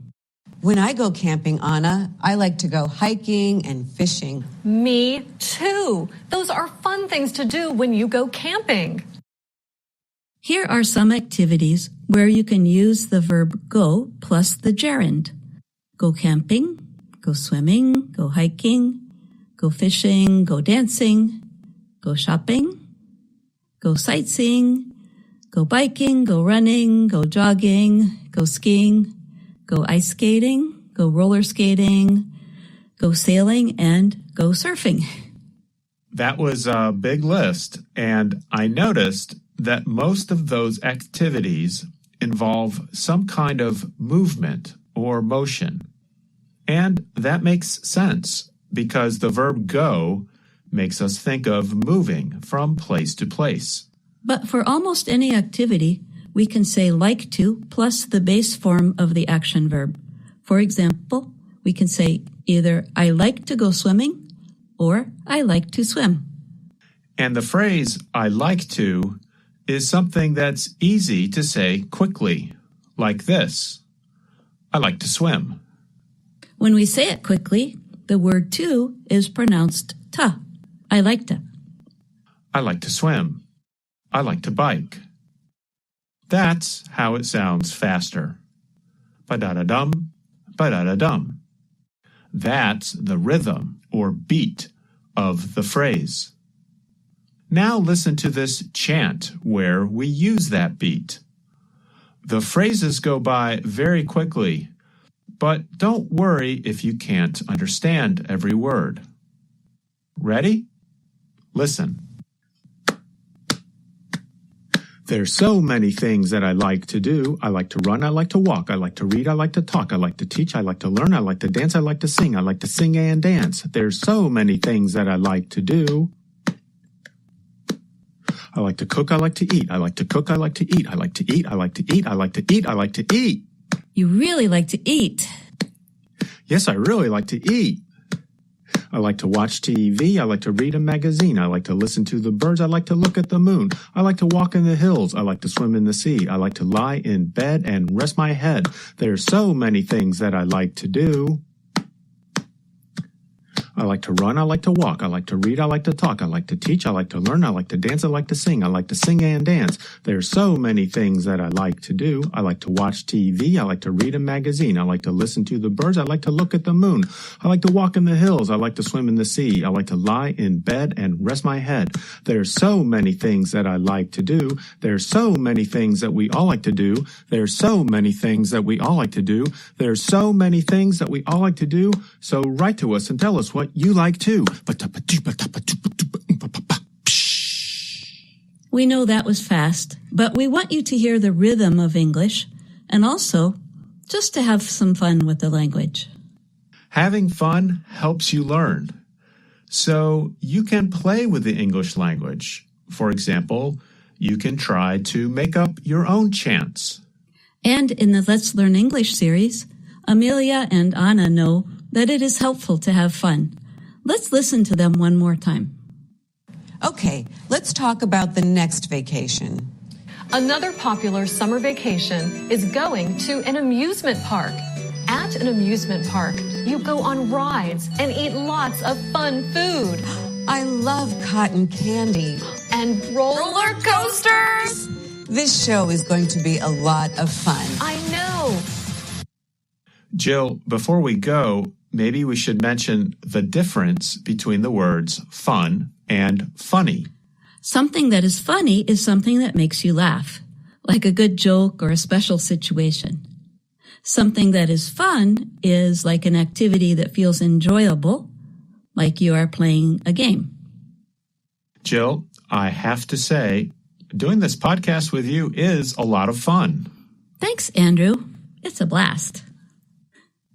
When I go camping, Anna, I like to go hiking and fishing. Me too. Those are fun things to do when you go camping. Here are some activities where you can use the verb go plus the gerund. Go camping, go swimming, go hiking, go fishing, go dancing, go shopping, go sightseeing, go biking, go running, go jogging, go skiing, go ice skating, go roller skating, go sailing, and go surfing. That was a big list, and I noticed that most of those activities involve some kind of movement or motion. And that makes sense because the verb go makes us think of moving from place to place. But for almost any activity, we can say like to plus the base form of the action verb. For example, we can say either I like to go swimming or I like to swim. And the phrase I like to is something that's easy to say quickly, like this. I like to swim. When we say it quickly, the word to is pronounced ta. I like to. I like to swim. I like to bike. That's how it sounds faster. Ba-da-da-dum, ba-da-da-dum. That's the rhythm or beat of the phrase. Now listen to this chant where we use that beat. The phrases go by very quickly, but don't worry if you can't understand every word. Ready? Listen. There's so many things that I like to do. I like to run, I like to walk, I like to read, I like to talk, I like to teach, I like to learn, I like to dance, I like to sing, I like to sing and dance. There's so many things that I like to do. I like to cook, I like to eat, I like to cook, I like to eat, I like to eat, I like to eat, I like to eat, I like to eat. You really like to eat. Yes, I really like to eat. I like to watch TV. I like to read a magazine. I like to listen to the birds. I like to look at the moon. I like to walk in the hills. I like to swim in the sea. I like to lie in bed and rest my head. There are so many things that I like to do. I like to run, I like to walk, I like to read, I like to talk, I like to teach, I like to learn, I like to dance, I like to sing and dance. There's so many things that I like to do. I like to watch TV, I like to read a magazine, I like to listen to the birds, I like to look at the moon, I like to walk in the hills, I like to swim in the sea, I like to lie in bed and rest my head. There's so many things that I like to do. There's so many things that we all like to do. There's so many things that we all like to do. There's so many things that we all like to do. So write to us and tell us what you like too. We know that was fast, but we want you to hear the rhythm of English and also just to have some fun with the language. Having fun helps you learn. So you can play with the English language. For example, you can try to make up your own chants. And in the Let's Learn English series, Amelia and Anna know that it is helpful to have fun. Let's listen to them one more time. Okay, let's talk about the next vacation. Another popular summer vacation is going to an amusement park. At an amusement park, you go on rides and eat lots of fun food. I love cotton candy. And roller coasters! This show is going to be a lot of fun. I know. Jill, before we go, maybe we should mention the difference between the words fun and funny. Something that is funny is something that makes you laugh, like a good joke or a special situation. Something that is fun is like an activity that feels enjoyable, like you are playing a game. Jill, I have to say, doing this podcast with you is a lot of fun. Thanks, Andrew. It's a blast.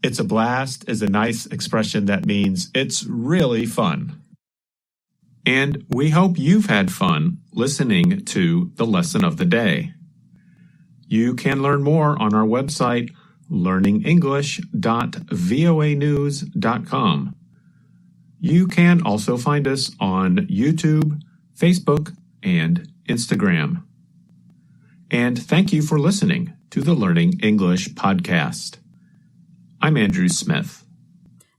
It's a blast is a nice expression that means it's really fun. And we hope you've had fun listening to the lesson of the day. You can learn more on our website, learningenglish.voanews.com. You can also find us on YouTube, Facebook, and Instagram. And thank you for listening to the Learning English podcast. I'm Andrew Smith.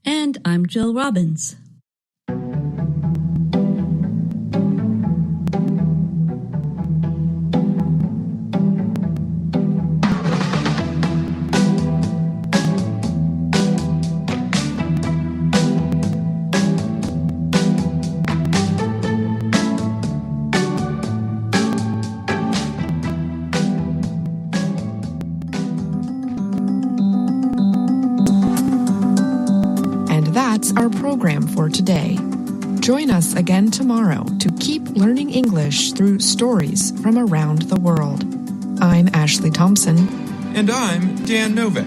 And I'm Jill Robbins. That's our program for today. Join us again tomorrow to keep learning English through stories from around the world. I'm Ashley Thompson. And I'm Dan Novak.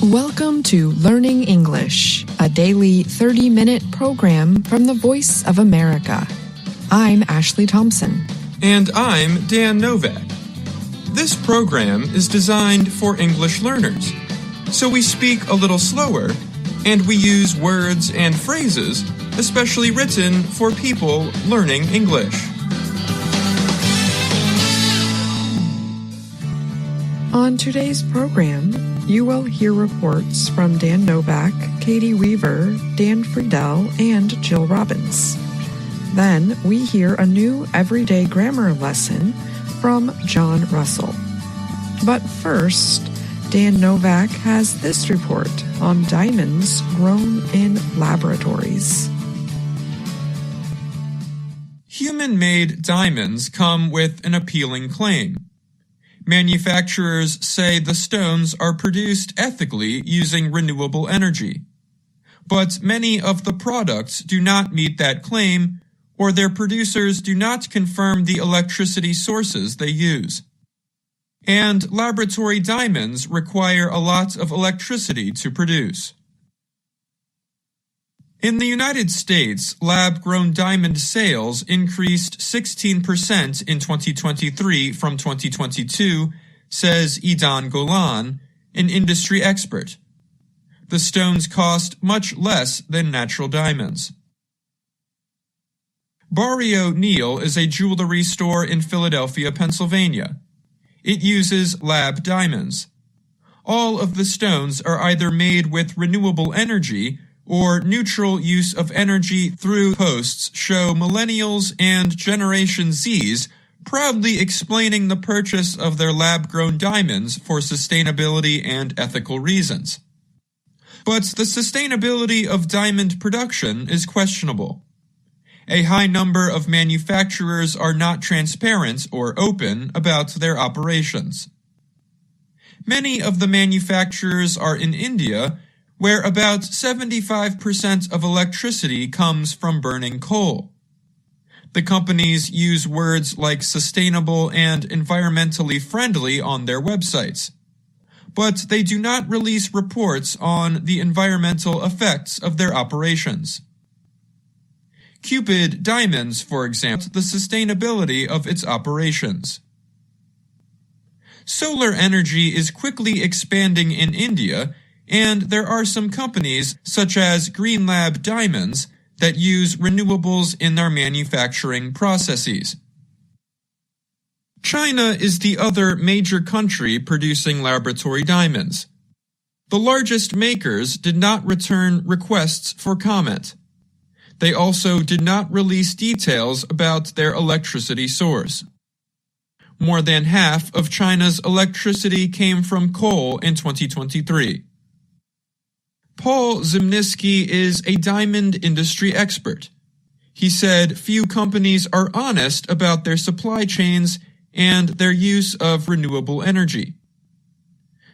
Welcome to Learning English, a daily 30-minute program from the Voice of America. I'm Ashley Thompson. And I'm Dan Novak. This program is designed for English learners, so we speak a little slower, and we use words and phrases especially written for people learning English. On On today's program, you will hear reports from Dan Novak, Katie Weaver, Dan Friedel, and Jill Robbins. Then we hear a new everyday grammar lesson from John Russell. But first, Dan Novak has this report on diamonds grown in laboratories. Human-made diamonds come with an appealing claim. Manufacturers say the stones are produced ethically using renewable energy. But many of the products do not meet that claim, or their producers do not confirm the electricity sources they use. And laboratory diamonds require a lot of electricity to produce. In the United States, lab-grown diamond sales increased 16% in 2023 from 2022, says Idan Golan, an industry expert. The stones cost much less than natural diamonds. Barrio Neal is a jewelry store in Philadelphia, Pennsylvania. It uses lab diamonds. All of the stones are either made with renewable energy or neutral use of energy through posts show millennials and Generation Zs proudly explaining the purchase of their lab-grown diamonds for sustainability and ethical reasons. But the sustainability of diamond production is questionable. A high number of manufacturers are not transparent or open about their operations. Many of the manufacturers are in India, where about 75% of electricity comes from burning coal. The companies use words like sustainable and environmentally friendly on their websites, but they do not release reports on the environmental effects of their operations. Cupid Diamonds, for example, the sustainability of its operations. Solar energy is quickly expanding in India, and there are some companies, such as Green Lab Diamonds, that use renewables in their manufacturing processes. China is the other major country producing laboratory diamonds. The largest makers did not return requests for comment. They also did not release details about their electricity source. More than half of China's electricity came from coal in 2023. Paul Zimnisky is a diamond industry expert. He said few companies are honest about their supply chains and their use of renewable energy.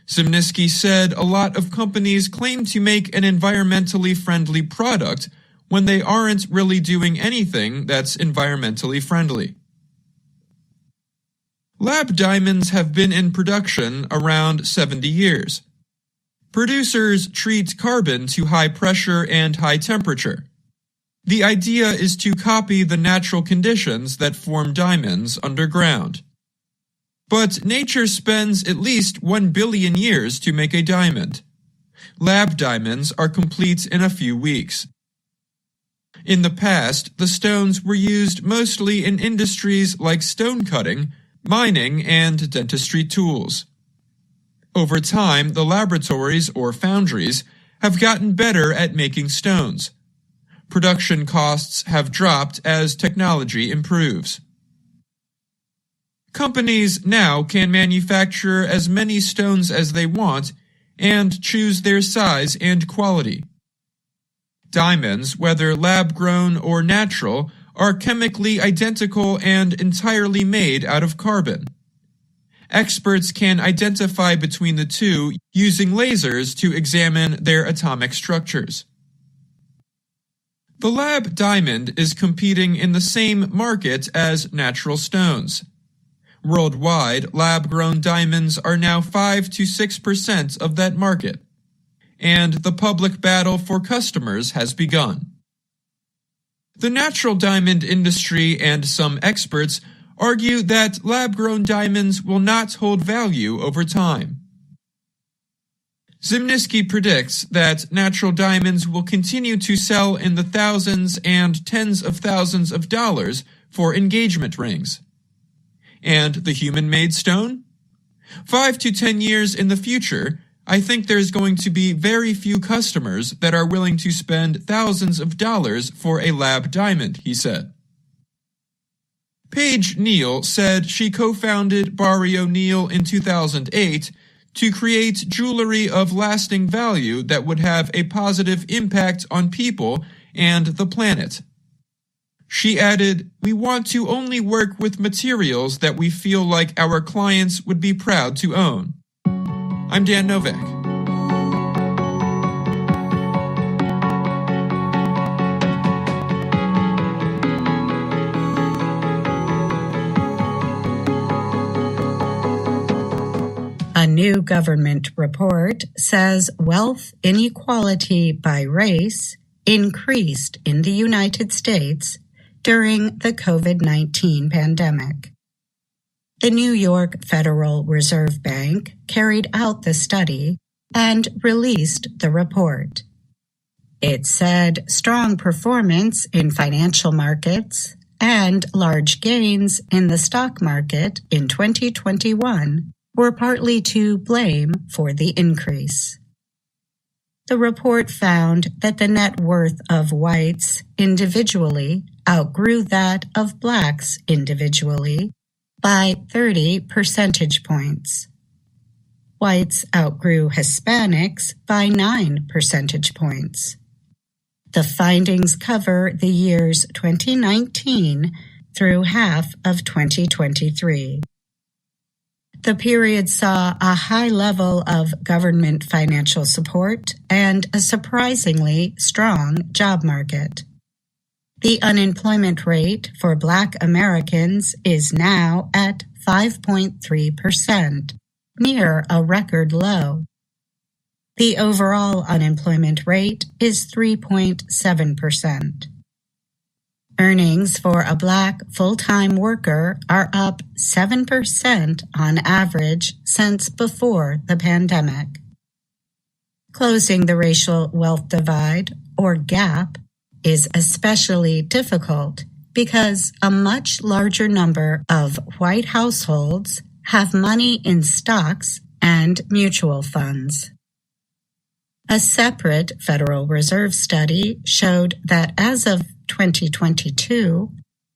Zimnisky said a lot of companies claim to make an environmentally friendly product when they aren't really doing anything that's environmentally friendly. Lab diamonds have been in production around 70 years. Producers treat carbon to high pressure and high temperature. The idea is to copy the natural conditions that form diamonds underground. But nature spends at least 1 billion years to make a diamond. Lab diamonds are complete in a few weeks. In the past, the stones were used mostly in industries like stone cutting, mining, and dentistry tools. Over time, the laboratories or foundries have gotten better at making stones. Production costs have dropped as technology improves. Companies now can manufacture as many stones as they want and choose their size and quality. Diamonds, whether lab-grown or natural, are chemically identical and entirely made out of carbon. Experts can identify between the two using lasers to examine their atomic structures. The lab diamond is competing in the same market as natural stones. Worldwide, lab-grown diamonds are now 5 to 6% of that market, and the public battle for customers has begun. The natural diamond industry and some experts argue that lab-grown diamonds will not hold value over time. Zimnisky predicts that natural diamonds will continue to sell in the thousands and tens of thousands of dollars for engagement rings. And the human-made stone? 5 to 10 years in the future, I think there's going to be very few customers that are willing to spend thousands of dollars for a lab diamond, he said. Paige Neal said she co-founded Barrio Neal in 2008 to create jewelry of lasting value that would have a positive impact on people and the planet. She added, "We want to only work with materials that we feel like our clients would be proud to own." I'm Dan Novak. A new government report says wealth inequality by race increased in the United States during the COVID-19 pandemic. The New York Federal Reserve Bank carried out the study and released the report. It said strong performance in financial markets and large gains in the stock market in 2021 were partly to blame for the increase. The report found that the net worth of whites individually outgrew that of blacks individually by 30 percentage points. Whites outgrew Hispanics by 9 percentage points. The findings cover the years 2019 through half of 2023. The period saw a high level of government financial support and a surprisingly strong job market. The unemployment rate for Black Americans is now at 5.3%, near a record low. The overall unemployment rate is 3.7%. Earnings for a Black full-time worker are up 7% on average since before the pandemic. Closing the racial wealth divide, or gap, is especially difficult because a much larger number of white households have money in stocks and mutual funds. A separate Federal Reserve study showed that as of 2022,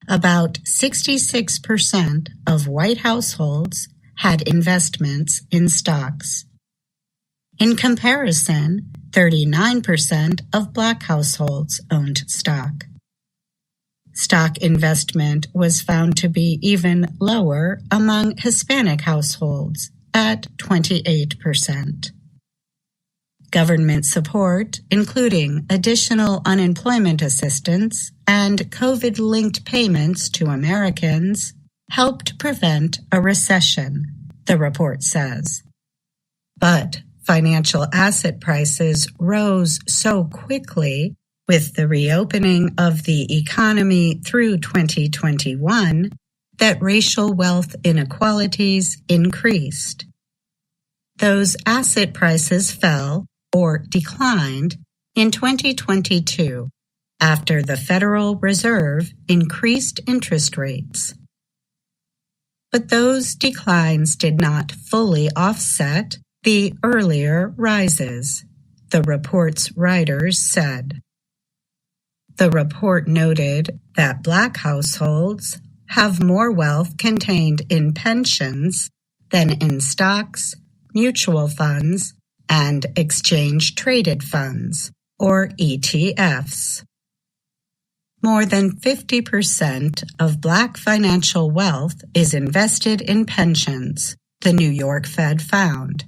about 66% of white households had investments in stocks. In comparison, 39% of Black households owned stock. Stock investment was found to be even lower among Hispanic households at 28%. Government support, including additional unemployment assistance and COVID-linked payments to Americans, helped prevent a recession, the report says. But financial asset prices rose so quickly with the reopening of the economy through 2021 that racial wealth inequalities increased. Those asset prices fell or declined in 2022 after the Federal Reserve increased interest rates. But those declines did not fully offset the earlier rises, the report's writers said. The report noted that Black households have more wealth contained in pensions than in stocks, mutual funds, and exchange-traded funds, or ETFs. More than 50% of Black financial wealth is invested in pensions, the New York Fed found.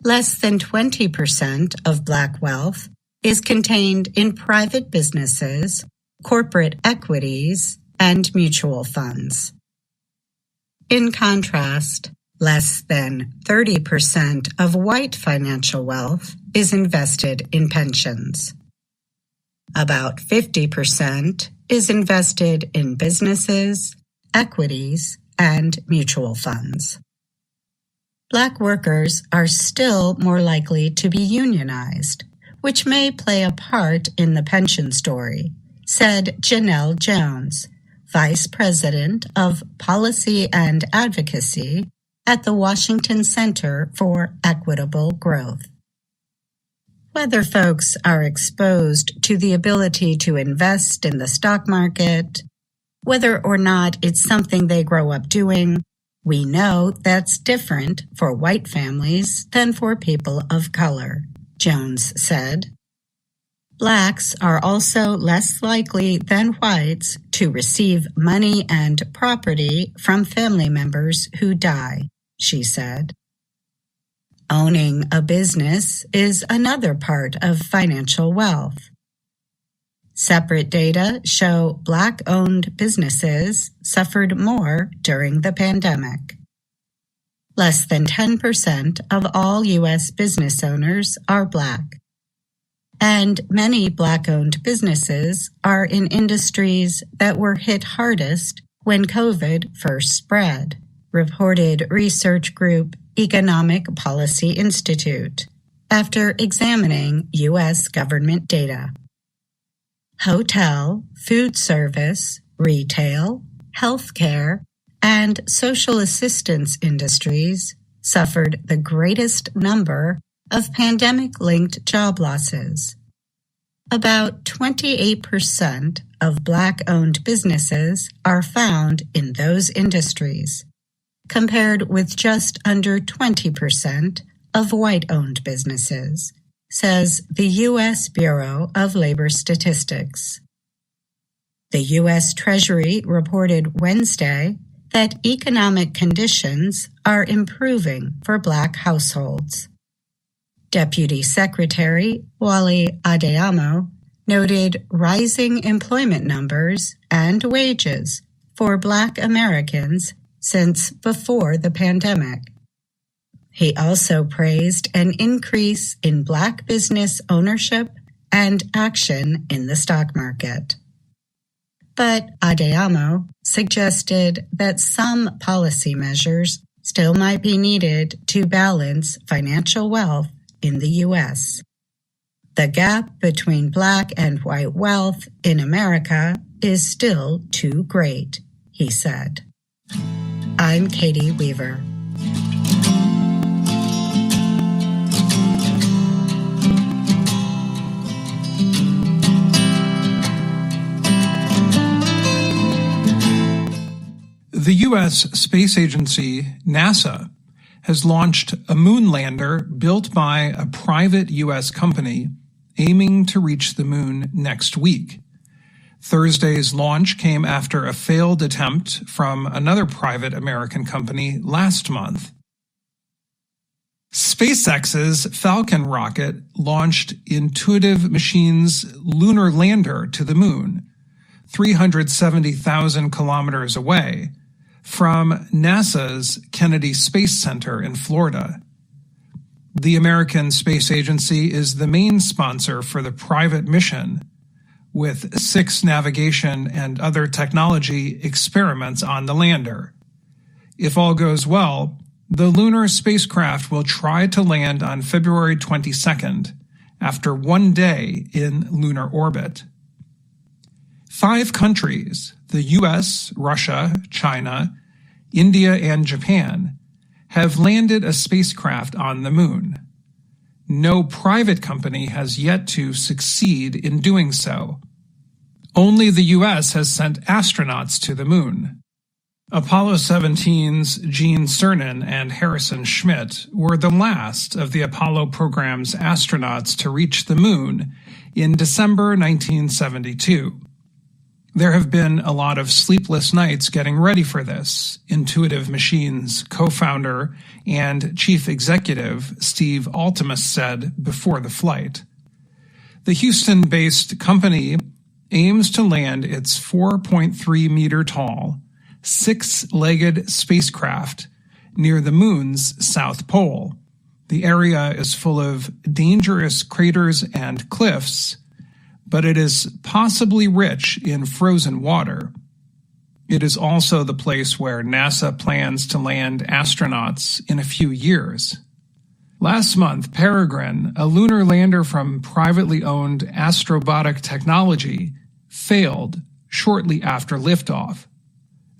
Less than 20% of Black wealth is contained in private businesses, corporate equities, and mutual funds. In contrast, less than 30% of white financial wealth is invested in pensions. About 50% is invested in businesses, equities, and mutual funds. Black workers are still more likely to be unionized, which may play a part in the pension story, said Janelle Jones, Vice President of Policy and Advocacy at the Washington Center for Equitable Growth. Whether folks are exposed to the ability to invest in the stock market, whether or not it's something they grow up doing, we know that's different for white families than for people of color, Jones said. Blacks are also less likely than whites to receive money and property from family members who die, she said. Owning a business is another part of financial wealth. Separate data show Black-owned businesses suffered more during the pandemic. Less than 10% of all U.S. business owners are Black. And many Black-owned businesses are in industries that were hit hardest when COVID first spread, reported research group Economic Policy Institute, after examining U.S. government data. Hotel, food service, retail, healthcare, and social assistance industries suffered the greatest number of pandemic-linked job losses. About 28% of Black-owned businesses are found in those industries, compared with just under 20% of white-owned businesses, says the U.S. Bureau of Labor Statistics. The U.S. Treasury reported Wednesday that economic conditions are improving for Black households. Deputy Secretary Wally Adeyemo noted rising employment numbers and wages for Black Americans since before the pandemic. He also praised an increase in Black business ownership and action in the stock market. But Adeyemo suggested that some policy measures still might be needed to balance financial wealth in the U.S. The gap between Black and white wealth in America is still too great, he said. I'm Katie Weaver. The U.S. space agency, NASA, has launched a moon lander built by a private U.S. company aiming to reach the moon next week. Thursday's launch came after a failed attempt from another private American company last month. SpaceX's Falcon rocket launched Intuitive Machines' lunar lander to the moon, 370,000 kilometers away, from NASA's Kennedy Space Center in Florida. The American Space Agency is the main sponsor for the private mission, with 6 navigation and other technology experiments on the lander. If all goes well, the lunar spacecraft will try to land on February 22nd, after 1 day in lunar orbit. 5 countries, the U.S., Russia, China, India, and Japan, have landed a spacecraft on the moon. No private company has yet to succeed in doing so. Only the U.S. has sent astronauts to the moon. Apollo 17's Gene Cernan and Harrison Schmitt were the last of the Apollo program's astronauts to reach the moon in December 1972. There have been a lot of sleepless nights getting ready for this, Intuitive Machines co-founder and chief executive Steve Altemus said before the flight. The Houston-based company aims to land its 4.3-meter-tall, 6-legged spacecraft near the moon's south pole. The area is full of dangerous craters and cliffs, but it is possibly rich in frozen water. It is also the place where NASA plans to land astronauts in a few years. Last month, Peregrine, a lunar lander from privately owned Astrobotic Technology, failed shortly after liftoff.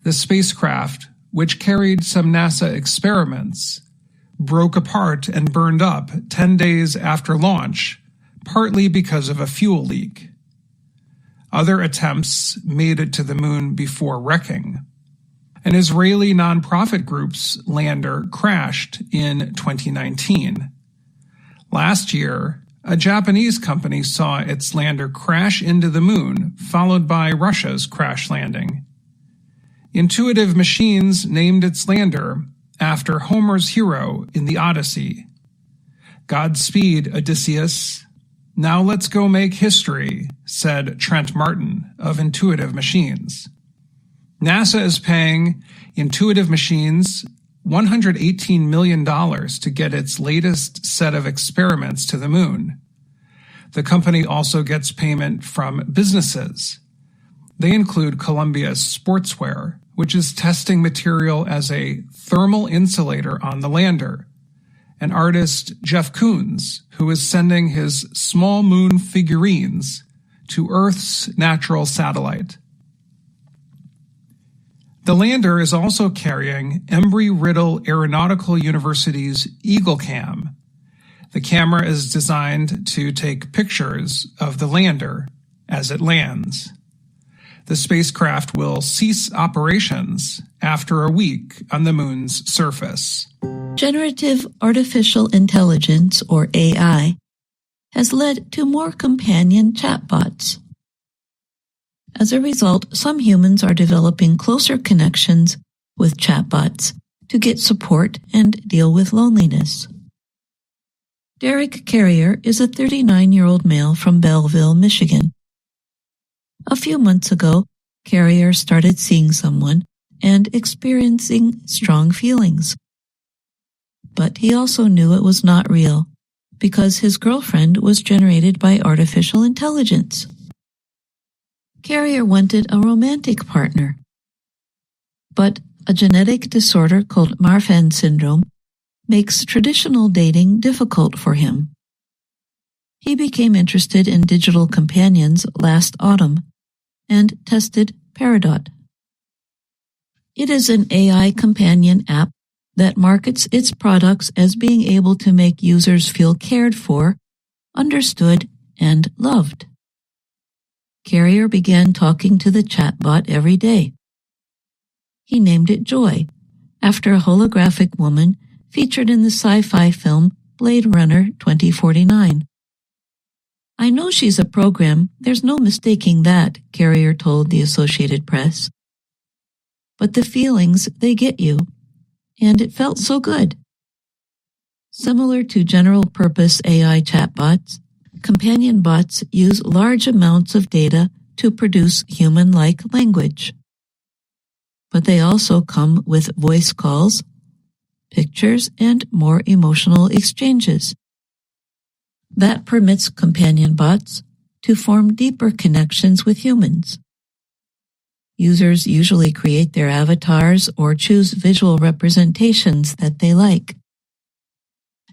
The spacecraft, which carried some NASA experiments, broke apart and burned up 10 days after launch, partly because of a fuel leak. Other attempts made it to the moon before wrecking. An Israeli nonprofit group's lander crashed in 2019. Last year, a Japanese company saw its lander crash into the moon, followed by Russia's crash landing. Intuitive Machines named its lander after Homer's hero in the Odyssey. Godspeed, Odysseus. Now let's go make history, said Trent Martin of Intuitive Machines. NASA is paying Intuitive Machines $118 million to get its latest set of experiments to the moon. The company also gets payment from businesses. They include Columbia Sportswear, which is testing material as a thermal insulator on the lander, and artist Jeff Koons, who is sending his small moon figurines to Earth's natural satellite. The lander is also carrying Embry-Riddle Aeronautical University's EagleCam. The camera is designed to take pictures of the lander as it lands. The spacecraft will cease operations after a week on the moon's surface. Generative artificial intelligence, or AI, has led to more companion chatbots. As a result, some humans are developing closer connections with chatbots to get support and deal with loneliness. Derek Carrier is a 39-year-old male from Belleville, Michigan. A few months ago, Carrier started seeing someone and experiencing strong feelings. But he also knew it was not real, because his girlfriend was generated by artificial intelligence. Carrier wanted a romantic partner. But a genetic disorder called Marfan syndrome makes traditional dating difficult for him. He became interested in digital companions last autumn and tested Peridot. It is an AI companion app that markets its products as being able to make users feel cared for, understood, and loved. Carrier began talking to the chatbot every day. He named it Joy, after a holographic woman featured in the sci-fi film Blade Runner 2049. I know she's a program, there's no mistaking that, Carrier told the Associated Press. But the feelings, they get you. And it felt so good. Similar to general-purpose AI chatbots, companion bots use large amounts of data to produce human-like language. But they also come with voice calls, pictures, and more emotional exchanges. That permits companion bots to form deeper connections with humans. Users usually create their avatars or choose visual representations that they like.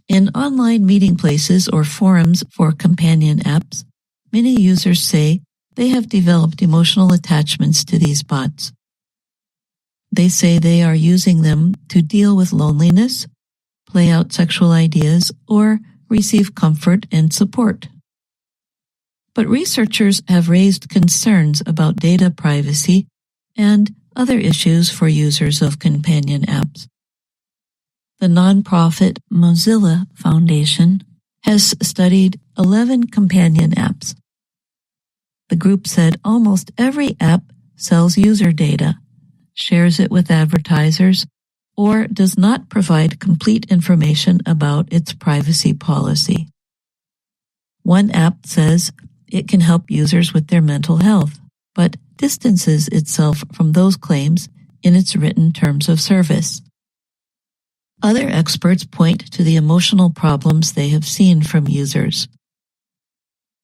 In online meeting places or forums for companion apps, many users say they have developed emotional attachments to these bots. They say they are using them to deal with loneliness, play out sexual ideas, or receive comfort and support. But researchers have raised concerns about data privacy and other issues for users of companion apps. The nonprofit Mozilla Foundation has studied 11 companion apps. The group said almost every app sells user data, shares it with advertisers, or does not provide complete information about its privacy policy. One app says it can help users with their mental health, but distances itself from those claims in its written terms of service. Other experts point to the emotional problems they have seen from users.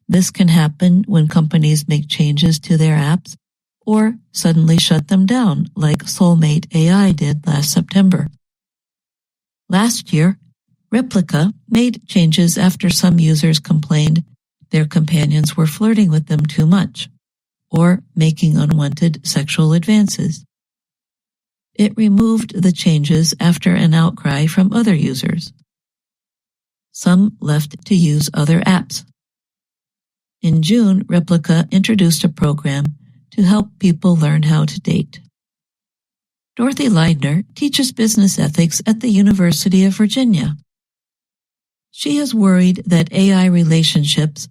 This can happen when companies make changes to their apps or suddenly shut them down, like Soulmate AI did last September. Last year, Replica made changes after some users complained their companions were flirting with them too much or making unwanted sexual advances. It removed the changes after an outcry from other users. Some left to use other apps. In June, Replica introduced a program to help people learn how to date. Dorothy Leidner teaches business ethics at the University of Virginia. She is worried that AI relationships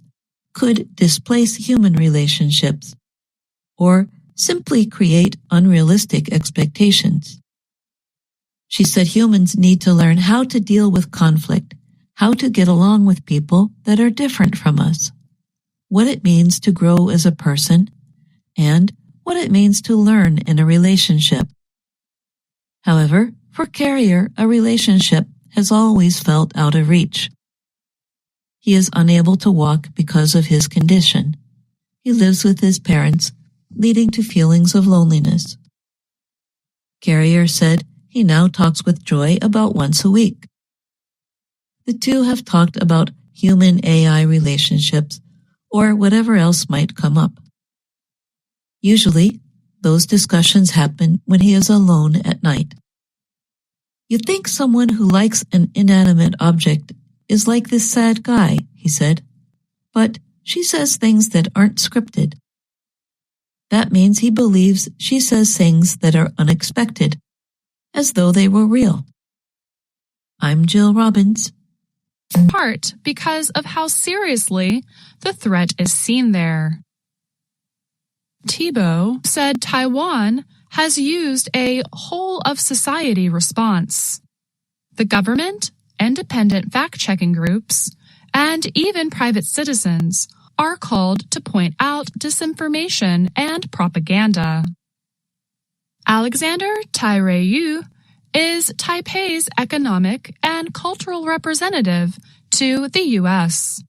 could displace human relationships or simply create unrealistic expectations. She said humans need to learn how to deal with conflict, how to get along with people that are different from us, what it means to grow as a person, and what it means to learn in a relationship. However, for Carrier, a relationship has always felt out of reach. He is unable to walk because of his condition. He lives with his parents, leading to feelings of loneliness. Carrier said he now talks with Joy about once a week. The two have talked about human-AI relationships or whatever else might come up. Usually, those discussions happen when he is alone at night. You'd think someone who likes an inanimate object is like this sad guy, he said, but she says things that aren't scripted. That means he believes she says things that are unexpected, as though they were real. I'm Jill Robbins. Part because of how seriously the threat is seen there. Thibault said Taiwan has used a whole-of-society response. The government, independent fact-checking groups, and even private citizens are called to point out disinformation and propaganda. Alexander Taireu is Taipei's economic and cultural representative to the U.S.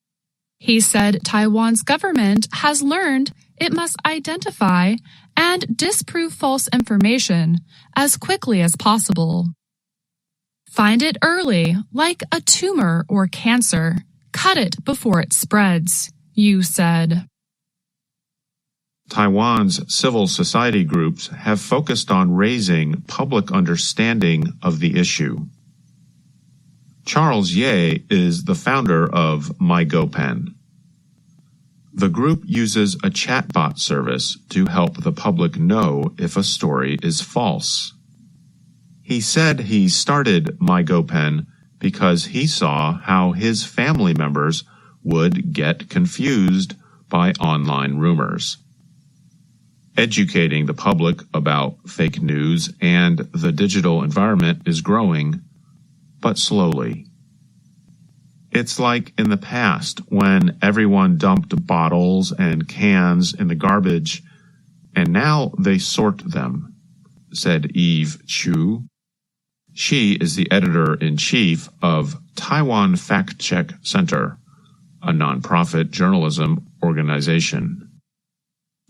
He said Taiwan's government has learned it must identify and disprove false information as quickly as possible. Find it early, like a tumor or cancer. Cut it before it spreads, Yu said. Taiwan's civil society groups have focused on raising public understanding of the issue. Charles Ye is the founder of MyGoPen. The group uses a chatbot service to help the public know if a story is false. He said he started MyGoPen because he saw how his family members would get confused by online rumors. Educating the public about fake news and the digital environment is growing, but slowly. It's like in the past when everyone dumped bottles and cans in the garbage, and now they sort them, said Eve Chu. She is the editor-in-chief of Taiwan Fact Check Center, a nonprofit journalism organization.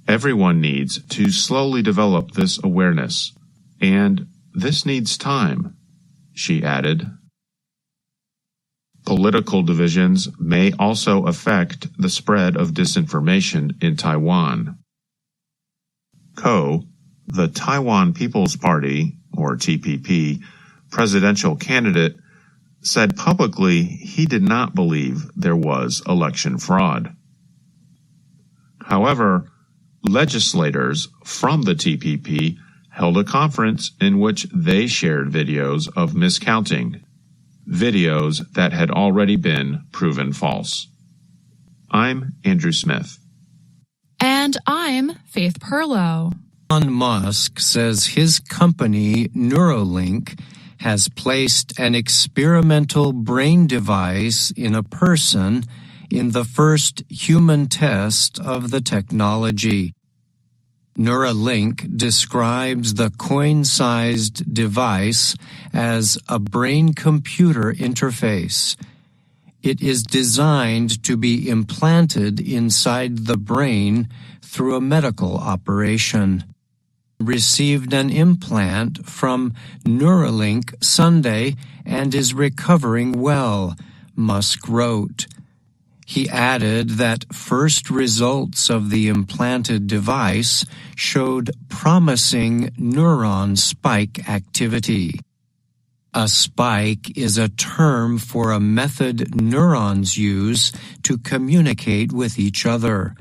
Everyone needs to slowly develop this awareness, and this needs time, she added. Political divisions may also affect the spread of disinformation in Taiwan. Ko, the Taiwan People's Party, or TPP, presidential candidate, said publicly he did not believe there was election fraud. However, legislators from the TPP held a conference in which they shared videos of miscounting, videos that had already been proven false. I'm Andrew Smith. And I'm Faith Perlow. Elon Musk says his company, Neuralink, has placed an experimental brain device in a person in the first human test of the technology. Neuralink describes the coin-sized device as a brain-computer interface. It is designed to be implanted inside the brain through a medical operation. Received an implant from Neuralink Sunday and is recovering well, Musk wrote. He added that first results of the implanted device showed promising neuron spike activity. A spike is a term for a method neurons use to communicate with each other.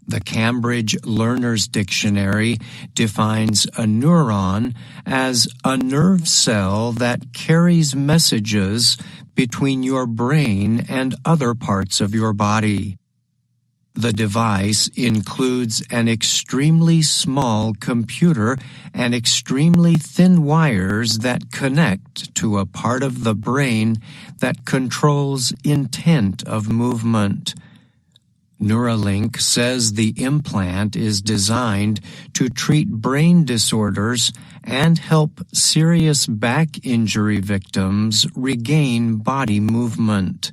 The Cambridge Learner's Dictionary defines a neuron as a nerve cell that carries messages between your brain and other parts of your body. The device includes an extremely small computer and extremely thin wires that connect to a part of the brain that controls intent of movement. Neuralink says the implant is designed to treat brain disorders and help serious back injury victims regain body movement.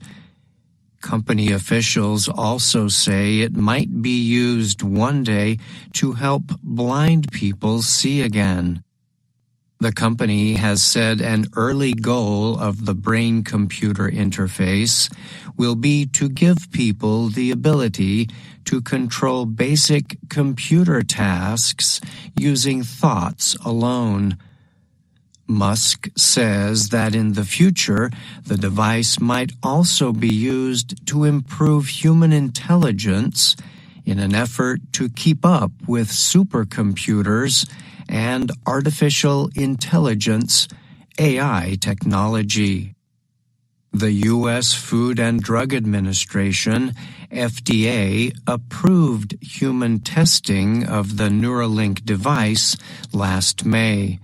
Company officials also say it might be used one day to help blind people see again. The company has said an early goal of the brain-computer interface will be to give people the ability to control basic computer tasks using thoughts alone. Musk says that in the future, the device might also be used to improve human intelligence in an effort to keep up with supercomputers and artificial intelligence, AI technology. The U.S. Food and Drug Administration, FDA, approved human testing of the Neuralink device last May.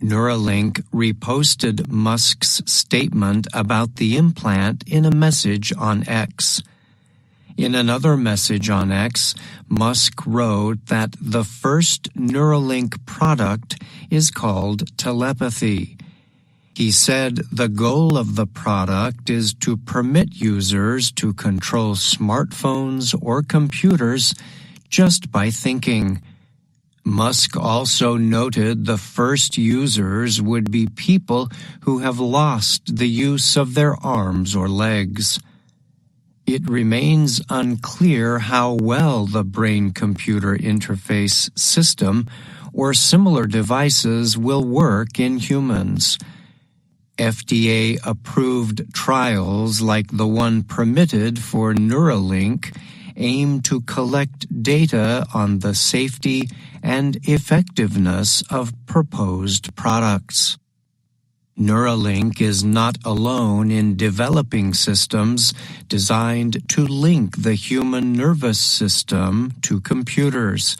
Neuralink reposted Musk's statement about the implant in a message on X. In another message on X, Musk wrote that the first Neuralink product is called telepathy. He said the goal of the product is to permit users to control smartphones or computers just by thinking. Musk also noted the first users would be people who have lost the use of their arms or legs. It remains unclear how well the brain-computer interface system or similar devices will work in humans. FDA-approved trials like the one permitted for Neuralink aim to collect data on the safety and effectiveness of proposed products. Neuralink is not alone in developing systems designed to link the human nervous system to computers.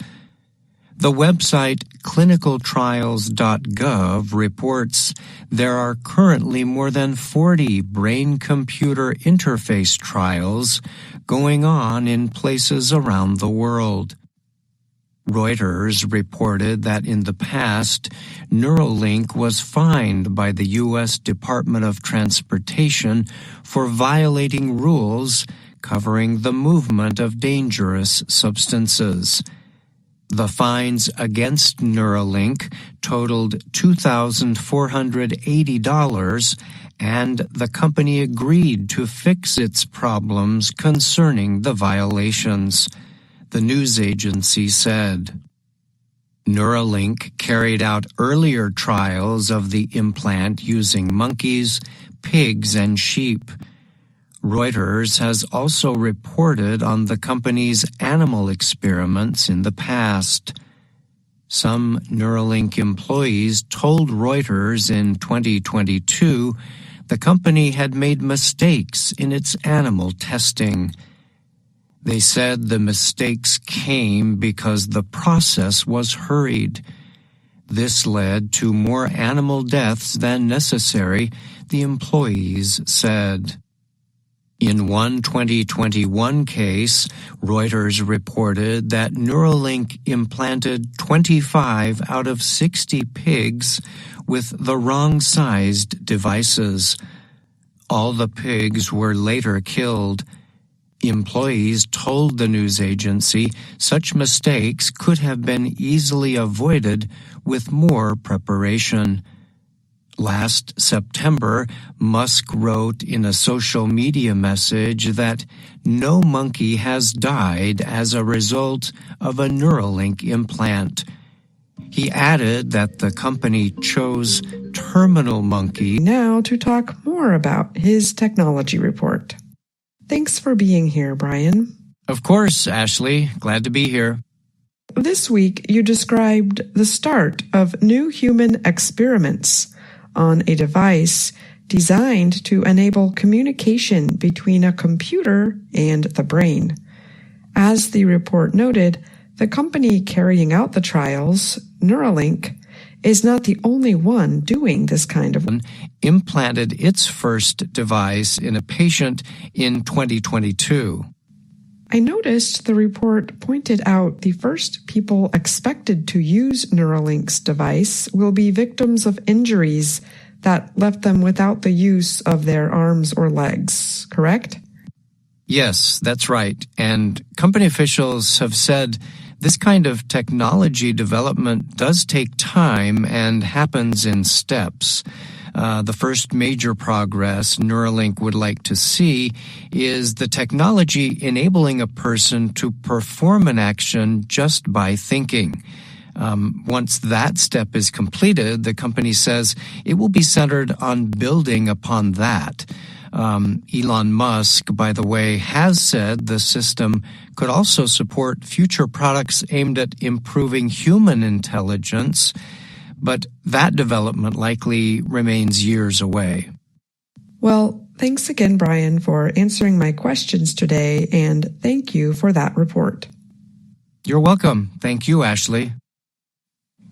The website clinicaltrials.gov reports there are currently more than 40 brain-computer interface trials going on in places around the world. Reuters reported that in the past, Neuralink was fined by the U.S. Department of Transportation for violating rules covering the movement of dangerous substances. The fines against Neuralink totaled $2,480, and the company agreed to fix its problems concerning the violations, the news agency said. Neuralink carried out earlier trials of the implant using monkeys, pigs, and sheep. Reuters has also reported on the company's animal experiments in the past. Some Neuralink employees told Reuters in 2022 the company had made mistakes in its animal testing. They said the mistakes came because the process was hurried. This led to more animal deaths than necessary, the employees said. In one 2021 case, Reuters reported that Neuralink implanted 25 out of 60 pigs with the wrong-sized devices. All the pigs were later killed. Employees told the news agency such mistakes could have been easily avoided with more preparation. Last September, Musk wrote in a social media message that no monkey has died as a result of a Neuralink implant. He added that the company chose terminal monkey. Now to talk more about his technology report. Thanks for being here, Brian. Of course, Ashley. Glad to be here. This week, you described the start of new human experiments on a device designed to enable communication between a computer and the brain. As the report noted, the company carrying out the trials, Neuralink, is not the only one doing this kind of work. Implanted its first device in a patient in 2022. I noticed the report pointed out the first people expected to use Neuralink's device will be victims of injuries that left them without the use of their arms or legs, correct? Yes, that's right. And company officials have said this kind of technology development does take time and happens in steps. The first major progress Neuralink would like to see is the technology enabling a person to perform an action just by thinking. Once that step is completed, the company says it will be centered on building upon that. Elon Musk, by the way, has said the system could also support future products aimed at improving human intelligence, but that development likely remains years away. Well, thanks again, Brian, for answering my questions today, and thank you for that report. You're welcome. Thank you, Ashley.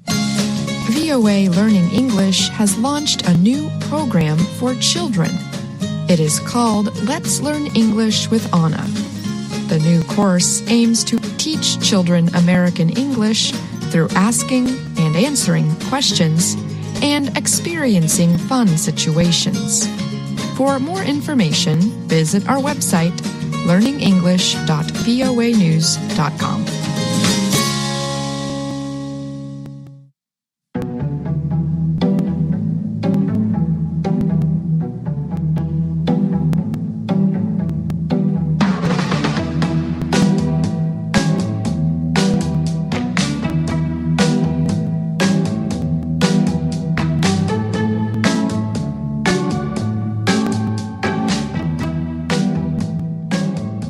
VOA Learning English has launched a new program for children. It is called Let's Learn English with Anna. The new course aims to teach children American English through asking and answering questions and experiencing fun situations. For more information, visit our website, learningenglish.voanews.com.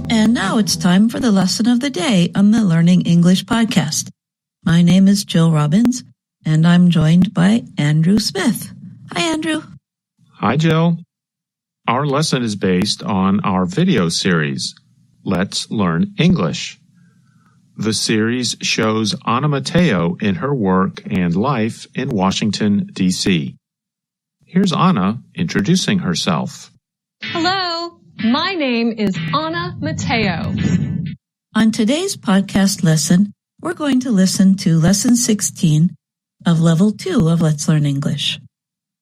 And now it's time for the lesson of the day on the Learning English podcast. My name is Jill Robbins, and I'm joined by Andrew Smith. Hi, Andrew. Hi, Jill. Our lesson is based on our video series, Let's Learn English. The series shows Anna Mateo in her work and life in Washington, D.C. Here's Anna introducing herself. Hello, my name is Anna Mateo. On today's podcast lesson, we're going to listen to Lesson 16 of Level 2 of Let's Learn English.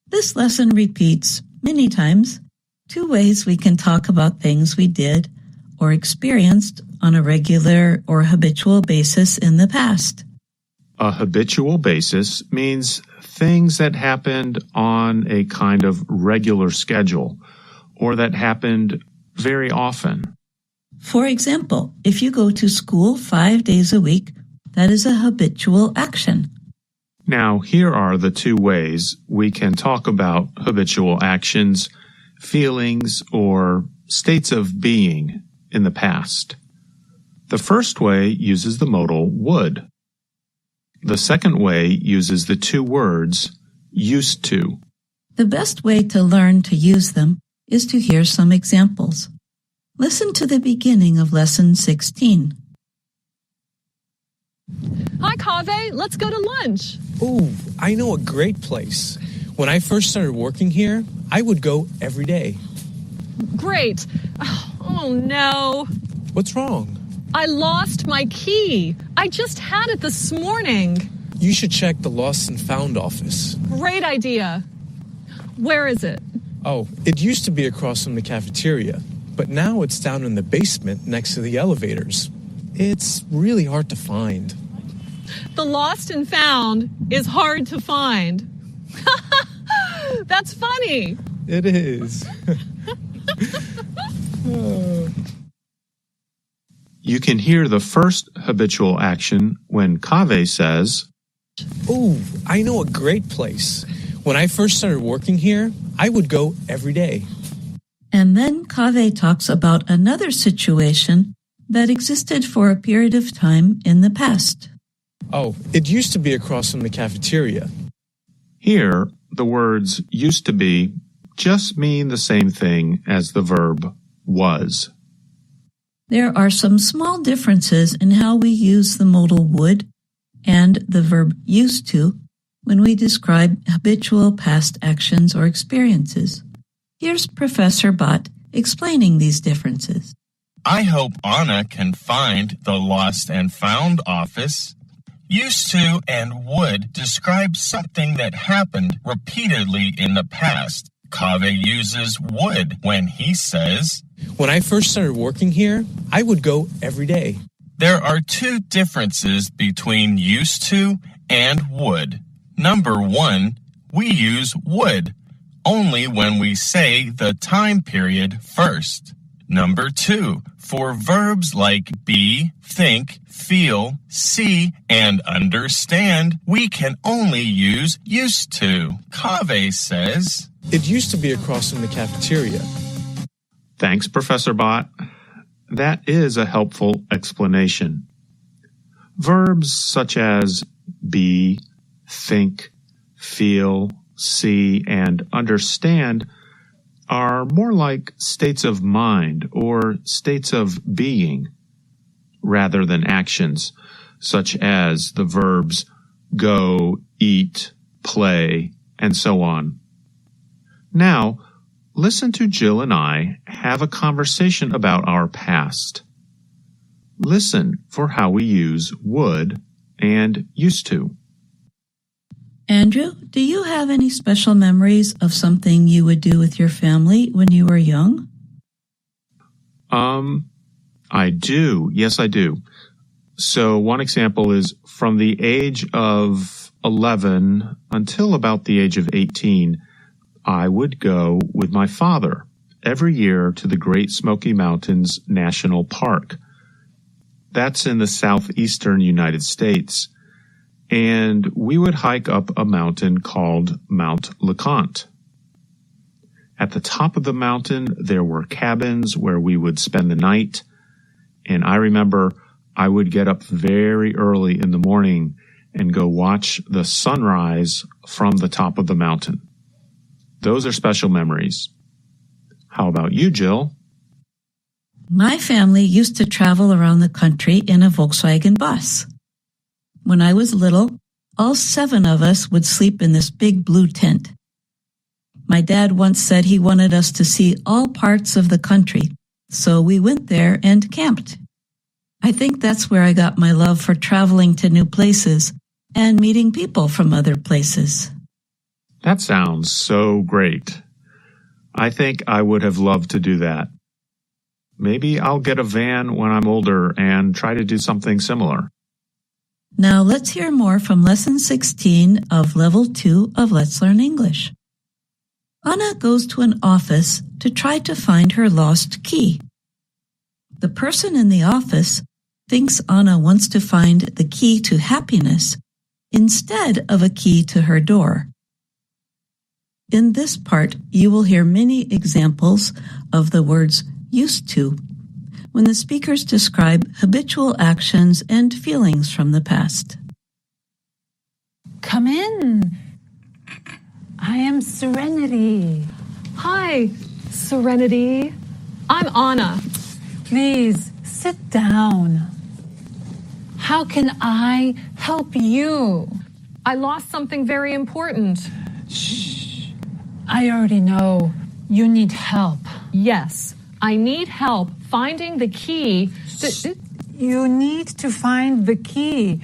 This lesson repeats many times 2 ways we can talk about things we did or experienced on a regular or habitual basis in the past. A habitual basis means things that happened on a kind of regular schedule or that happened very often. For example, if you go to school 5 days a week, that is a habitual action. Now, here are the 2 ways we can talk about habitual actions, feelings, or states of being in the past. The first way uses the modal would. The second way uses the 2 words used to. The best way to learn to use them is to hear some examples. Listen to the beginning of Lesson 16. Hi, Kaveh. Let's go to lunch. Oh, I know a great place. When I first started working here, I would go every day. Great. Oh, no. What's wrong? I lost my key. I just had it this morning. You should check the Lost and Found office. Great idea. Where is it? Oh, it used to be across from the cafeteria, but now it's down in the basement next to the elevators. It's really hard to find. The lost and found is hard to find. That's funny. It is. You can hear the first habitual action when Kaveh says, Oh, I know a great place. When I first started working here, I would go every day. And then Kaveh talks about another situation that existed for a period of time in the past. Oh, it used to be across from the cafeteria. Here, the words used to be just mean the same thing as the verb was. There are some small differences in how we use the modal would and the verb used to when we describe habitual past actions or experiences. Here's Professor Bott explaining these differences. I hope Anna can find the lost and found office. Used to and would describe something that happened repeatedly in the past. Kaveh uses would when he says, When I first started working here, I would go every day. There are two differences between used to and would. Number one, we use would only when we say the time period first. Number two, for verbs like be, think, feel, see, and understand, we can only use used to. Kaveh says, It used to be across from the cafeteria. Thanks, Professor Bott. That is a helpful explanation. Verbs such as be, think, feel, see, and understand are more like states of mind or states of being rather than actions, such as the verbs go, eat, play, and so on. Now, listen to Jill and I have a conversation about our past. Listen for how we use would and used to. Andrew, do you have any special memories of something you would do with your family when you were young? I do. Yes, I do. So one example is from the age of 11 until about the age of 18, I would go with my father every year to the Great Smoky Mountains National Park. That's in the southeastern United States. And we would hike up a mountain called Mount LeConte. At the top of the mountain, there were cabins where we would spend the night. And I remember I would get up very early in the morning and go watch the sunrise from the top of the mountain. Those are special memories. How about you, Jill? My family used to travel around the country in a Volkswagen bus. When I was little, all 7 of us would sleep in this big blue tent. My dad once said he wanted us to see all parts of the country, so we went there and camped. I think that's where I got my love for traveling to new places and meeting people from other places. That sounds so great. I think I would have loved to do that. Maybe I'll get a van when I'm older and try to do something similar. Now let's hear more from Lesson 16 of Level 2 of Let's Learn English. Anna goes to an office to try to find her lost key. The person in the office thinks Anna wants to find the key to happiness instead of a key to her door. In this part, you will hear many examples of the words used to when the speakers describe habitual actions and feelings from the past. Come in. I am Serenity. Hi, Serenity. I'm Anna. Please sit down. How can I help you? I lost something very important. Shh. I already know. You need help. Yes, I need help finding the key. You need to find the key.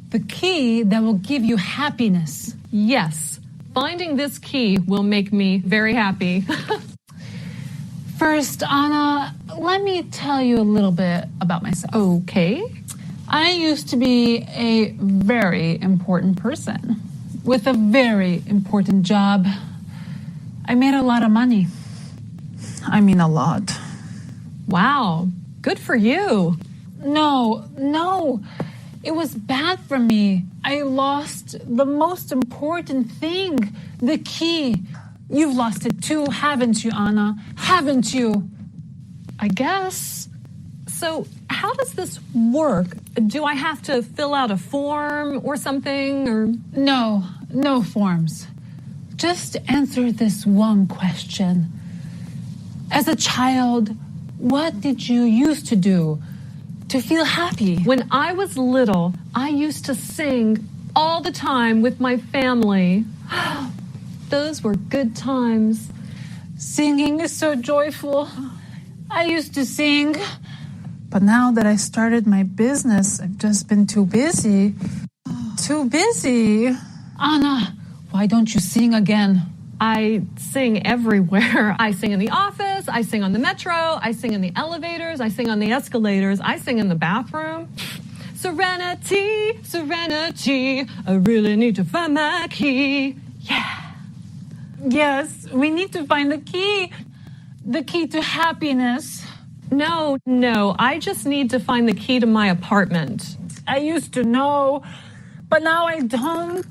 The key that will give you happiness. Yes, finding this key will make me very happy. First, Anna, let me tell you a little bit about myself. Okay. I used to be a very important person with a very important job. I made a lot of money. I mean, a lot. Wow, good for you. No. It was bad for me. I lost the most important thing, the key. You've lost it too, haven't you, Anna? Haven't you? I guess. So how does this work? Do I have to fill out a form or something, or? No forms. Just answer this one question. As a child, what did you used to do to feel happy? When I was little, I used to sing all the time with my family. Those were good times. Singing is so joyful. I used to sing, but now that I started my business, I've just been too busy. Anna, why don't you sing again? I sing everywhere. I sing in the office, I sing on the metro, I sing in the elevators, I sing on the escalators, I sing in the bathroom. Serenity, serenity, I really need to find my key. Yeah. Yes, we need to find the key to happiness. No, I just need to find the key to my apartment. I used to know, but now I don't.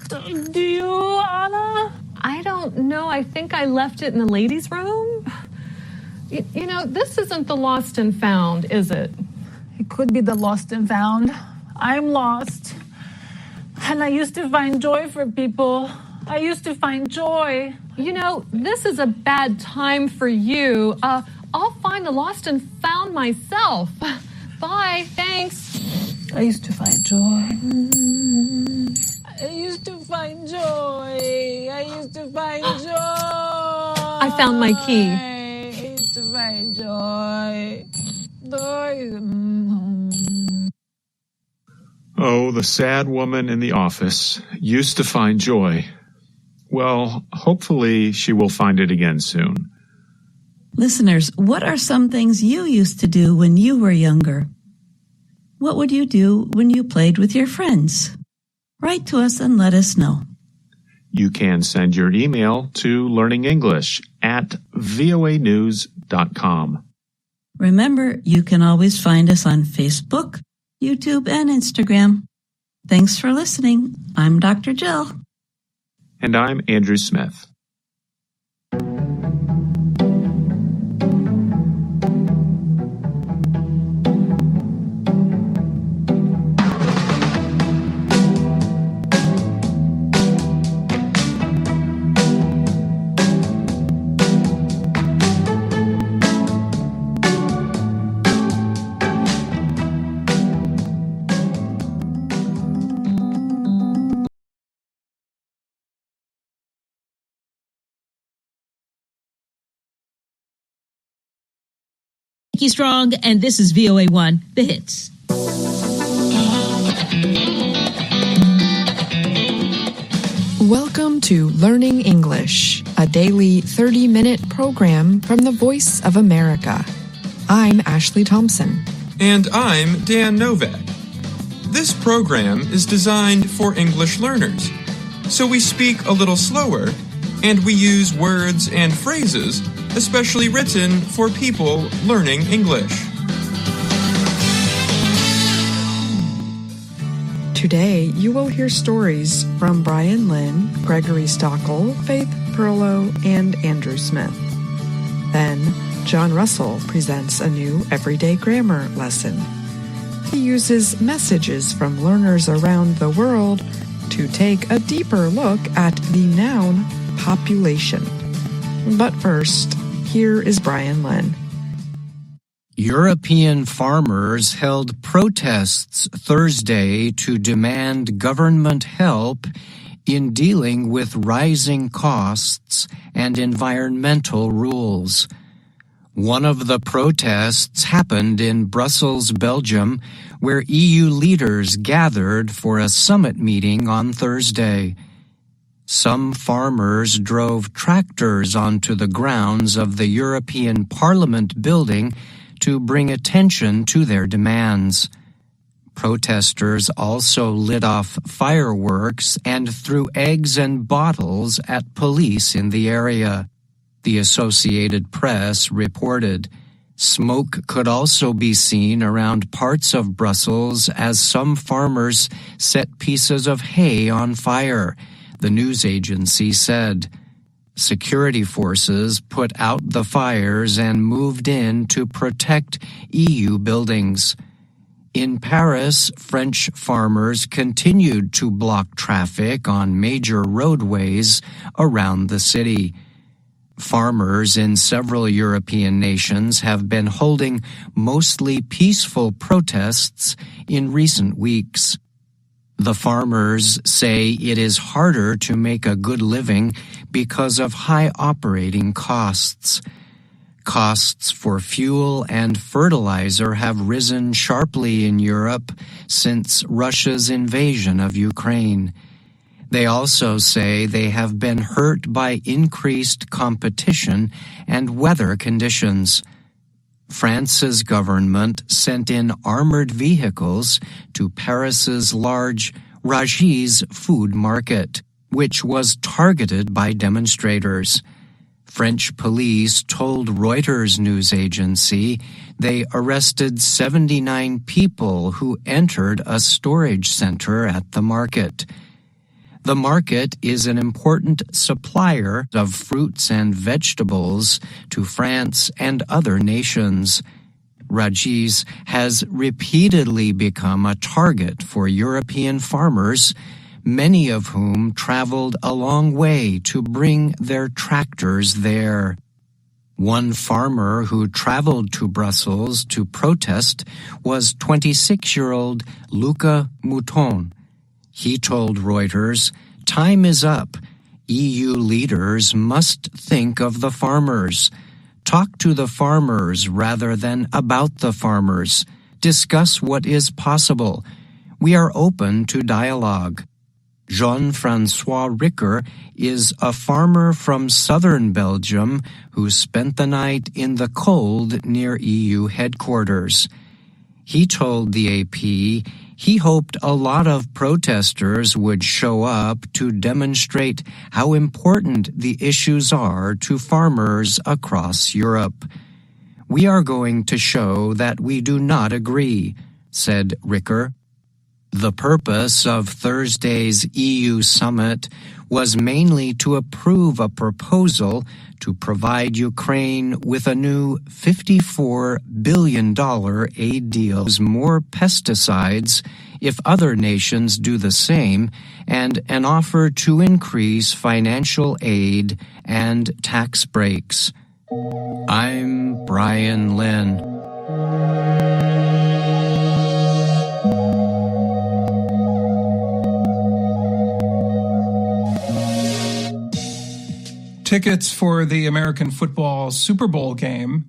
Do you, Anna? I don't know. I think I left it in the ladies' room. You know, this isn't the lost and found, is it? It could be the lost and found. I'm lost. And I used to find joy for people. I used to find joy. You know, this is a bad time for you. I'll find the lost and found myself. Bye, thanks. I used to find joy. I used to find joy. I found my key. I used to find joy. Oh, the sad woman in the office used to find joy. Well, hopefully she will find it again soon. Listeners, what are some things you used to do when you were younger? What would you do when you played with your friends? Write to us and let us know. You can send your email to learningenglish@voanews.com. Remember, you can always find us on Facebook, YouTube, and Instagram. Thanks for listening. I'm Dr. Jill. And I'm Andrew Smith. Strong, and this is VOA1, The Hits. Welcome to Learning English, a daily 30-minute program from the Voice of America. I'm Ashley Thompson. And I'm Dan Novak. This program is designed for English learners, so we speak a little slower, and we use words and phrases especially written for people learning English. Today, you will hear stories from Brian Lynn, Gregory Stockel, Faith Perlow, and Andrew Smith. Then, John Russell presents a new everyday grammar lesson. He uses messages from learners around the world to take a deeper look at the noun population. But first, here is Brian Lynn. European farmers held protests Thursday to demand government help in dealing with rising costs and environmental rules. One of the protests happened in Brussels, Belgium, where EU leaders gathered for a summit meeting on Thursday. Some farmers drove tractors onto the grounds of the European Parliament building to bring attention to their demands. Protesters also lit off fireworks and threw eggs and bottles at police in the area. The Associated Press reported. Smoke could also be seen around parts of Brussels as some farmers set pieces of hay on fire, the news agency said. Security forces put out the fires and moved in to protect EU buildings. In Paris, French farmers continued to block traffic on major roadways around the city. Farmers in several European nations have been holding mostly peaceful protests in recent weeks. The farmers say it is harder to make a good living because of high operating costs. Costs for fuel and fertilizer have risen sharply in Europe since Russia's invasion of Ukraine. They also say they have been hurt by increased competition and weather conditions. France's government sent in armored vehicles to Paris's large Rungis food market, which was targeted by demonstrators. French police told Reuters news agency they arrested 79 people who entered a storage center at the market. The market is an important supplier of fruits and vegetables to France and other nations. Rungis has repeatedly become a target for European farmers, many of whom traveled a long way to bring their tractors there. One farmer who traveled to Brussels to protest was 26-year-old Luca Mouton. He told Reuters, "Time is up. EU leaders must think of the farmers. Talk to the farmers rather than about the farmers. Discuss what is possible. We are open to dialogue." Jean-François Ricker is a farmer from southern Belgium who spent the night in the cold near EU headquarters. He told the AP he hoped a lot of protesters would show up to demonstrate how important the issues are to farmers across Europe. "We are going to show that we do not agree," said Ricker. The purpose of Thursday's EU summit was mainly to approve a proposal to provide Ukraine with a new $54 billion aid deal, more pesticides if other nations do the same, and an offer to increase financial aid and tax breaks. I'm Brian Lynn. Tickets for the American football Super Bowl game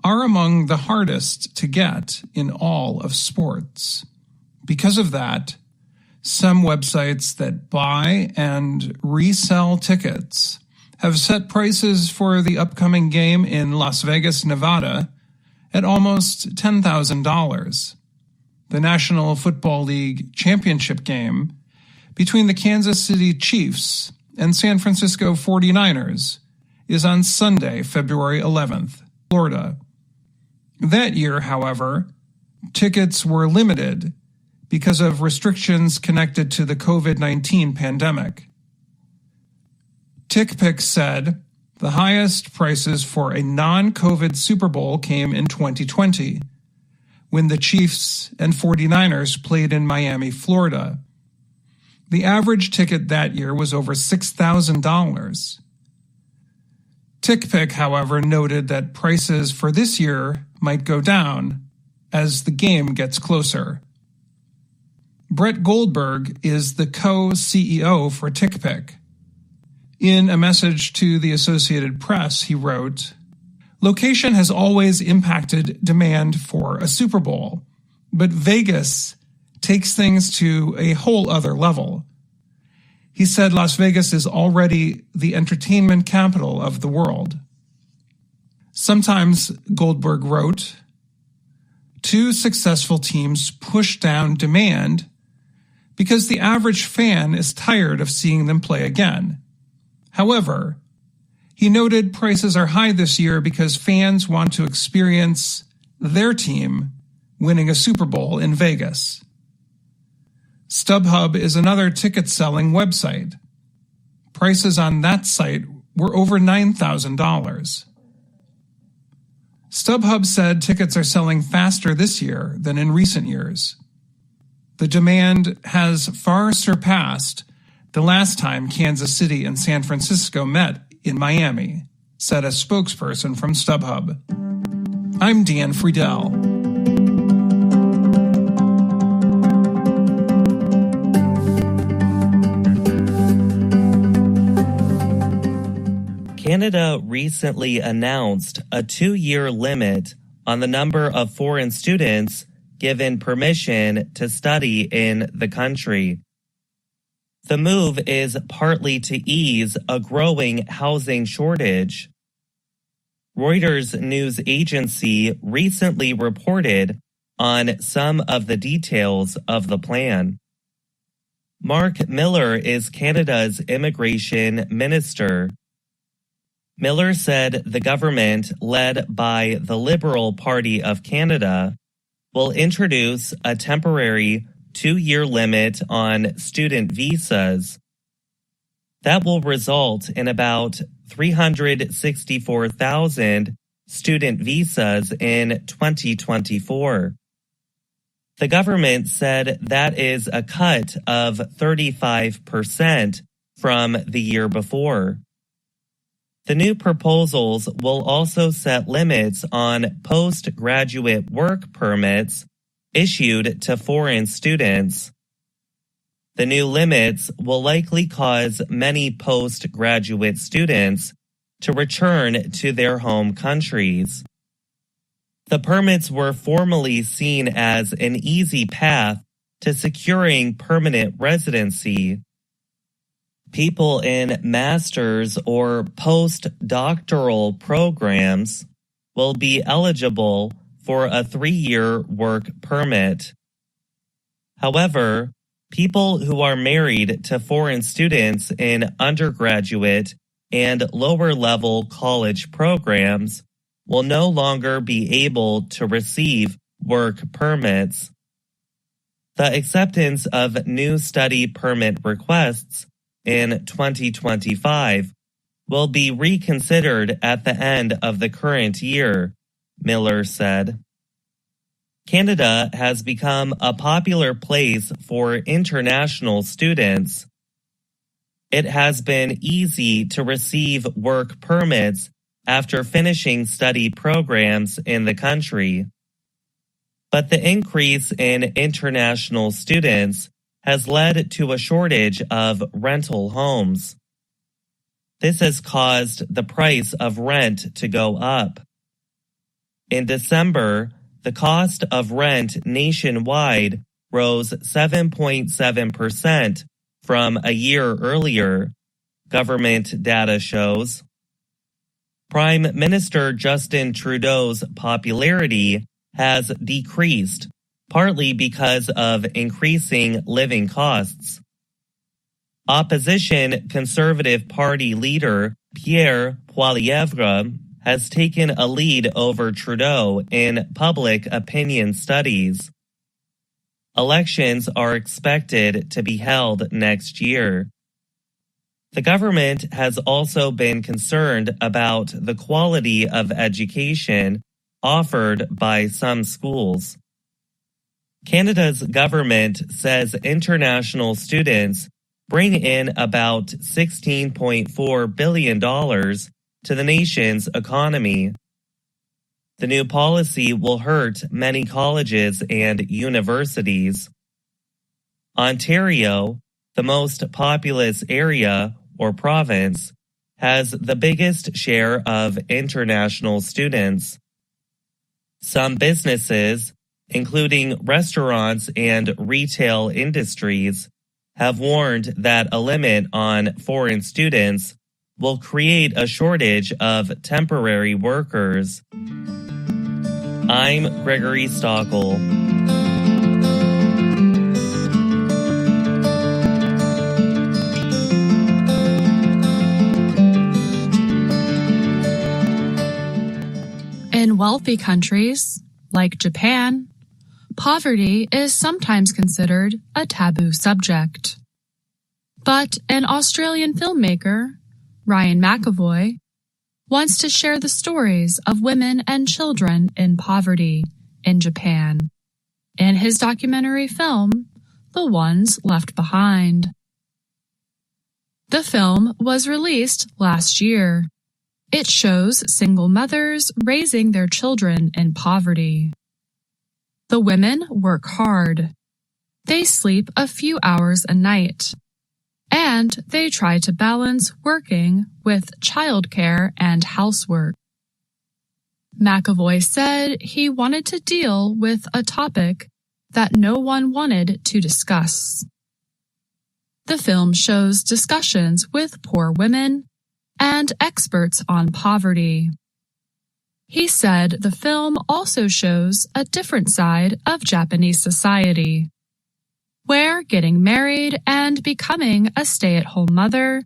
are among the hardest to get in all of sports. Because of that, some websites that buy and resell tickets have set prices for the upcoming game in Las Vegas, Nevada at almost $10,000. The National Football League championship game between the Kansas City Chiefs and San Francisco 49ers is on Sunday, February 11th, Florida. That year, however, tickets were limited because of restrictions connected to the COVID-19 pandemic. TickPick said the highest prices for a non-COVID Super Bowl came in 2020, when the Chiefs and 49ers played in Miami, Florida. The average ticket that year was over $6,000. TickPick, however, noted that prices for this year might go down as the game gets closer. Brett Goldberg is the co-CEO for TickPick. In a message to the Associated Press, he wrote, "Location has always impacted demand for a Super Bowl, but Vegas takes things to a whole other level." He said Las Vegas is already the entertainment capital of the world. Sometimes, Goldberg wrote, two successful teams push down demand because the average fan is tired of seeing them play again. However, He noted prices are high this year because fans want to experience their team winning a Super Bowl in Vegas. StubHub is another ticket-selling website. Prices on that site were over $9,000. StubHub said tickets are selling faster this year than in recent years. The demand has far surpassed the last time Kansas City and San Francisco met in Miami, said a spokesperson from StubHub. I'm Dan Friedel. Canada recently announced a 2-year limit on the number of foreign students given permission to study in the country. The move is partly to ease a growing housing shortage. Reuters news agency recently reported on some of the details of the plan. Mark Miller is Canada's immigration minister. Miller said the government, led by the Liberal Party of Canada, will introduce a temporary 2-year limit on student visas. That will result in about 364,000 student visas in 2024. The government said that is a cut of 35% from the year before. The new proposals will also set limits on postgraduate work permits issued to foreign students. The new limits will likely cause many postgraduate students to return to their home countries. The permits were formerly seen as an easy path to securing permanent residency. People in master's or postdoctoral programs will be eligible for a 3-year work permit. However, people who are married to foreign students in undergraduate and lower-level college programs will no longer be able to receive work permits. The acceptance of new study permit requests in 2025 will be reconsidered at the end of the current year, Miller said. Canada has become a popular place for international students. It has been easy to receive work permits after finishing study programs in the country. But the increase in international students has led to a shortage of rental homes. This has caused the price of rent to go up. In December, the cost of rent nationwide rose 7.7% from a year earlier, government data shows. Prime Minister Justin Trudeau's popularity has decreased, partly because of increasing living costs. Opposition Conservative Party leader Pierre Poilievre has taken a lead over Trudeau in public opinion studies. Elections are expected to be held next year. The government has also been concerned about the quality of education offered by some schools. Canada's government says international students bring in about $16.4 billion to the nation's economy. The new policy will hurt many colleges and universities. Ontario, the most populous area or province, has the biggest share of international students. Some businesses, including restaurants and retail industries, have warned that a limit on foreign students will create a shortage of temporary workers. I'm Gregory Stockel. wealthy countries, like Japan, poverty is sometimes considered a taboo subject. But an Australian filmmaker, Ryan McAvoy, wants to share the stories of women and children in poverty in Japan in his documentary film, The Ones Left Behind. The film was released last year. It shows single mothers raising their children in poverty. The women work hard. They sleep a few hours a night. And they try to balance working with childcare and housework. McAvoy said he wanted to deal with a topic that no one wanted to discuss. The film shows discussions with poor women and experts on poverty. He said the film also shows a different side of Japanese society, where getting married and becoming a stay-at-home mother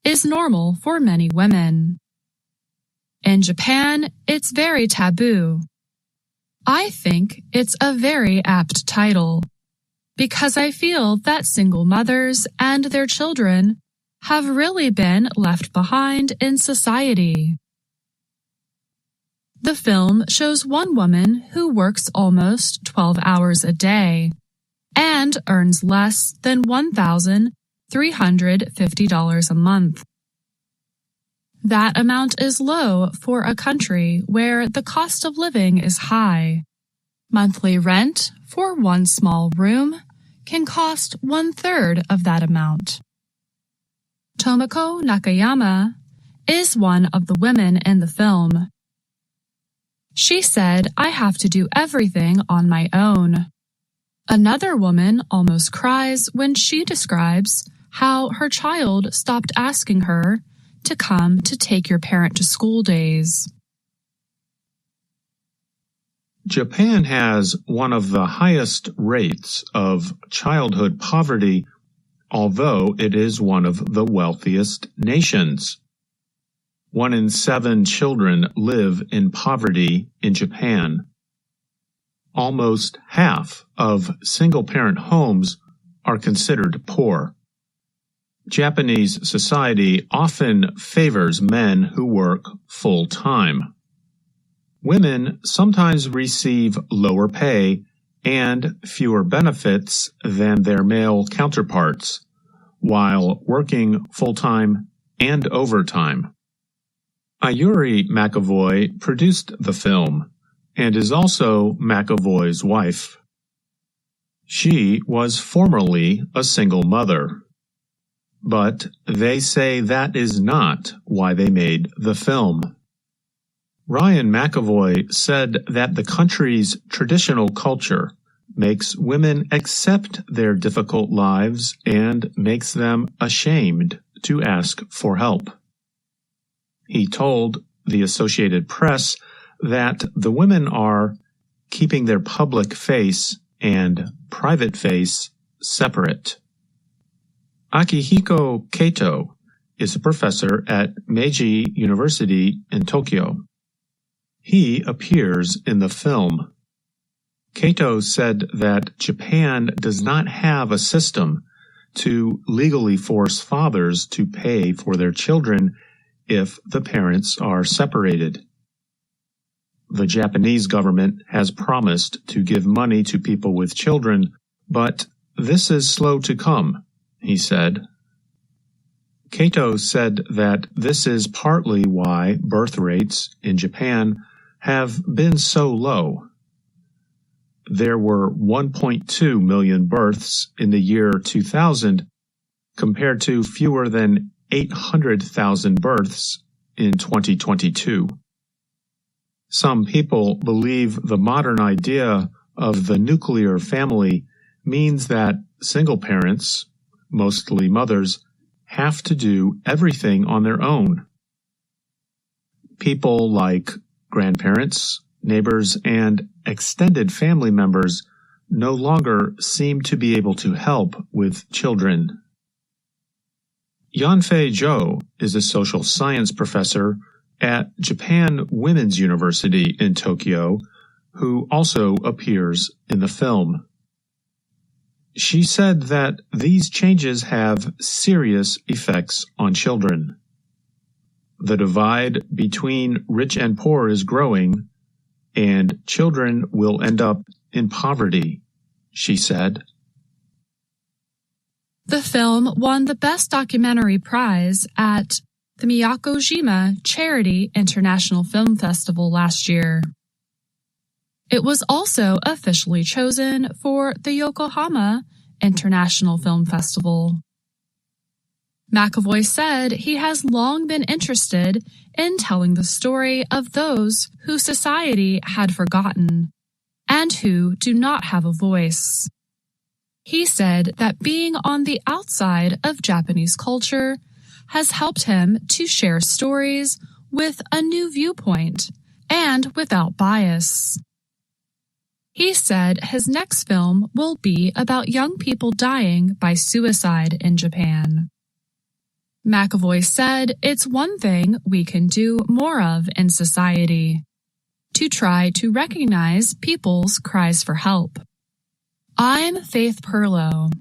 is normal for many women. In Japan, it's very taboo. I think it's a very apt title, because I feel that single mothers and their children have really been left behind in society. The film shows one woman who works almost 12 hours a day and earns less than $1,350 a month. That amount is low for a country where the cost of living is high. Monthly rent for one small room can cost 1/3 of that amount. Tomoko Nakayama is one of the women in the film. She said, "I have to do everything on my own." Another woman almost cries when she describes how her child stopped asking her to come to take your parent to school days. Japan has one of the highest rates of childhood poverty, although it is one of the wealthiest nations. 1 in 7 children live in poverty in Japan. Almost half of single-parent homes are considered poor. Japanese society often favors men who work full-time. Women sometimes receive lower pay and fewer benefits than their male counterparts, while working full-time and overtime. Ayuri McAvoy produced the film and is also McAvoy's wife. She was formerly a single mother, but they say that is not why they made the film. Ryan McAvoy said that the country's traditional culture makes women accept their difficult lives and makes them ashamed to ask for help. He told the Associated Press that the women are keeping their public face and private face separate. Akihiko Kato is a professor at Meiji University in Tokyo. He appears in the film. Kato said that Japan does not have a system to legally force fathers to pay for their children if the parents are separated. The Japanese government has promised to give money to people with children, but this is slow to come, he said. Kato said that this is partly why birth rates in Japan have been so low. There were 1.2 million births in the year 2000, compared to fewer than 800,000 births in 2022. Some people believe the modern idea of the nuclear family means that single parents, mostly mothers, have to do everything on their own. People like grandparents, neighbors, and extended family members no longer seem to be able to help with children. Yanfei Zhou is a social science professor at Japan Women's University in Tokyo, who also appears in the film. She said that these changes have serious effects on children. The divide between rich and poor is growing, and children will end up in poverty, she said. The film won the Best Documentary Prize at the Miyakojima Charity International Film Festival last year. It was also officially chosen for the Yokohama International Film Festival. McAvoy said he has long been interested in telling the story of those who society had forgotten and who do not have a voice. He said that being on the outside of Japanese culture has helped him to share stories with a new viewpoint and without bias. He said his next film will be about young people dying by suicide in Japan. McAvoy said it's one thing we can do more of in society, to try to recognize people's cries for help. I'm Faith Perlow.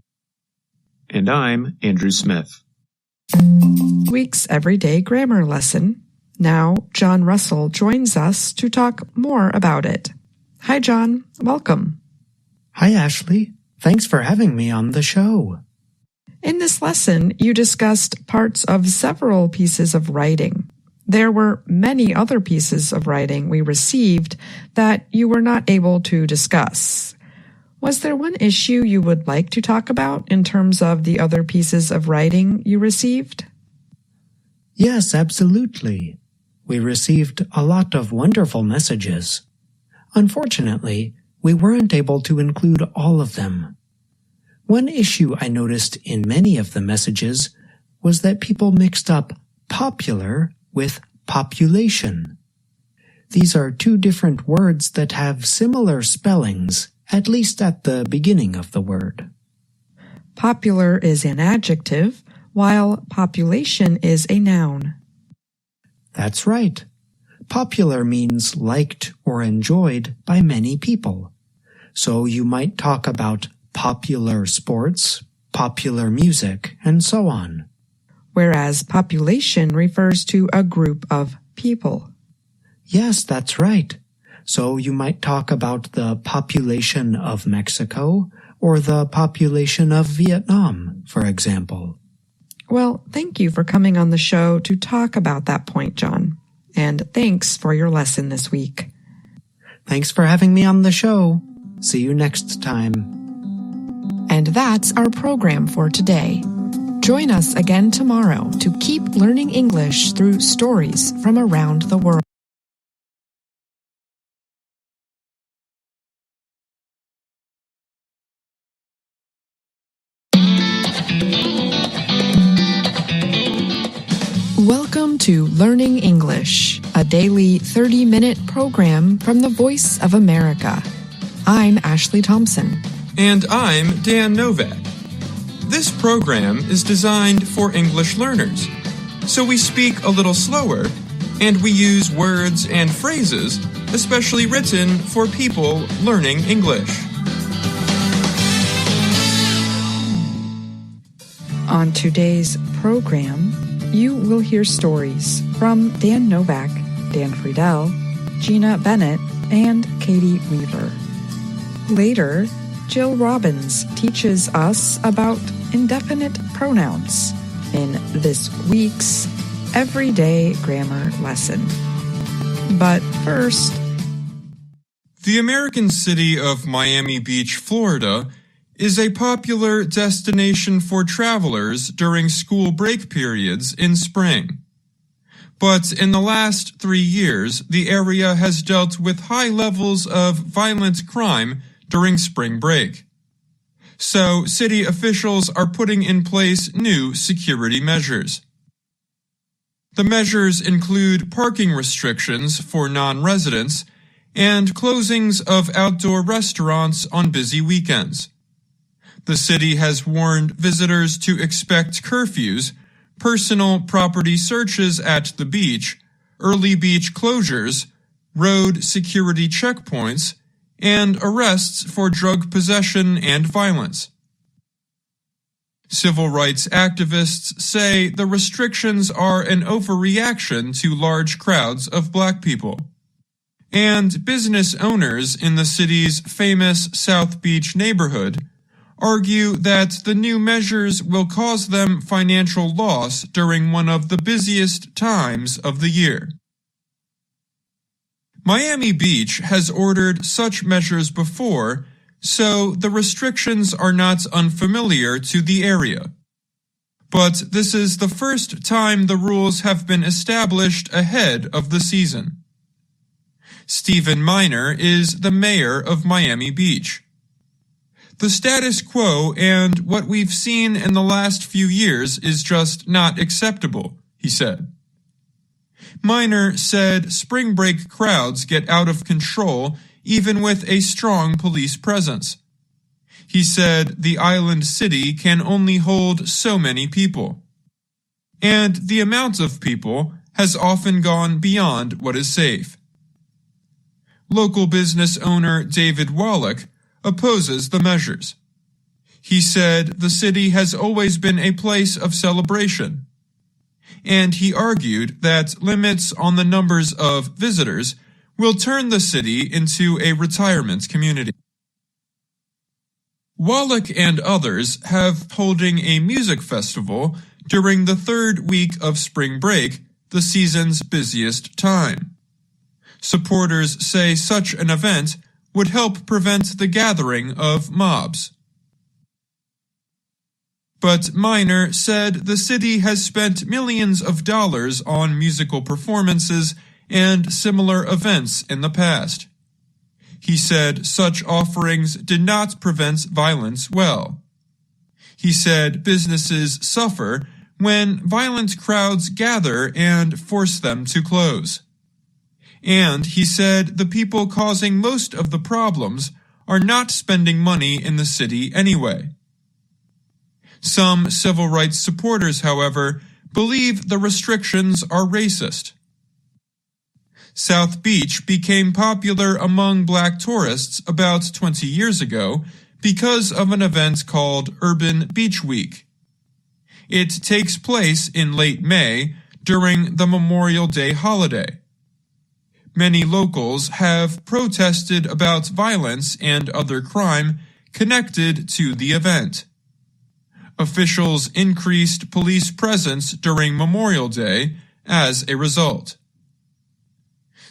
And I'm Andrew Smith. Week's Everyday Grammar Lesson. Now, John Russell joins us to talk more about it. Hi, John. Welcome. Hi, Ashley. Thanks for having me on the show. In this lesson, you discussed parts of several pieces of writing. There were many other pieces of writing we received that you were not able to discuss. Was there one issue you would like to talk about in terms of the other pieces of writing you received? Yes, absolutely. We received a lot of wonderful messages. Unfortunately, we weren't able to include all of them. One issue I noticed in many of the messages was that people mixed up popular with population. These are two different words that have similar spellings, at least at the beginning of the word. Popular is an adjective, while population is a noun. That's right. Popular means liked or enjoyed by many people. So you might talk about popular sports, popular music, and so on. Whereas population refers to a group of people. Yes, that's right. So you might talk about the population of Mexico or the population of Vietnam, for example. Well, thank you for coming on the show to talk about that point, John. And thanks for your lesson this week. Thanks for having me on the show. See you next time. And that's our program for today. Join us again tomorrow to keep learning English through stories from around the world. Welcome to Learning English, a daily 30-minute program from the Voice of America. I'm Ashley Thompson. And I'm Dan Novak. This program is designed for English learners, so we speak a little slower, and we use words and phrases especially written for people learning English. On today's program, you will hear stories from Dan Novak, Dan Friedel, Gina Bennett, and Katie Weaver. Later, Jill Robbins teaches us about indefinite pronouns in this week's Everyday Grammar Lesson. But first, the American city of Miami Beach, Florida, is a popular destination for travelers during school break periods in spring. But in the last 3 years, the area has dealt with high levels of violent crime during spring break. So, city officials are putting in place new security measures. The measures include parking restrictions for non-residents and closings of outdoor restaurants on busy weekends. The city has warned visitors to expect curfews, personal property searches at the beach, early beach closures, road security checkpoints, and arrests for drug possession and violence. Civil rights activists say the restrictions are an overreaction to large crowds of black people. And business owners in the city's famous South Beach neighborhood argue that the new measures will cause them financial loss during one of the busiest times of the year. Miami Beach has ordered such measures before, so the restrictions are not unfamiliar to the area. But this is the first time the rules have been established ahead of the season. Stephen Miner is the mayor of Miami Beach. The status quo and what we've seen in the last few years is just not acceptable, he said. Miner said spring break crowds get out of control even with a strong police presence. He said the island city can only hold so many people. And the amount of people has often gone beyond what is safe. Local business owner David Wallach opposes the measures. He said the city has always been a place of celebration. And he argued that limits on the numbers of visitors will turn the city into a retirement community. Wallach and others have holding a music festival during the third week of spring break, the season's busiest time. Supporters say such an event would help prevent the gathering of mobs. But Miner said the city has spent millions of dollars on musical performances and similar events in the past. He said such offerings did not prevent violence well. He said businesses suffer when violent crowds gather and force them to close. And he said the people causing most of the problems are not spending money in the city anyway. Some civil rights supporters, however, believe the restrictions are racist. South Beach became popular among black tourists about 20 years ago because of an event called Urban Beach Week. It takes place in late May during the Memorial Day holiday. Many locals have protested about violence and other crime connected to the event. Officials increased police presence during Memorial Day as a result.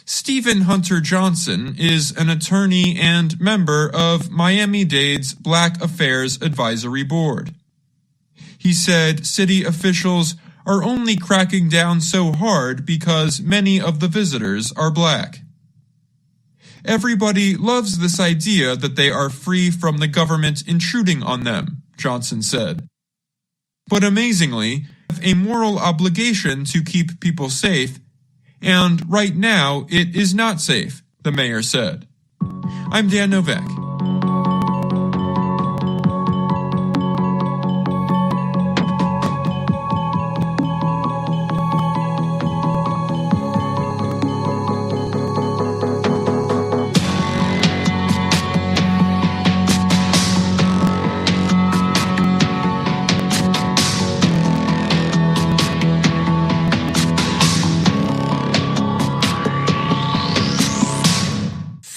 Stephen Hunter Johnson is an attorney and member of Miami-Dade's Black Affairs Advisory Board. He said city officials are only cracking down so hard because many of the visitors are black. Everybody loves this idea that they are free from the government intruding on them, Johnson said. But amazingly, have a moral obligation to keep people safe, and right now it is not safe, the mayor said. I'm Dan Novak.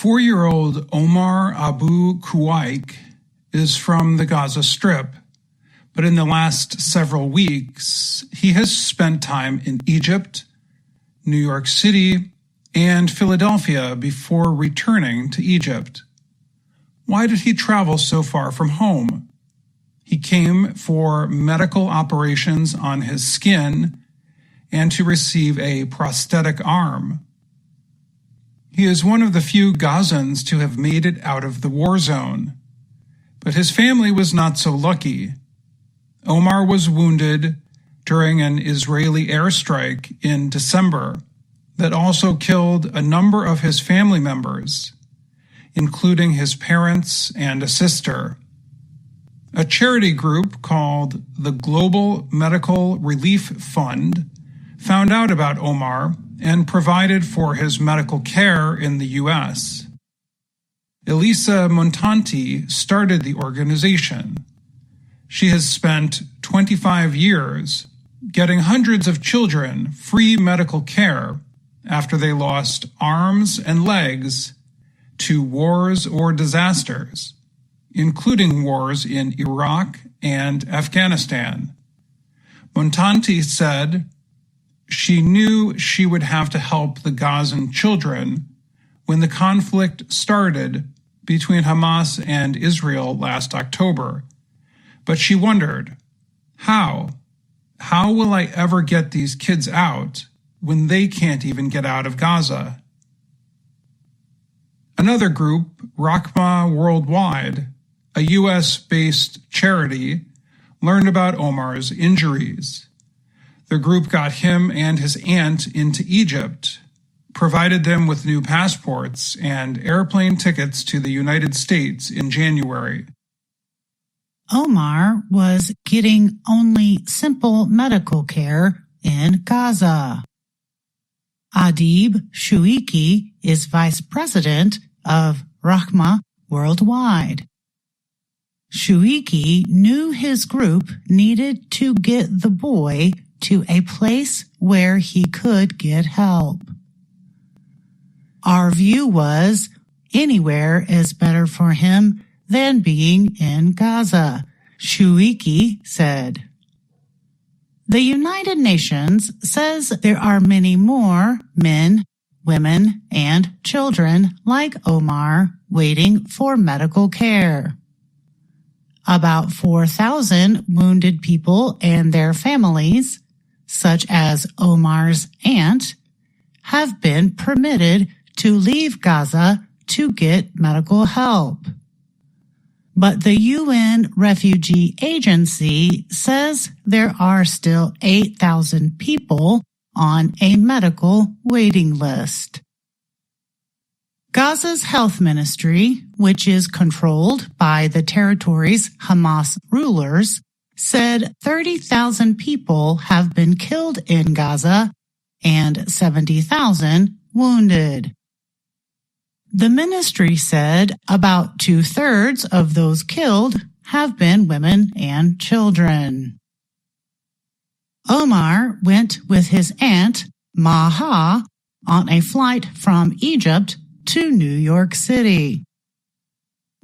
Four-year-old Omar Abu Kuwaik is from the Gaza Strip, but in the last several weeks, he has spent time in Egypt, New York City, and Philadelphia before returning to Egypt. Why did he travel so far from home? He came for medical operations on his skin and to receive a prosthetic arm. He is one of the few Gazans to have made it out of the war zone. But his family was not so lucky. Omar was wounded during an Israeli airstrike in December that also killed a number of his family members, including his parents and a sister. A charity group called the Global Medical Relief Fund found out about Omar and provided for his medical care in the U.S. Elisa Montanti started the organization. She has spent 25 years getting hundreds of children free medical care after they lost arms and legs to wars or disasters, including wars in Iraq and Afghanistan. Montanti said she knew she would have to help the Gazan children when the conflict started between Hamas and Israel last October, but she wondered, how? How will I ever get these kids out when they can't even get out of Gaza? Another group, Rahma Worldwide, a U.S.-based charity, learned about Omar's injuries. The group got him and his aunt into Egypt, provided them with new passports and airplane tickets to the United States in January. Omar was getting only simple medical care in Gaza. Adib Shuiki is vice president of Rahma Worldwide. Shuiki knew his group needed to get the boy to a place where he could get help. Our view was anywhere is better for him than being in Gaza, Shuiki said. The United Nations says there are many more men, women, and children like Omar waiting for medical care. About 4,000 wounded people and their families, such as Omar's aunt, have been permitted to leave Gaza to get medical help. But the UN Refugee Agency says there are still 8,000 people on a medical waiting list. Gaza's health ministry, which is controlled by the territory's Hamas rulers, said 30,000 people have been killed in Gaza and 70,000 wounded. The ministry said about 2/3 of those killed have been women and children. Omar went with his aunt, Maha, on a flight from Egypt to New York City.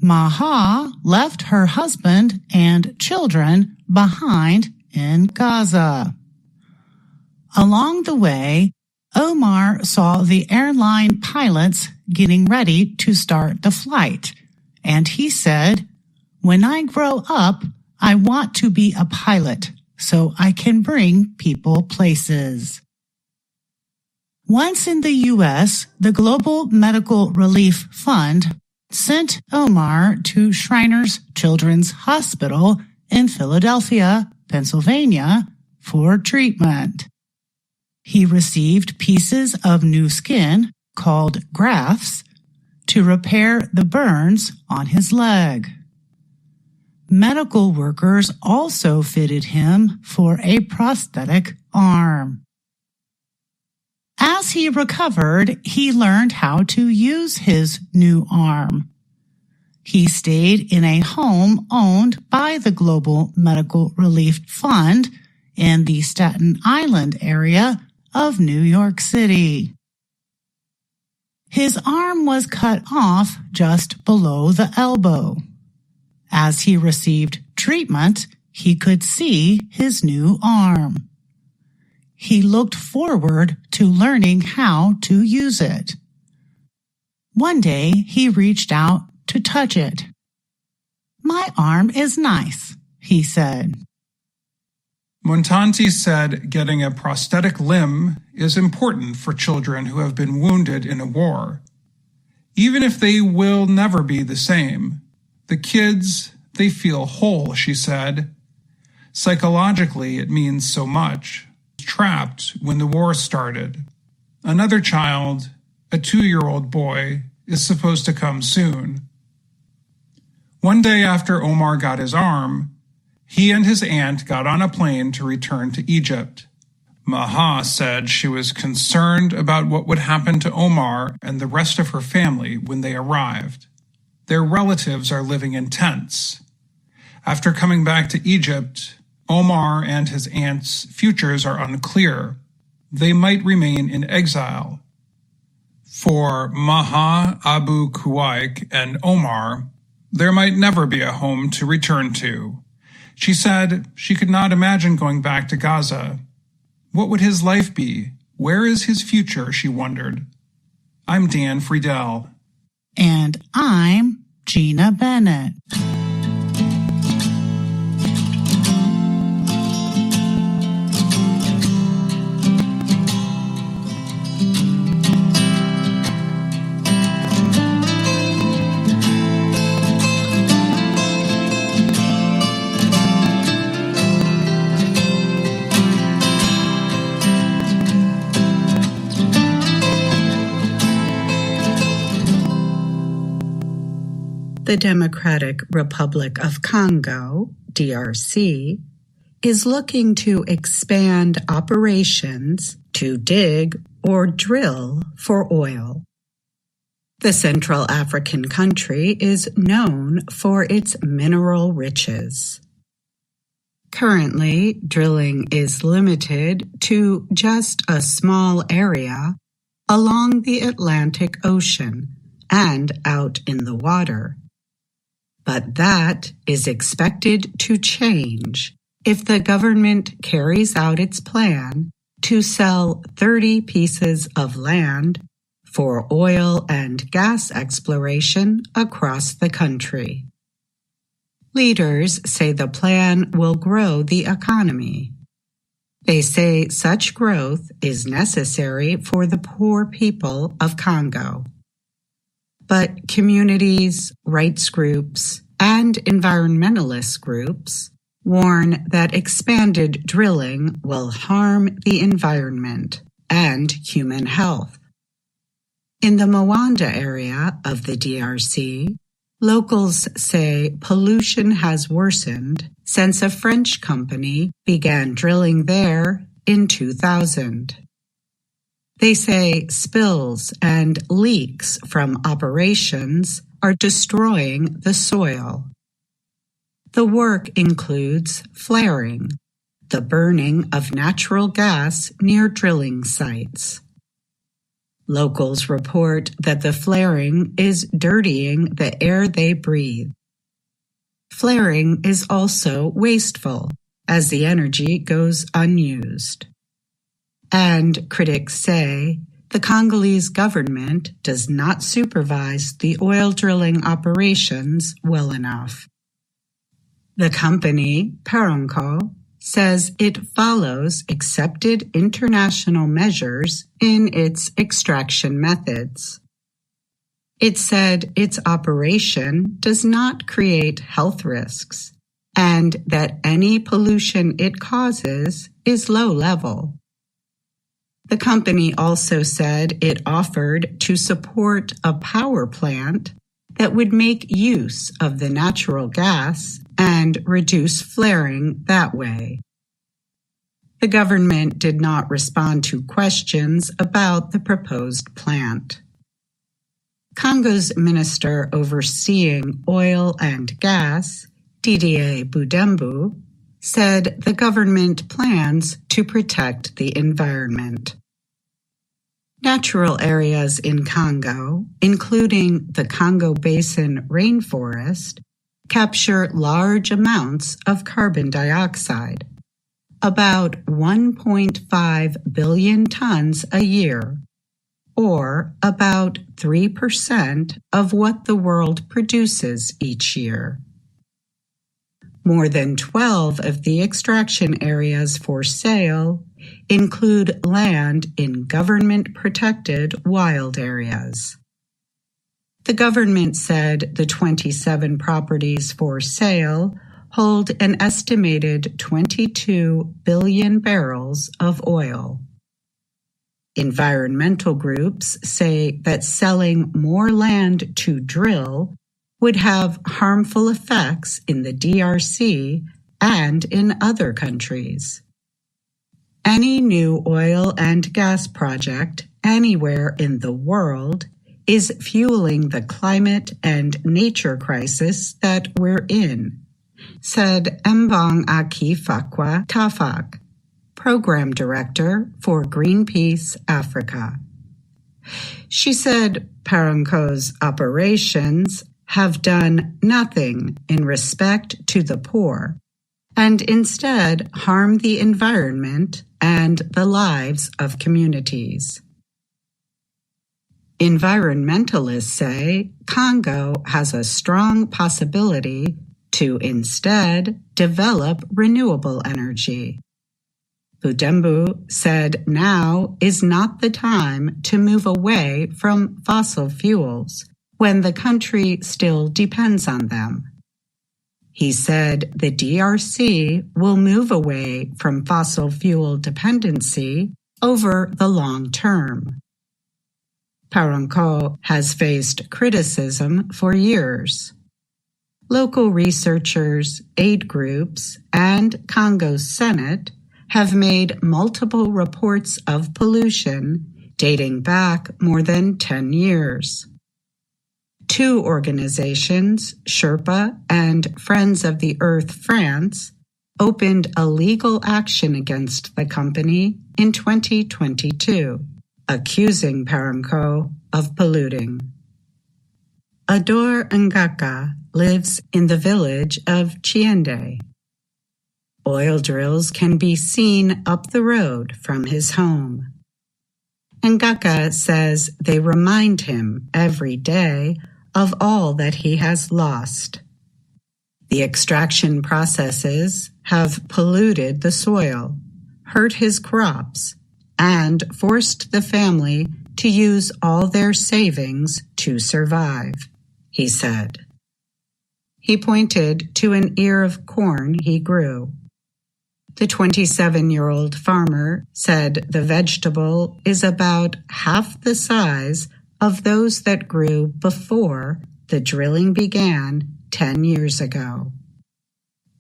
Maha left her husband and children behind in Gaza. Along the way, Omar saw the airline pilots getting ready to start the flight, and he said, "When I grow up, I want to be a pilot so I can bring people places." Once in the U.S., the Global Medical Relief Fund sent Omar to Shriners Children's Hospital in Philadelphia, Pennsylvania, for treatment. He received pieces of new skin, called grafts, to repair the burns on his leg. Medical workers also fitted him for a prosthetic arm. As he recovered, he learned how to use his new arm. He stayed in a home owned by the Global Medical Relief Fund in the Staten Island area of New York City. His arm was cut off just below the elbow. As he received treatment, he could see his new arm. He looked forward to learning how to use it. One day, he reached out to touch it. "My arm is nice," he said. Montanti said getting a prosthetic limb is important for children who have been wounded in a war. Even if they will never be the same, the kids, they feel whole, she said. Psychologically, it means so much. Trapped when the war started. Another child, a 2-year-old boy, is supposed to come soon. One day after Omar got his arm, he and his aunt got on a plane to return to Egypt. Maha said she was concerned about what would happen to Omar and the rest of her family when they arrived. Their relatives are living in tents. After coming back to Egypt, Omar and his aunt's futures are unclear. They might remain in exile. For Maha, Abu Kuwaik, and Omar, there might never be a home to return to. She said she could not imagine going back to Gaza. What would his life be? Where is his future, she wondered. I'm Dan Friedel. And I'm Gina Bennett. The Democratic Republic of Congo, DRC, is looking to expand operations to dig or drill for oil. The Central African country is known for its mineral riches. Currently, drilling is limited to just a small area along the Atlantic Ocean and out in the water. But that is expected to change if the government carries out its plan to sell 30 pieces of land for oil and gas exploration across the country. Leaders say the plan will grow the economy. They say such growth is necessary for the poor people of Congo. But communities, rights groups, and environmentalist groups warn that expanded drilling will harm the environment and human health. In the Mwanda area of the DRC, locals say pollution has worsened since a French company began drilling there in 2000. They say spills and leaks from operations are destroying the soil. The work includes flaring, the burning of natural gas near drilling sites. Locals report that the flaring is dirtying the air they breathe. Flaring is also wasteful, as the energy goes unused. And critics say the Congolese government does not supervise the oil drilling operations well enough. The company, Perenco, says it follows accepted international measures in its extraction methods. It said its operation does not create health risks and that any pollution it causes is low level. The company also said it offered to support a power plant that would make use of the natural gas and reduce flaring that way. The government did not respond to questions about the proposed plant. Congo's minister overseeing oil and gas, Didier Budembu, said the government plans to protect the environment. Natural areas in Congo, including the Congo Basin rainforest, capture large amounts of carbon dioxide, about 1.5 billion tons a year, or about 3% of what the world produces each year. More than 12 of the extraction areas for sale include land in government-protected wild areas. The government said the 27 properties for sale hold an estimated 22 billion barrels of oil. Environmental groups say that selling more land to drill would have harmful effects in the DRC and in other countries. Any new oil and gas project anywhere in the world is fueling the climate and nature crisis that we're in, said Mbong Aki Fakwa Tafak, Program Director for Greenpeace Africa. She said Paramco's operations have done nothing in respect to the poor and instead harm the environment and the lives of communities. Environmentalists say Congo has a strong possibility to instead develop renewable energy. Budembu said now is not the time to move away from fossil fuels when the country still depends on them. He said the DRC will move away from fossil fuel dependency over the long term. Paramco has faced criticism for years. Local researchers, aid groups, and Congo's Senate have made multiple reports of pollution dating back more than 10 years. Two organizations, Sherpa and Friends of the Earth France, opened a legal action against the company in 2022, accusing Paramco of polluting. Ador Ngaka lives in the village of Chiende. Oil drills can be seen up the road from his home. Ngaka says they remind him every day of all that he has lost. The extraction processes have polluted the soil, hurt his crops, and forced the family to use all their savings to survive, he said. He pointed to an ear of corn he grew. The 27-year-old farmer said the vegetable is about half the size of those that grew before the drilling began 10 years ago.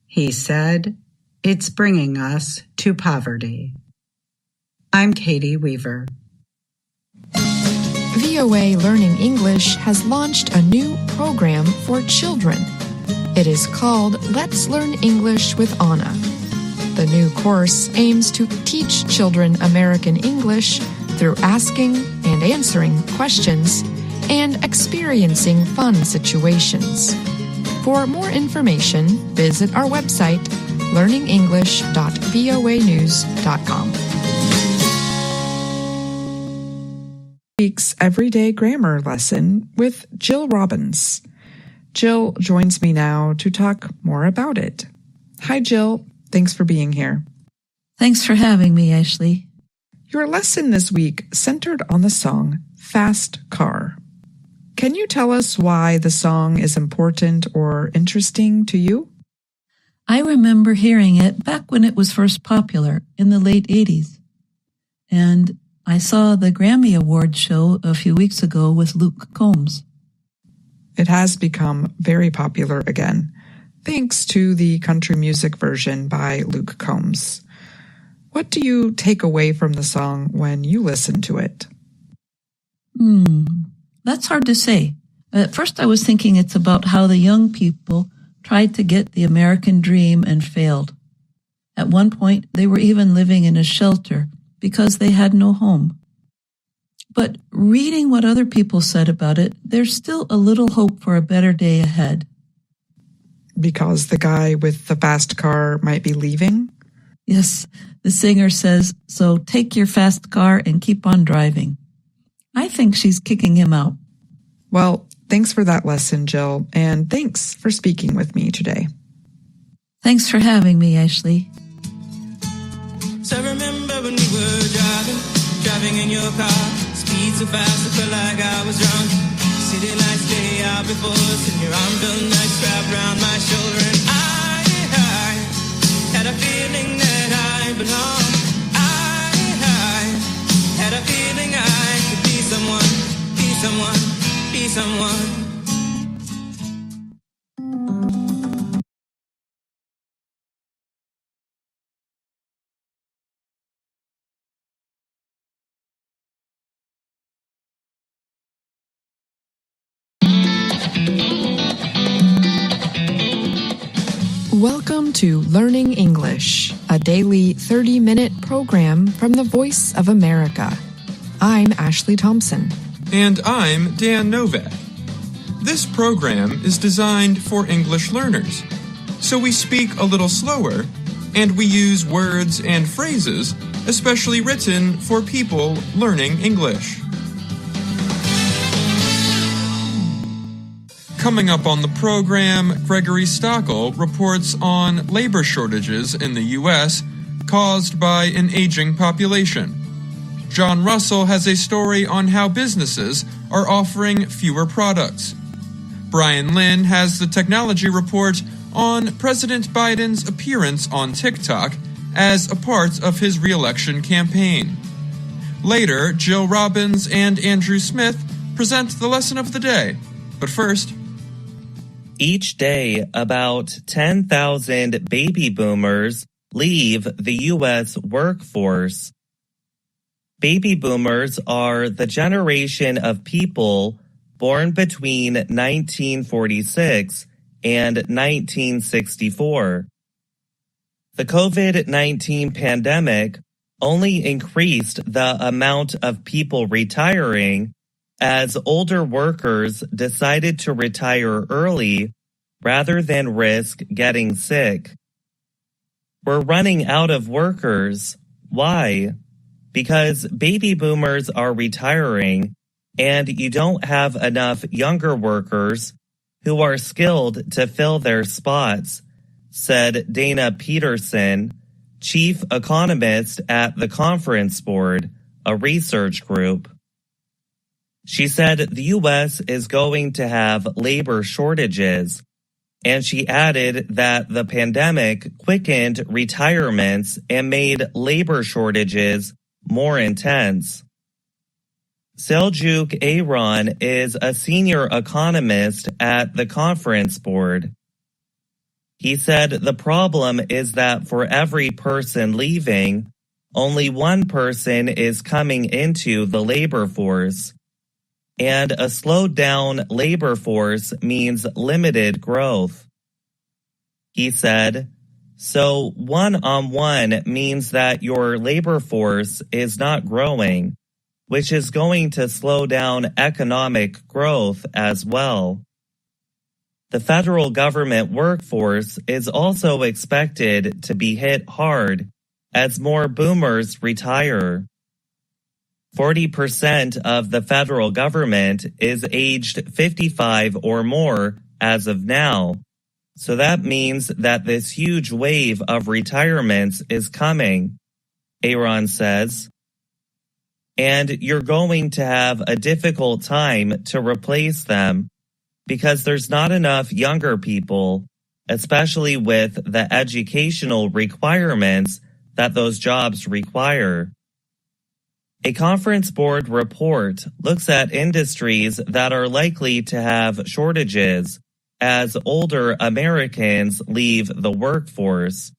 He said, "It's bringing us to poverty." I'm Katie Weaver. VOA Learning English has launched a new program for children. It is called Let's Learn English with Anna. The new course aims to teach children American English through asking and answering questions and experiencing fun situations. For more information, visit our website, learningenglish.voanews.com. Week's Everyday Grammar Lesson with Jill Robbins. Jill joins me now to talk more about it. Hi, Jill. Thanks for being here. Thanks for having me, Ashley. Your lesson this week centered on the song Fast Car. Can you tell us why the song is important or interesting to you? I remember hearing it back when it was first popular in the late 80s. And I saw the Grammy Award show a few weeks ago with Luke Combs. It has become very popular again, thanks to the country music version by Luke Combs. What do you take away from the song when you listen to it? That's hard to say. At first I was thinking it's about how the young people tried to get the American dream and failed. At one point, they were even living in a shelter because they had no home. But reading what other people said about it, there's still a little hope for a better day ahead. Because the guy with the fast car might be leaving? Yes, the singer says, so take your fast car and keep on driving. I think she's kicking him out. Well, thanks for that lesson, Jill, and thanks for speaking with me today. Thanks for having me, Ashley. So I remember when we were driving in your car, speed so fast I felt like I was drunk. City lights lay out before us, and your arm felt nice wrapped around my shoulder, and I had a feeling that I belonged. I had a feeling I could be someone, be someone, be someone. Welcome to Learning English, a daily 30-minute program from the Voice of America. I'm Ashley Thompson. And I'm Dan Novak. This program is designed for English learners, so we speak a little slower and we use words and phrases especially written for people learning English. Coming up on the program, Gregory Stockel reports on labor shortages in the U.S. caused by an aging population. John Russell has a story on how businesses are offering fewer products. Brian Lynn has the technology report on President Biden's appearance on TikTok as a part of his re-election campaign. Later, Jill Robbins and Andrew Smith present the lesson of the day. But first, each day, about 10,000 baby boomers leave the U.S. workforce. Baby boomers are the generation of people born between 1946 and 1964. The COVID-19 pandemic only increased the amount of people retiring as older workers decided to retire early rather than risk getting sick. We're running out of workers. Why? Because baby boomers are retiring and you don't have enough younger workers who are skilled to fill their spots, said Dana Peterson, chief economist at the Conference Board, a research group. She said the U.S. is going to have labor shortages, and she added that the pandemic quickened retirements and made labor shortages more intense. Seljuk Aaron is a senior economist at the Conference Board. He said the problem is that for every person leaving, only one person is coming into the labor force. And a slowed down labor force means limited growth. He said, so one-on-one means that your labor force is not growing, which is going to slow down economic growth as well. The federal government workforce is also expected to be hit hard as more boomers retire. 40% of the federal government is aged 55 or more as of now, so that means that this huge wave of retirements is coming, Aaron says. And you're going to have a difficult time to replace them because there's not enough younger people, especially with the educational requirements that those jobs require. A Conference Board report looks at industries that are likely to have shortages as older Americans leave the workforce.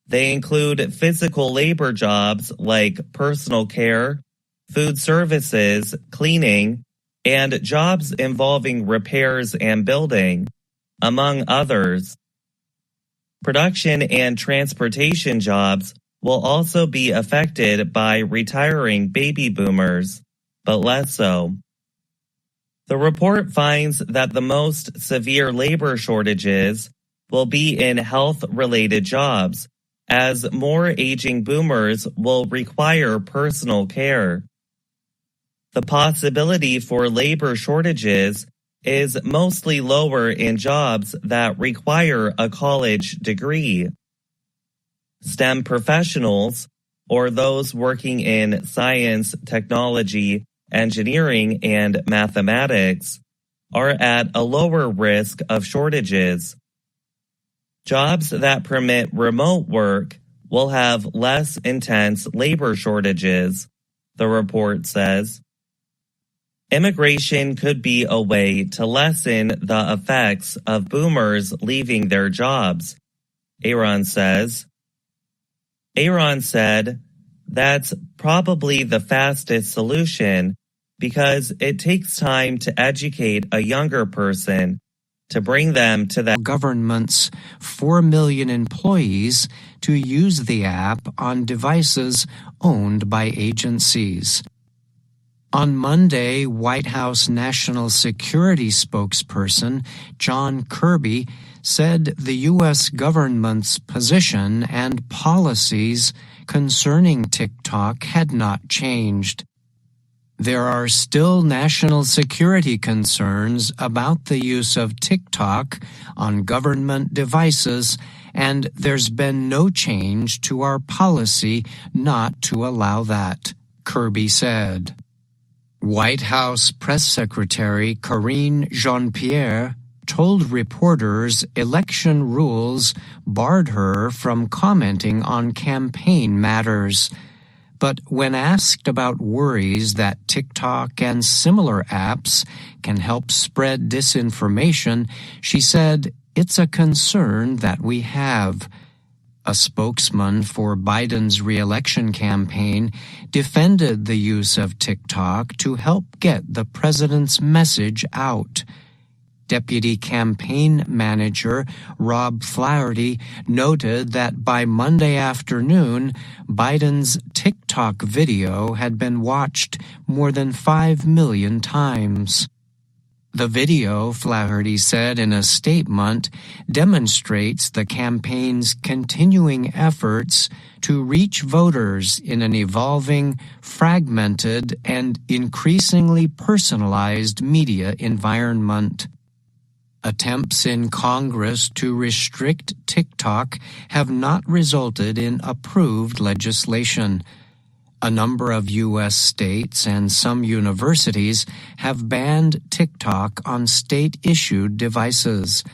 They include physical labor jobs like personal care, food services, cleaning, and jobs involving repairs and building, among others. Production and transportation jobs will also be affected by retiring baby boomers, but less so. The report finds that the most severe labor shortages will be in health-related jobs, as more aging boomers will require personal care. The possibility for labor shortages is mostly lower in jobs that require a college degree. STEM professionals, or those working in science, technology, engineering, and mathematics, are at a lower risk of shortages. Jobs that permit remote work will have less intense labor shortages, the report says. Immigration could be a way to lessen the effects of boomers leaving their jobs, Aaron says. Aaron said, that's probably the fastest solution because it takes time to educate a younger person to bring them to the government's 4 million employees to use the app on devices owned by agencies. On Monday, White House National Security spokesperson John Kirby said the U.S. government's position and policies concerning TikTok had not changed. There are still national security concerns about the use of TikTok on government devices, and there's been no change to our policy not to allow that, Kirby said. White House Press Secretary Karine Jean-Pierre told reporters election rules barred her from commenting on campaign matters. But when asked about worries that TikTok and similar apps can help spread disinformation, she said, "It's a concern that we have." A spokesman for Biden's re-election campaign defended the use of TikTok to help get the president's message out. Deputy Campaign Manager Rob Flaherty noted that by Monday afternoon, Biden's TikTok video had been watched more than 5 million times. The video, Flaherty said in a statement, demonstrates the campaign's continuing efforts to reach voters in an evolving, fragmented, and increasingly personalized media environment. Attempts in Congress to restrict TikTok have not resulted in approved legislation. A number of U.S. states and some universities have banned TikTok on state-issued devices.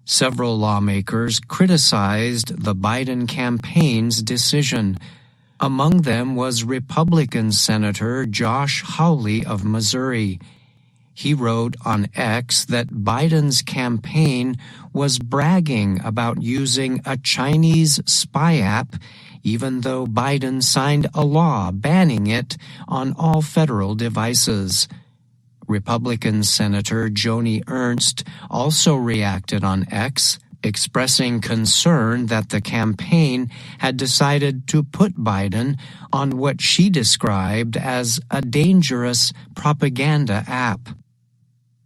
Several lawmakers criticized the Biden campaign's decision. Among them was Republican Senator Josh Hawley of Missouri. He wrote on X that Biden's campaign was bragging about using a Chinese spy app, even though Biden signed a law banning it on all federal devices. Republican Senator Joni Ernst also reacted on X, expressing concern that the campaign had decided to put Biden on what she described as a dangerous propaganda app.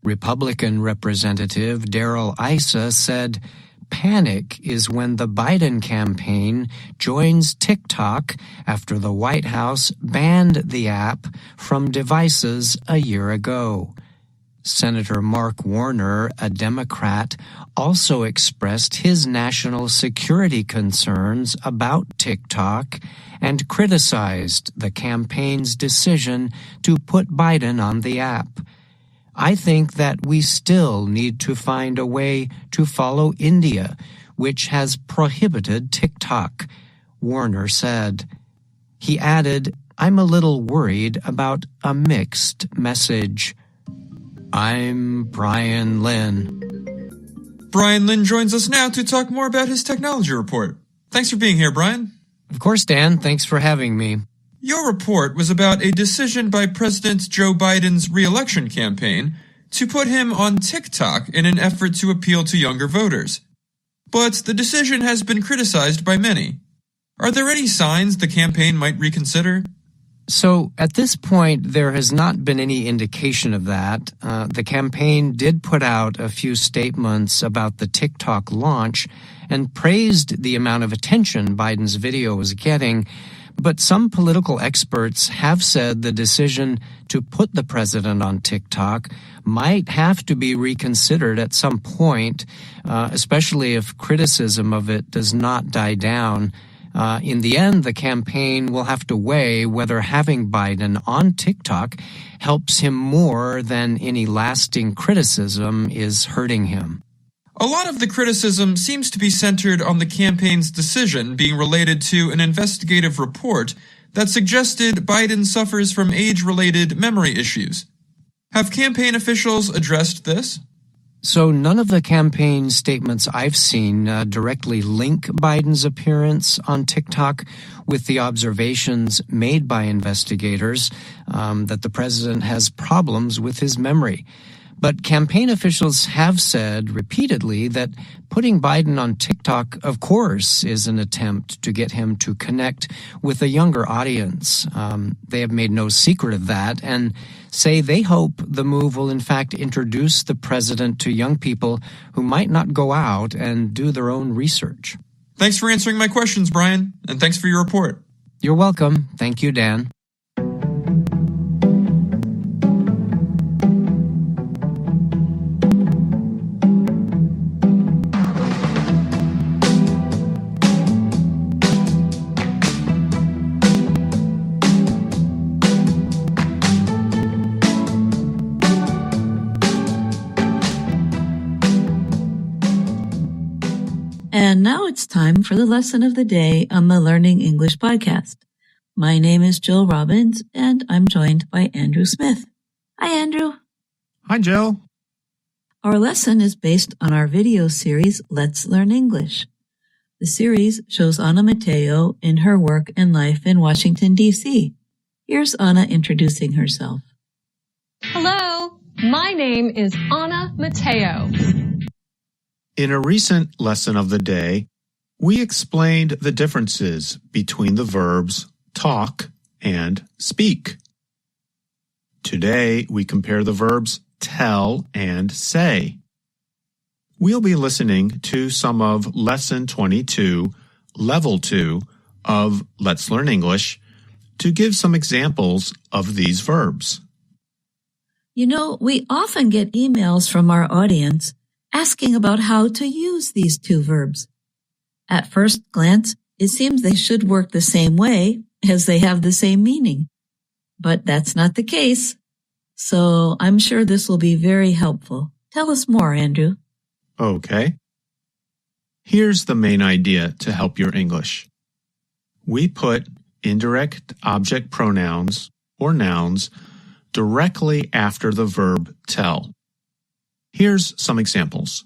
Republican Representative Darrell Issa said, "Panic is when the Biden campaign joins TikTok after the White House banned the app from devices a year ago." Senator Mark Warner, a Democrat, also expressed his national security concerns about TikTok and criticized the campaign's decision to put Biden on the app. "I think that we still need to find a way to follow India, which has prohibited TikTok," Warner said. He added, "I'm a little worried about a mixed message." I'm Brian Lynn. Brian Lynn joins us now to talk more about his technology report. Thanks for being here, Brian. Of course, Dan. Thanks for having me. Your report was about a decision by President Joe Biden's re-election campaign to put him on TikTok in an effort to appeal to younger voters. But the decision has been criticized by many. Are there any signs the campaign might reconsider? So at this point, there has not been any indication of that. The campaign did put out a few statements about the TikTok launch and praised the amount of attention Biden's video was getting. But some political experts have said the decision to put the president on TikTok might have to be reconsidered at some point, especially if criticism of it does not die down. In the end, the campaign will have to weigh whether having Biden on TikTok helps him more than any lasting criticism is hurting him. A lot of the criticism seems to be centered on the campaign's decision being related to an investigative report that suggested Biden suffers from age-related memory issues. Have campaign officials addressed this? So none of the campaign statements I've seen directly link Biden's appearance on TikTok with the observations made by investigators that the president has problems with his memory. But campaign officials have said repeatedly that putting Biden on TikTok, of course, is an attempt to get him to connect with a younger audience. They have made no secret of that and say they hope the move will in fact introduce the president to young people who might not go out and do their own research. Thanks for answering my questions, Brian, and thanks for your report. You're welcome. Thank you, Dan. And now it's time for the lesson of the day on the Learning English podcast. My name is Jill Robbins, and I'm joined by Andrew Smith. Hi, Andrew. Hi, Jill. Our lesson is based on our video series, Let's Learn English. The series shows Ana Mateo in her work and life in Washington, D.C. Here's Ana introducing herself. Hello, my name is Ana Mateo. In a recent lesson of the day, we explained the differences between the verbs talk and speak. Today, we compare the verbs tell and say. We'll be listening to some of Lesson 22, Level 2 of Let's Learn English to give some examples of these verbs. You know, we often get emails from our audience asking about how to use these two verbs. At first glance, it seems they should work the same way as they have the same meaning. But that's not the case. So I'm sure this will be very helpful. Tell us more, Andrew. Okay. Here's the main idea to help your English. We put indirect object pronouns or nouns directly after the verb tell. Here's some examples.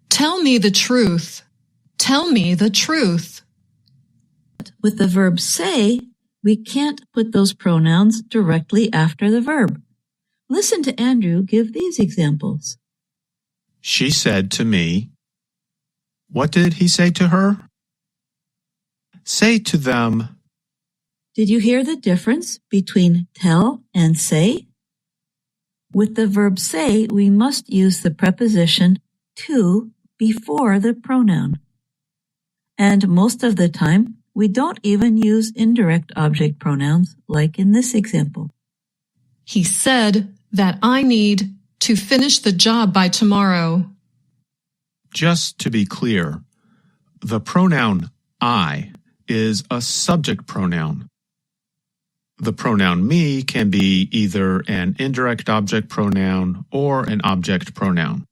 Tell me the truth. Tell me the truth. With the verb say, we can't put those pronouns directly after the verb. Listen to Andrew give these examples. She said to me. What did he say to her? Say to them. Did you hear the difference between tell and say? With the verb say, we must use the preposition to before the pronoun. And most of the time, we don't even use indirect object pronouns like in this example. He said that I need to finish the job by tomorrow. Just to be clear, the pronoun I is a subject pronoun. The pronoun me can be either an indirect object pronoun or an object pronoun.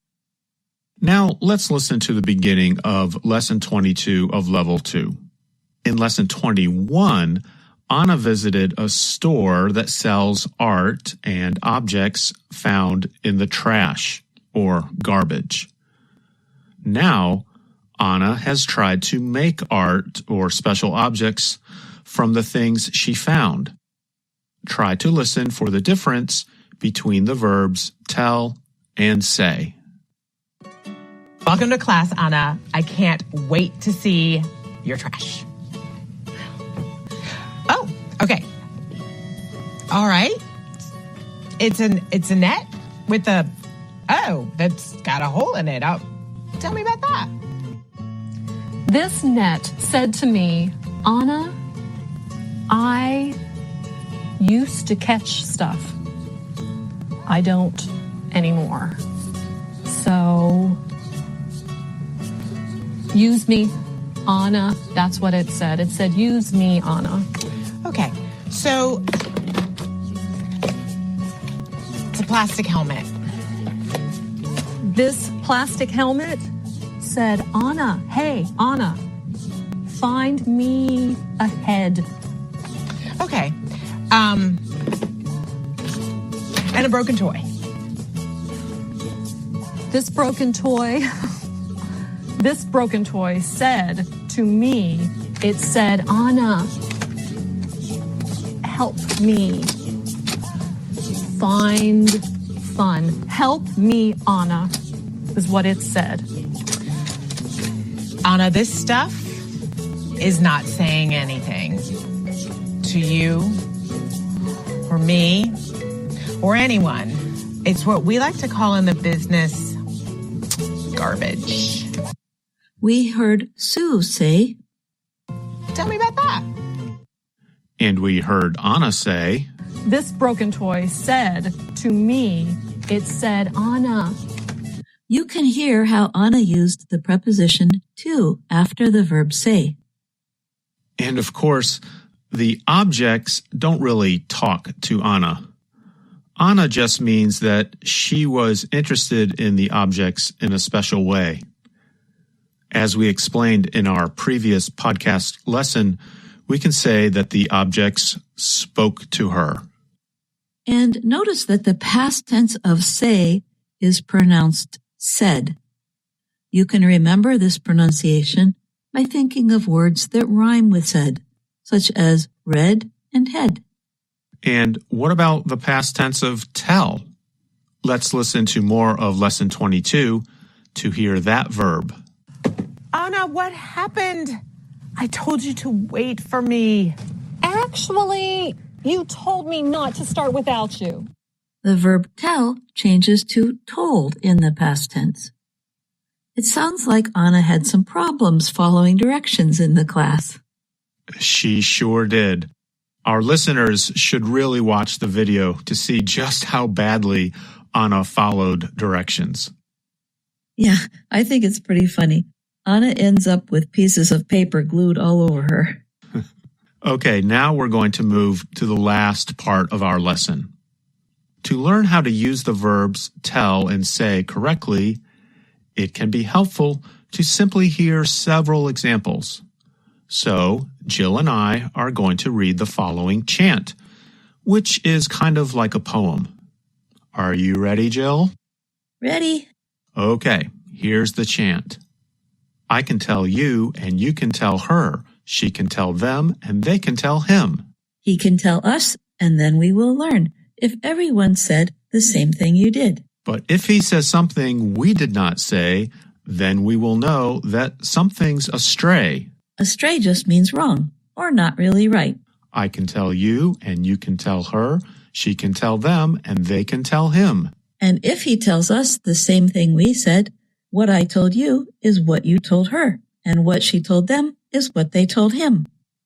Now, let's listen to the beginning of Lesson 22 of Level 2. In Lesson 21, Ana visited a store that sells art and objects found in the trash or garbage. Now, Ana has tried to make art or special objects from the things she found. Try to listen for the difference between the verbs tell and say. Welcome to class, Ana. I can't wait to see your trash. Oh, okay. All right. It's a net with that's got a hole in it. Tell me about that. This net said to me, Ana, I used to catch stuff. I don't anymore. So, use me, Ana. That's what it said. It said, use me, Ana. Okay, so it's a plastic helmet. This plastic helmet said, Ana, hey, Ana, find me a head. Okay. And a broken toy. This broken toy said to me, it said, Ana, help me find fun. Help me, Anna, is what it said. Anna, this stuff is not saying anything to you or me or anyone. It's what we like to call in the business garbage. We heard Sue say, Tell me about that. And we heard Anna say, This broken toy said to me, it said, Anna. You can hear how Anna used the preposition to after the verb say. and of course, the objects don't really talk to Anna. Anna just means that she was interested in the objects in a special way. As we explained in our previous podcast lesson, we can say that the objects spoke to her. And notice that the past tense of say is pronounced said. You can remember this pronunciation by thinking of words that rhyme with said, such as read and head. And what about the past tense of tell? Let's listen to more of Lesson 22 to hear that verb. Anna, what happened? I told you to wait for me. Actually, you told me not to start without you. The verb tell changes to told in the past tense. It sounds like Anna had some problems following directions in the class. She sure did. Our listeners should really watch the video to see just how badly Anna followed directions. Yeah, I think it's pretty funny. Anna ends up with pieces of paper glued all over her. Okay, now we're going to move to the last part of our lesson. To learn how to use the verbs tell and say correctly, it can be helpful to simply hear several examples. So, Jill and I are going to read the following chant, which is kind of like a poem. Are you ready, Jill? Ready? Okay, here's the chant. I can tell you and you can tell her. She can tell them and they can tell him. He can tell us and then we will learn if everyone said the same thing you did. But if he says something we did not say, then we will know that something's astray. Astray just means wrong or not really right. I can tell you and you can tell her. She can tell them and they can tell him. And if he tells us the same thing we said, what I told you is what you told her, and what she told them is what they told him.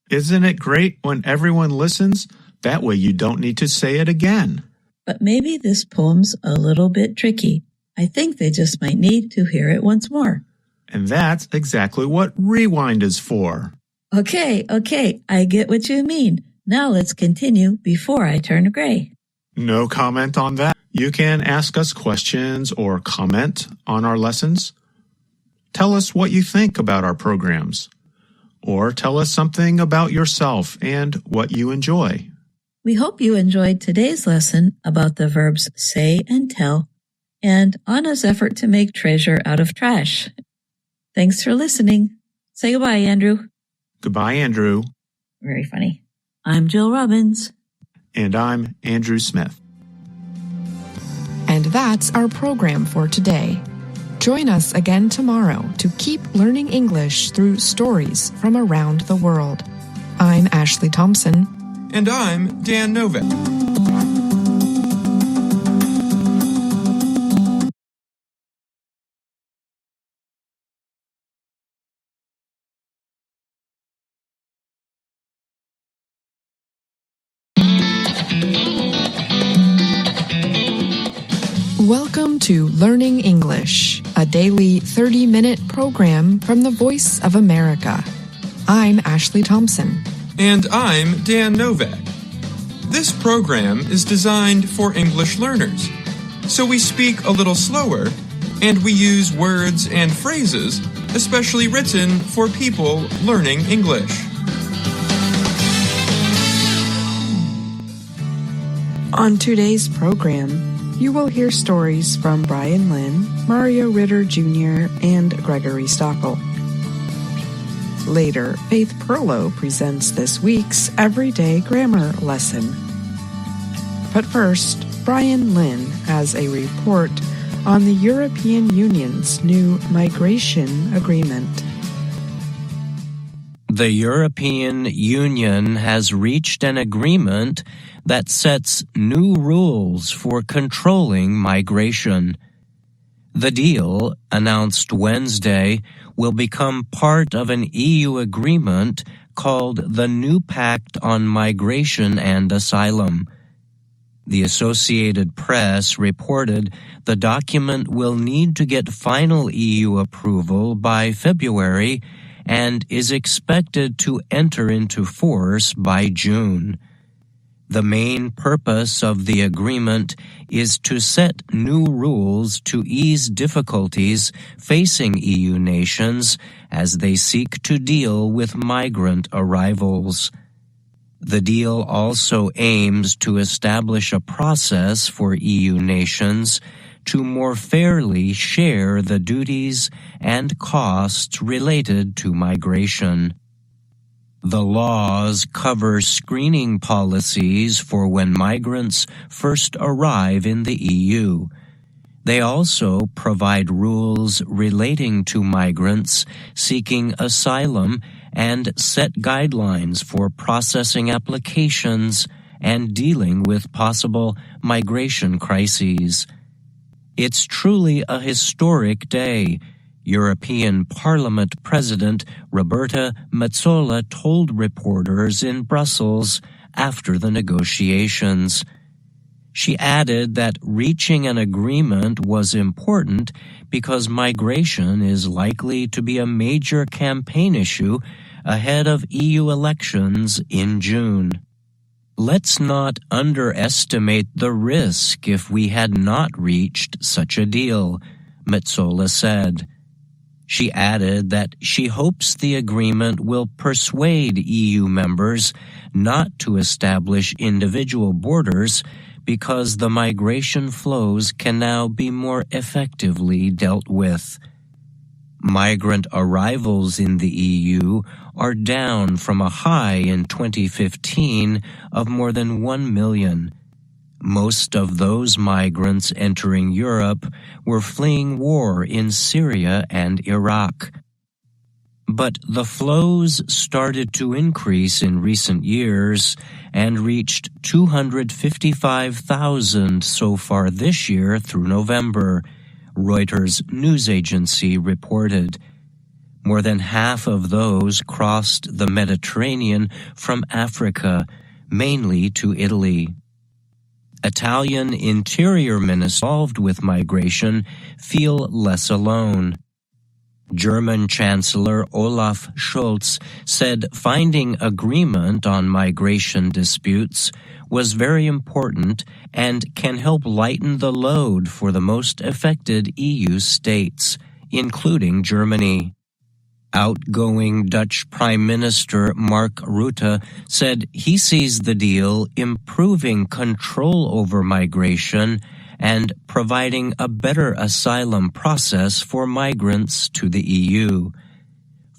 Isn't it great when everyone listens? That way you don't need to say it again. But maybe this poem's a little bit tricky. I think they just might need to hear it once more. And that's exactly what rewind is for. Okay, I get what you mean. Now let's continue before I turn gray. No comment on that. You can ask us questions or comment on our lessons. Tell us what you think about our programs. Or tell us something about yourself and what you enjoy. We hope you enjoyed today's lesson about the verbs say and tell, and Anna's effort to make treasure out of trash. Thanks for listening. Say goodbye, Andrew. Goodbye, Andrew. Very funny. I'm Jill Robbins. And I'm Andrew Smith. And that's our program for today. Join us again tomorrow to keep learning English through stories from around the world. I'm Ashley Thompson. And I'm Dan Novak. Welcome to Learning English, a daily 30-minute program from the Voice of America. I'm Ashley Thompson. And I'm Dan Novak. This program is designed for English learners, so we speak a little slower and we use words and phrases especially written for people learning English. On today's program, you will hear stories from Brian Lynn, Mario Ritter Jr., and Gregory Stockel. Later, Faith Perlow presents this week's Everyday Grammar lesson. But first, Brian Lynn has a report on the European Union's new migration agreement. The European Union has reached an agreement that sets new rules for controlling migration. The deal, announced Wednesday, will become part of an EU agreement called the New Pact on Migration and Asylum. The Associated Press reported the document will need to get final EU approval by February and is expected to enter into force by June. The main purpose of the agreement is to set new rules to ease difficulties facing EU nations as they seek to deal with migrant arrivals. The deal also aims to establish a process for EU nations to more fairly share the duties and costs related to migration. The laws cover screening policies for when migrants first arrive in the EU. They also provide rules relating to migrants seeking asylum and set guidelines for processing applications and dealing with possible migration crises. It's truly a historic day, European Parliament President Roberta Metsola told reporters in Brussels after the negotiations. She added that reaching an agreement was important because migration is likely to be a major campaign issue ahead of EU elections in June. Let's not underestimate the risk if we had not reached such a deal, Metsola said. She added that she hopes the agreement will persuade EU members not to establish individual borders because the migration flows can now be more effectively dealt with. Migrant arrivals in the EU are down from a high in 2015 of more than 1 million. Most of those migrants entering Europe were fleeing war in Syria and Iraq. But the flows started to increase in recent years and reached 255,000 so far this year through November, Reuters news agency reported. More than half of those crossed the Mediterranean from Africa, mainly to Italy. Italian interior ministers involved with migration feel less alone. German Chancellor Olaf Scholz said finding agreement on migration disputes was very important and can help lighten the load for the most affected EU states, including Germany. Outgoing Dutch Prime Minister Mark Rutte said he sees the deal improving control over migration and providing a better asylum process for migrants to the EU.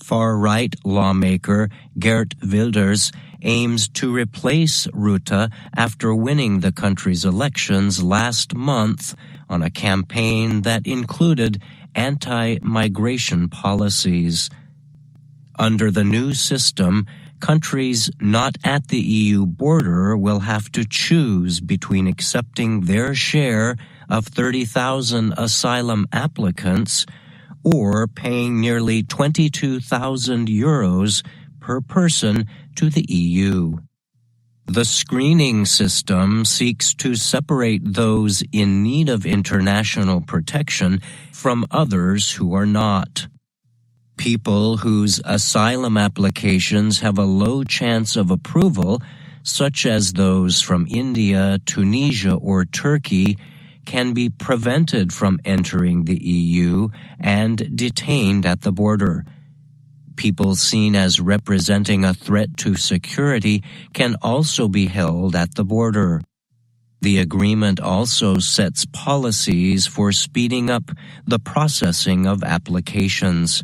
Far-right lawmaker Geert Wilders aims to replace Rutte after winning the country's elections last month on a campaign that included anti-migration policies. Under the new system, countries not at the EU border will have to choose between accepting their share of 30,000 asylum applicants or paying nearly 22,000 euros per person to the EU. The screening system seeks to separate those in need of international protection from others who are not. People whose asylum applications have a low chance of approval, such as those from India, Tunisia, or Turkey, can be prevented from entering the EU and detained at the border. People seen as representing a threat to security can also be held at the border. The agreement also sets policies for speeding up the processing of applications.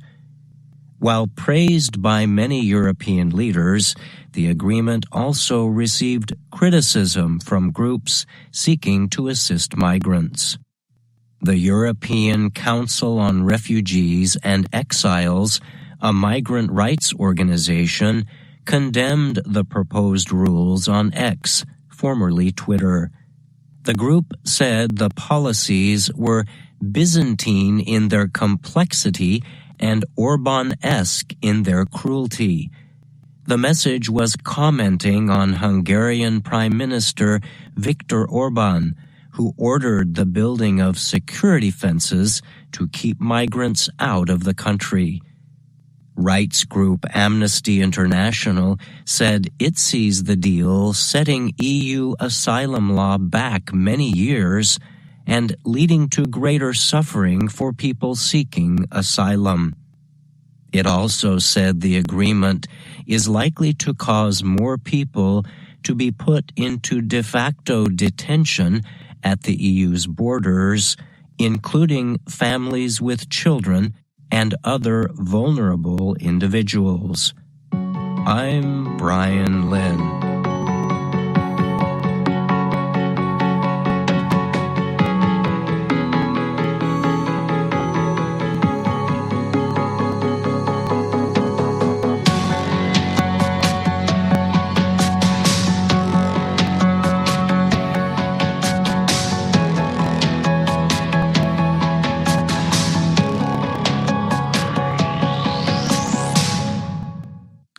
While praised by many European leaders, the agreement also received criticism from groups seeking to assist migrants. The European Council on Refugees and Exiles, a migrant rights organization, condemned the proposed rules on X, formerly Twitter. The group said the policies were Byzantine in their complexity and Orban-esque in their cruelty. The message was commenting on Hungarian Prime Minister Viktor Orban, who ordered the building of security fences to keep migrants out of the country. Rights group Amnesty International said it sees the deal setting EU asylum law back many years and leading to greater suffering for people seeking asylum. It also said the agreement is likely to cause more people to be put into de facto detention at the EU's borders, including families with children and other vulnerable individuals. I'm Brian Lynn.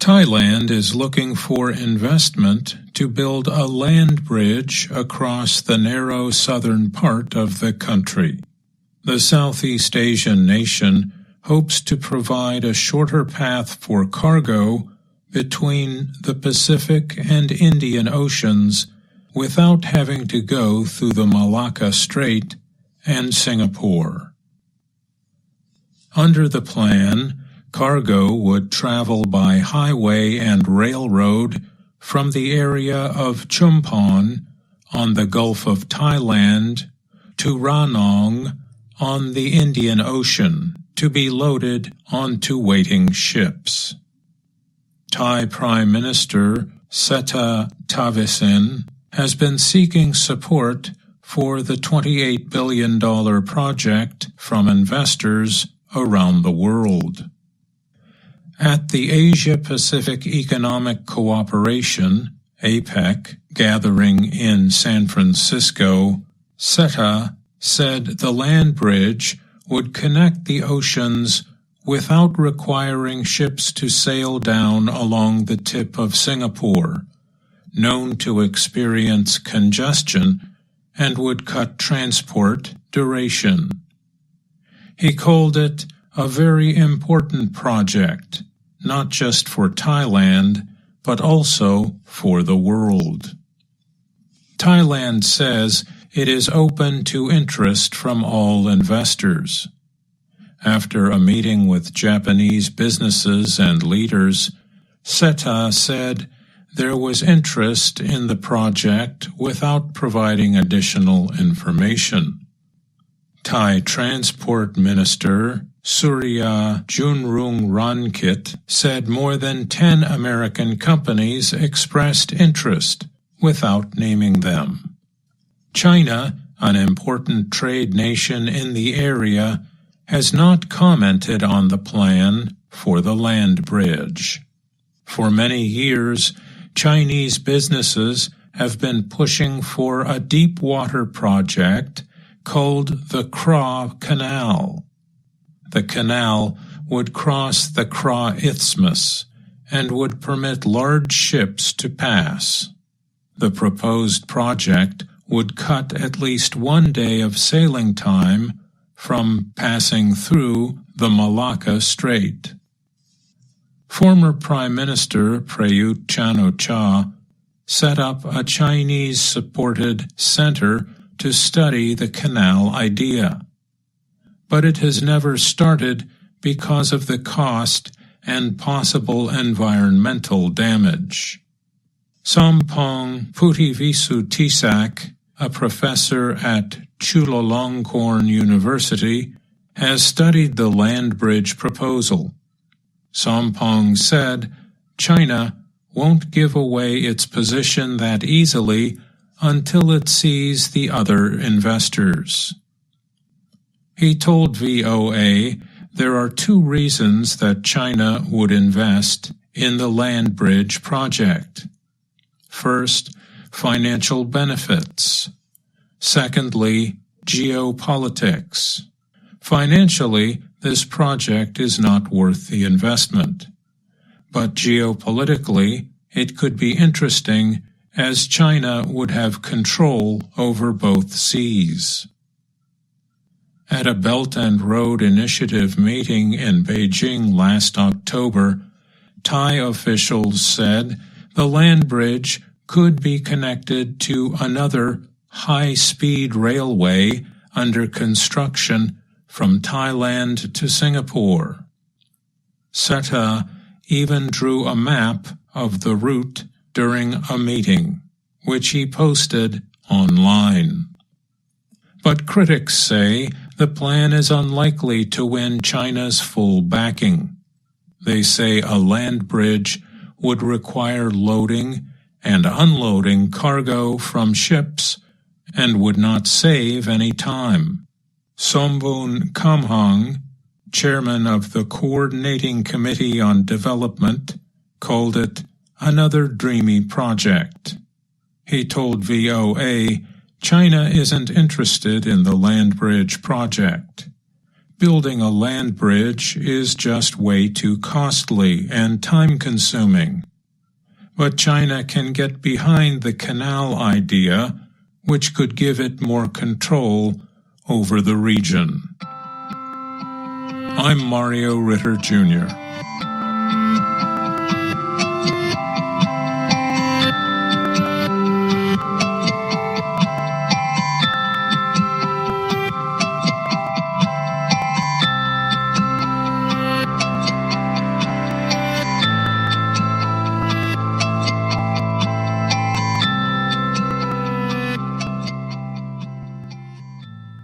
Thailand is looking for investment to build a land bridge across the narrow southern part of the country. The Southeast Asian nation hopes to provide a shorter path for cargo between the Pacific and Indian Oceans without having to go through the Malacca Strait and Singapore. Under the plan, cargo would travel by highway and railroad from the area of Chumphon on the Gulf of Thailand to Ranong on the Indian Ocean to be loaded onto waiting ships. Thai Prime Minister Seta Thavisin has been seeking support for the $28 billion project from investors around the world. At the Asia-Pacific Economic Cooperation, APEC, gathering in San Francisco, Seta said the land bridge would connect the oceans without requiring ships to sail down along the tip of Singapore, known to experience congestion, and would cut transport duration. He called it a very important project, not just for Thailand, but also for the world. Thailand says it is open to interest from all investors. After a meeting with Japanese businesses and leaders, Seta said there was interest in the project without providing additional information. Thai Transport Minister Surya Junrungrankit said more than 10 American companies expressed interest without naming them. China, an important trade nation in the area, has not commented on the plan for the land bridge. For many years, Chinese businesses have been pushing for a deep water project called the Kra Canal. The canal would cross the Kra Isthmus and would permit large ships to pass. The proposed project would cut at least 1 day of sailing time from passing through the Malacca Strait. Former Prime Minister Prayut Chan-o-cha set up a Chinese-supported center to study the canal idea. But it has never started because of the cost and possible environmental damage. Sompong Puttivisu-Tisak, a professor at Chulalongkorn University, has studied the land bridge proposal. Sompong said China won't give away its position that easily until it sees the other investors. He told VOA there are two reasons that China would invest in the land bridge project. First, financial benefits. Secondly, geopolitics. Financially, this project is not worth the investment. But geopolitically, it could be interesting as China would have control over both seas. At a Belt and Road Initiative meeting in Beijing last October, Thai officials said the land bridge could be connected to another high-speed railway under construction from Thailand to Singapore. Seta even drew a map of the route during a meeting, which he posted online. But critics say the plan is unlikely to win China's full backing. They say a land bridge would require loading and unloading cargo from ships and would not save any time. Sombun Kamhang, chairman of the Coordinating Committee on Development, called it another dreamy project. He told VOA China isn't interested in the land bridge project. Building a land bridge is just way too costly and time-consuming. But China can get behind the canal idea, which could give it more control over the region. I'm Mario Ritter, Jr.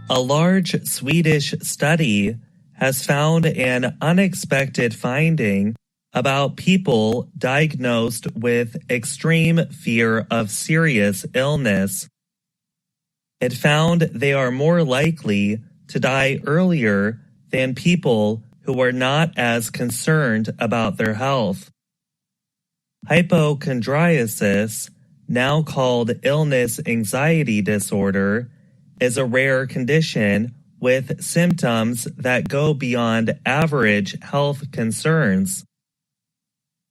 A large Swedish study has found an unexpected finding about people diagnosed with extreme fear of serious illness. It found they are more likely to die earlier than people who are not as concerned about their health. Hypochondriasis, now called illness anxiety disorder, is a rare condition with symptoms that go beyond average health concerns.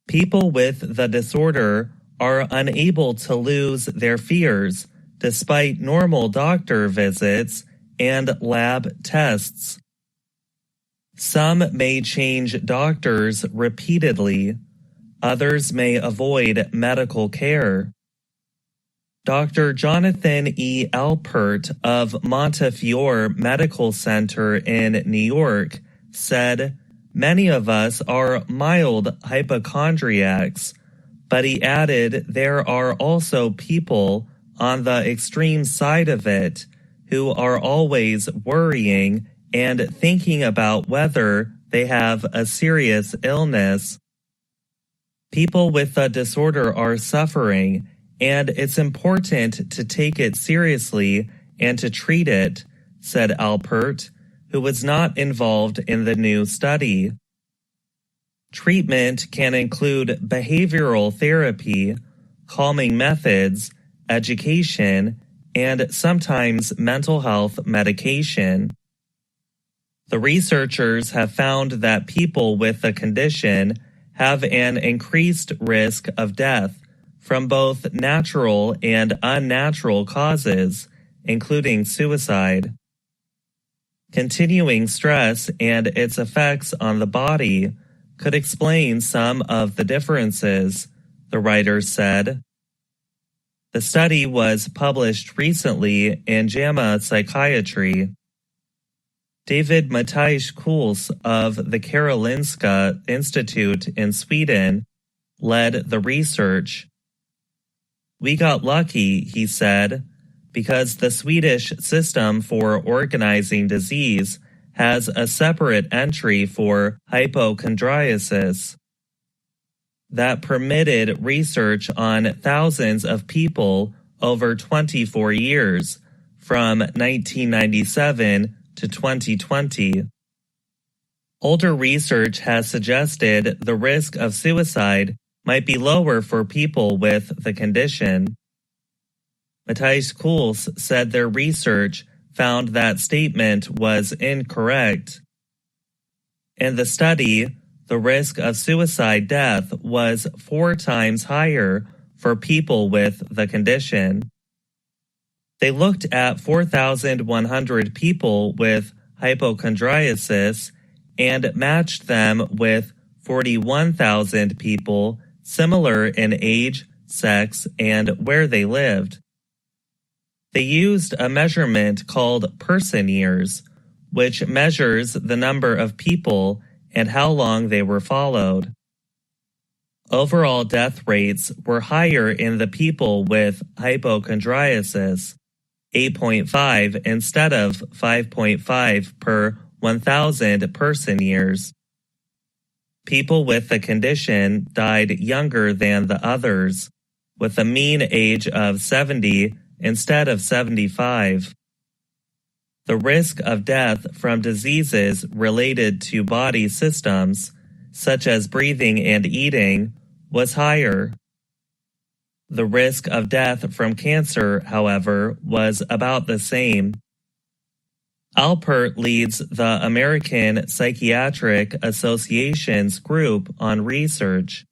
People with the disorder are unable to lose their fears despite normal doctor visits and lab tests. Some may change doctors repeatedly. Others may avoid medical care. Dr. Jonathan E. Alpert of Montefiore Medical Center in New York said, "Many of us are mild hypochondriacs," but he added there are also people on the extreme side of it who are always worrying and thinking about whether they have a serious illness. People with the disorder are suffering, and it's important to take it seriously and to treat it, said Alpert, who was not involved in the new study. Treatment can include behavioral therapy, calming methods, education, and sometimes mental health medication. The researchers have found that people with the condition have an increased risk of death from both natural and unnatural causes, including suicide. Continuing stress and its effects on the body could explain some of the differences, the writers said. The study was published recently in JAMA Psychiatry. David Matthijs Kuls of the Karolinska Institute in Sweden led the research. "We got lucky," he said, because the Swedish system for organizing disease has a separate entry for hypochondriasis that permitted research on thousands of people over 24 years, from 1997 to 2020. Older research has suggested the risk of suicide might be lower for people with the condition. Matthijs Koels said their research found that statement was incorrect. In the study, the risk of suicide death was 4 times higher for people with the condition. They looked at 4,100 people with hypochondriasis and matched them with 41,000 people similar in age, sex, and where they lived. They used a measurement called person years, which measures the number of people and how long they were followed. Overall death rates were higher in the people with hypochondriasis, 8.5 instead of 5.5 per 1,000 person years. People with the condition died younger than the others, with a mean age of 70 instead of 75. The risk of death from diseases related to body systems, such as breathing and eating, was higher. The risk of death from cancer, however, was about the same. Alpert leads the American Psychiatric Association's group on research.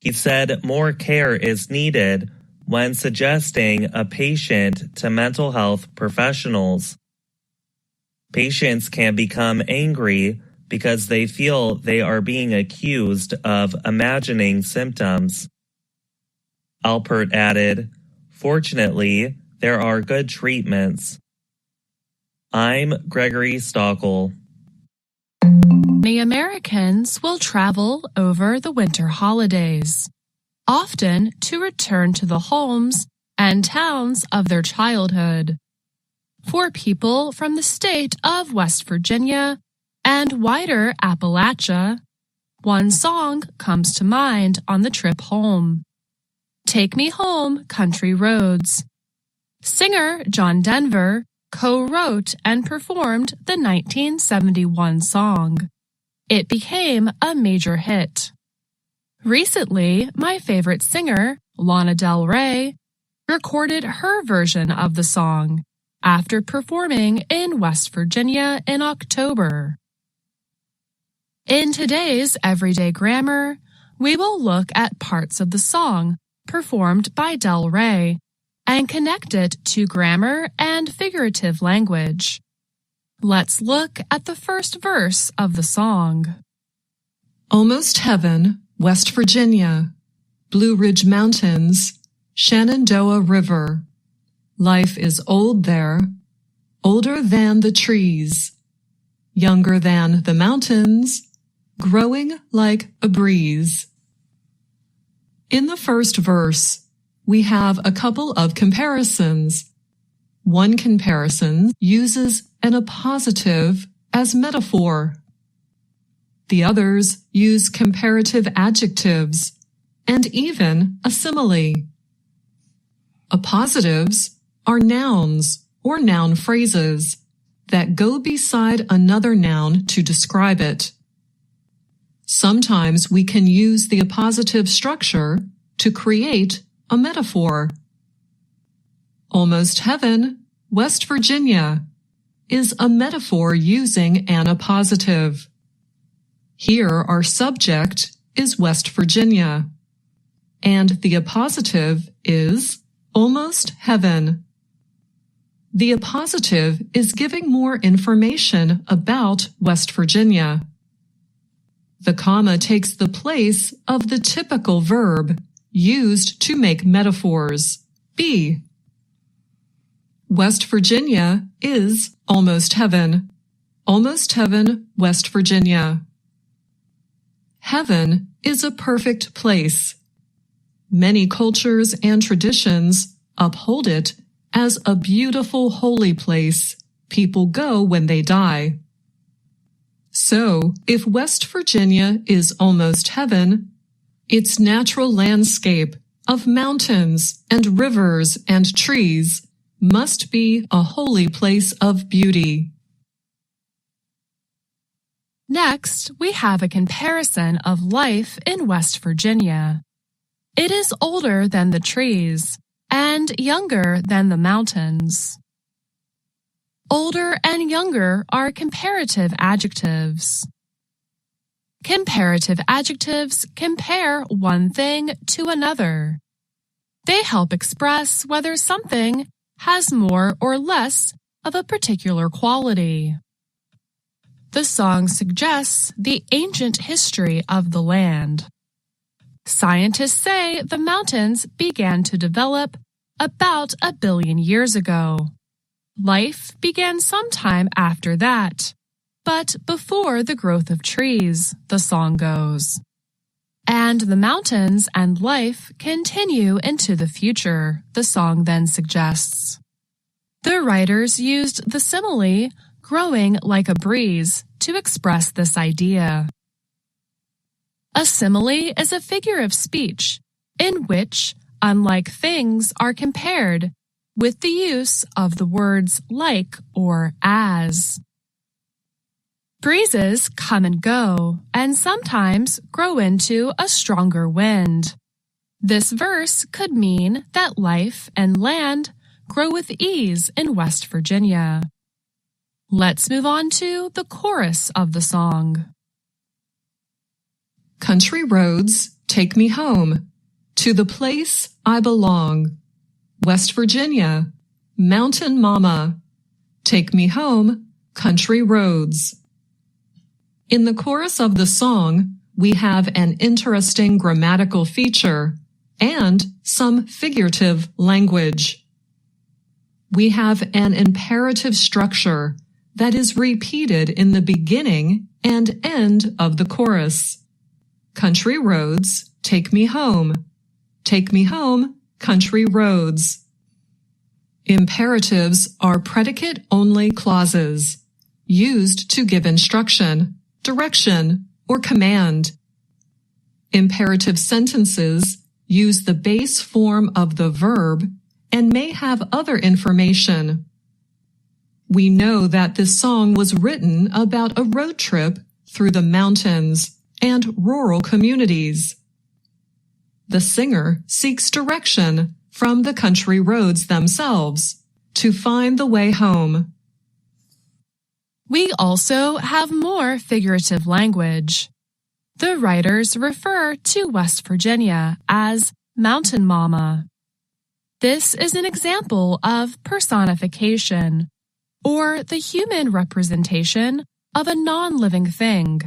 He said more care is needed when suggesting a patient to mental health professionals. Patients can become angry because they feel they are being accused of imagining symptoms. Alpert added, "Fortunately, there are good treatments." I'm Gregory Stockel. Many Americans will travel over the winter holidays, often to return to the homes and towns of their childhood. For people from the state of West Virginia and wider Appalachia, one song comes to mind on the trip home: "Take Me Home, Country Roads." Singer John Denver co-wrote and performed the 1971 song. It became a major hit. Recently, my favorite singer, Lana Del Rey, recorded her version of the song after performing in West Virginia in October. In today's Everyday Grammar, we will look at parts of the song performed by Del Rey and connect it to grammar and figurative language. Let's look at the first verse of the song. Almost Heaven, West Virginia, Blue Ridge Mountains, Shenandoah River. Life is old there, older than the trees, younger than the mountains, growing like a breeze. In the first verse, we have a couple of comparisons. One comparison uses an appositive as metaphor. The others use comparative adjectives and even a simile. Appositives are nouns or noun phrases that go beside another noun to describe it. Sometimes we can use the appositive structure to create a metaphor. Almost Heaven, West Virginia, is a metaphor using an appositive. Here our subject is West Virginia, and the appositive is almost heaven. The appositive is giving more information about West Virginia. The comma takes the place of the typical verb used to make metaphors, be. West Virginia is almost heaven. Almost heaven, West Virginia. Heaven is a perfect place. Many cultures and traditions uphold it as a beautiful holy place people go when they die. So, if West Virginia is almost heaven, its natural landscape of mountains and rivers and trees must be a holy place of beauty. Next, we have a comparison of life in West Virginia. It is older than the trees and younger than the mountains. Older and younger are comparative adjectives. Comparative adjectives compare one thing to another. They help express whether something has more or less of a particular quality. The song suggests the ancient history of the land. Scientists say the mountains began to develop about 1 billion years ago. Life began sometime after that, but before the growth of trees, the song goes. And the mountains and life continue into the future, the song then suggests. The writers used the simile growing like a breeze to express this idea. A simile is a figure of speech in which unlike things are compared with the use of the words like or as. Breezes come and go, and sometimes grow into a stronger wind. This verse could mean that life and land grow with ease in West Virginia. Let's move on to the chorus of the song. Country roads, take me home, to the place I belong. West Virginia, mountain mama, take me home, country roads. In the chorus of the song, we have an interesting grammatical feature and some figurative language. We have an imperative structure that is repeated in the beginning and end of the chorus. Country roads, take me home. Take me home, country roads. Imperatives are predicate-only clauses used to give instruction, direction, or command. Imperative sentences use the base form of the verb and may have other information. We know that this song was written about a road trip through the mountains and rural communities. The singer seeks direction from the country roads themselves to find the way home. We also have more figurative language. The writers refer to West Virginia as Mountain Mama. This is an example of personification, or the human representation of a non-living thing.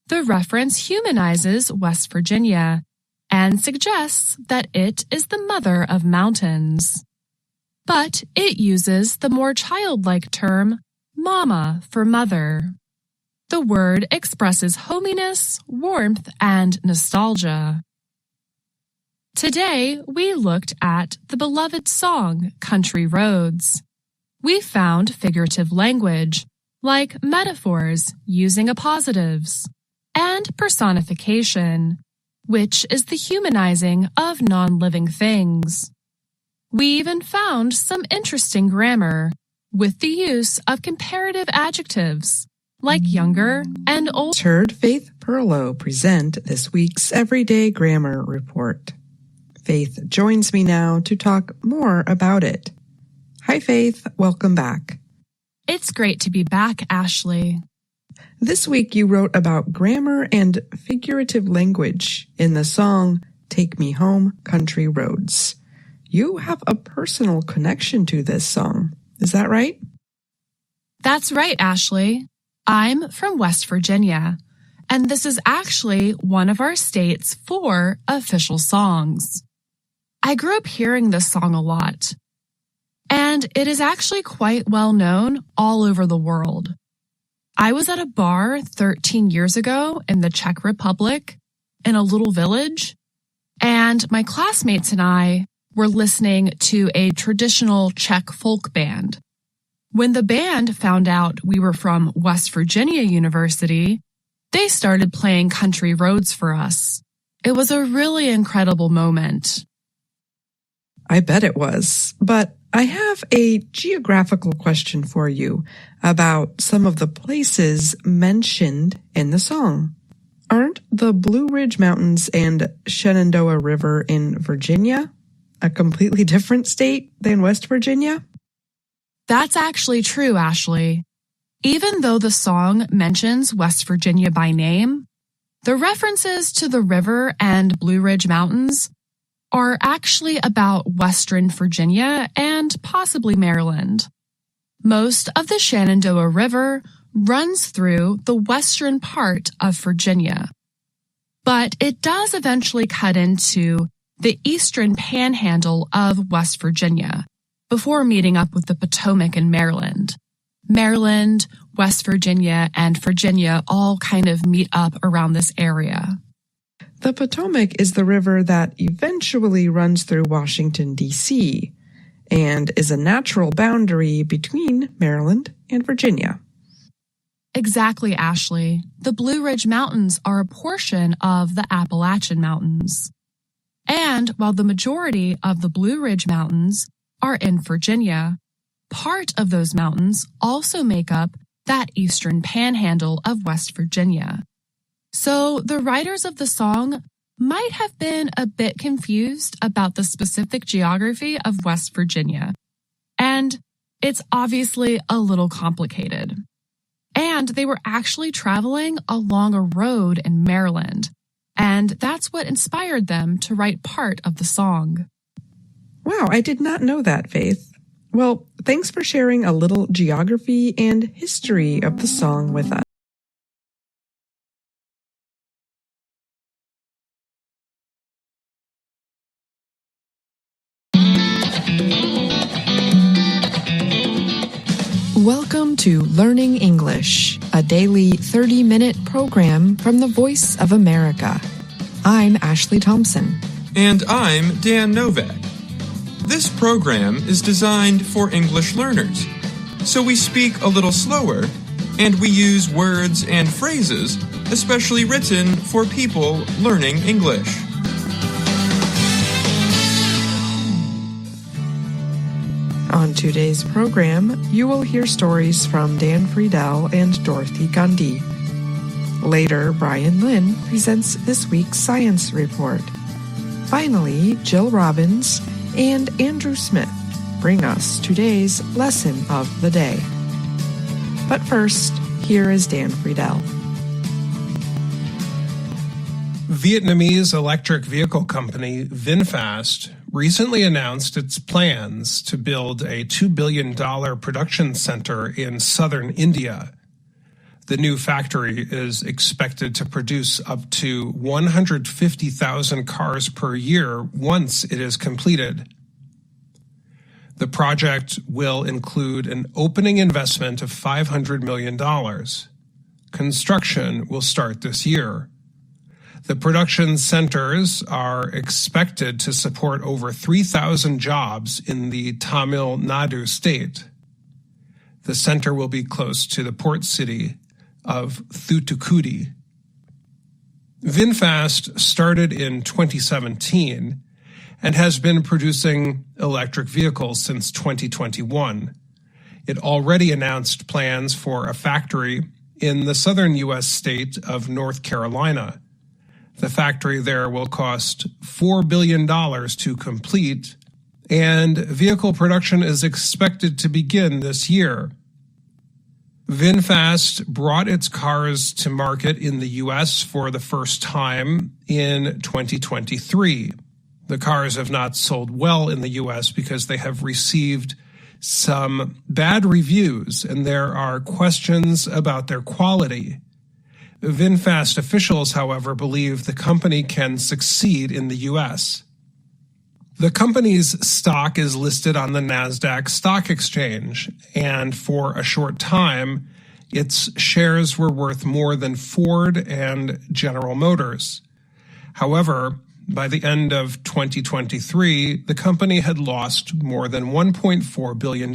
The reference humanizes West Virginia and suggests that it is the mother of mountains. But it uses the more childlike term mama for mother. The word expresses hominess, warmth, and nostalgia. Today, we looked at the beloved song, Country Roads. We found figurative language, like metaphors using appositives, and personification, which is the humanizing of non-living things. We even found some interesting grammar with the use of comparative adjectives, like younger and old. Heard Faith Perlow present this week's Everyday Grammar Report. Faith joins me now to talk more about it. Hi, Faith. Welcome back. It's great to be back, Ashley. This week you wrote about grammar and figurative language in the song Take Me Home, Country Roads. You have a personal connection to this song. Is that right? That's right, Ashley. I'm from West Virginia, and this is actually one of our state's 4 official songs. I grew up hearing this song a lot, and it is actually quite well known all over the world. I was at a bar 13 years ago in the Czech Republic in a little village, and my classmates and I were listening to a traditional Czech folk band. When the band found out we were from West Virginia University, they started playing country roads for us. It was a really incredible moment. I bet it was, but I have a geographical question for you about some of the places mentioned in the song. Aren't the Blue Ridge Mountains and Shenandoah River in Virginia a completely different state than West Virginia? That's actually true, Ashley. Even though the song mentions West Virginia by name, the references to the river and Blue Ridge Mountains are actually about Western Virginia and possibly Maryland. Most of the Shenandoah River runs through the western part of Virginia, but it does eventually cut into the eastern panhandle of West Virginia before meeting up with the Potomac in Maryland. Maryland, West Virginia, and Virginia all kind of meet up around this area. The Potomac is the river that eventually runs through Washington, D.C., and is a natural boundary between Maryland and Virginia. Exactly, Ashley. The Blue Ridge Mountains are a portion of the Appalachian Mountains. And while the majority of the Blue Ridge Mountains are in Virginia, part of those mountains also make up that eastern panhandle of West Virginia. So the writers of the song might have been a bit confused about the specific geography of West Virginia. And it's obviously a little complicated. And they were actually traveling along a road in Maryland. And that's what inspired them to write part of the song. Wow, I did not know that, Faith. Well, thanks for sharing a little geography and history of the song with us. Welcome to Learning English, a daily 30-minute program from the Voice of America. I'm Ashley Thompson. And I'm Dan Novak. This program is designed for English learners, so we speak a little slower and we use words and phrases especially written for people learning English. On today's program, you will hear stories from Dan Friedel and Dorothy Gundy. Later, Brian Lynn presents this week's science report. Finally, Jill Robbins and Andrew Smith bring us today's lesson of the day. But first, here is Dan Friedel. Vietnamese electric vehicle company VinFast recently announced its plans to build a $2 billion production center in southern India. The new factory is expected to produce up to 150,000 cars per year once it is completed. The project will include an opening investment of $500 million. Construction will start this year. The production centers are expected to support over 3,000 jobs in the Tamil Nadu state. The center will be close to the port city of Thoothukudi. VinFast started in 2017 and has been producing electric vehicles since 2021. It already announced plans for a factory in the southern U.S. state of North Carolina. The factory there will cost $4 billion to complete, and vehicle production is expected to begin this year. VinFast brought its cars to market in the U.S. for the first time in 2023. The cars have not sold well in the U.S. because they have received some bad reviews, and there are questions about their quality. VinFast officials, however, believe the company can succeed in the U.S. The company's stock is listed on the NASDAQ stock exchange, and for a short time, its shares were worth more than Ford and General Motors. However, by the end of 2023, the company had lost more than $1.4 billion.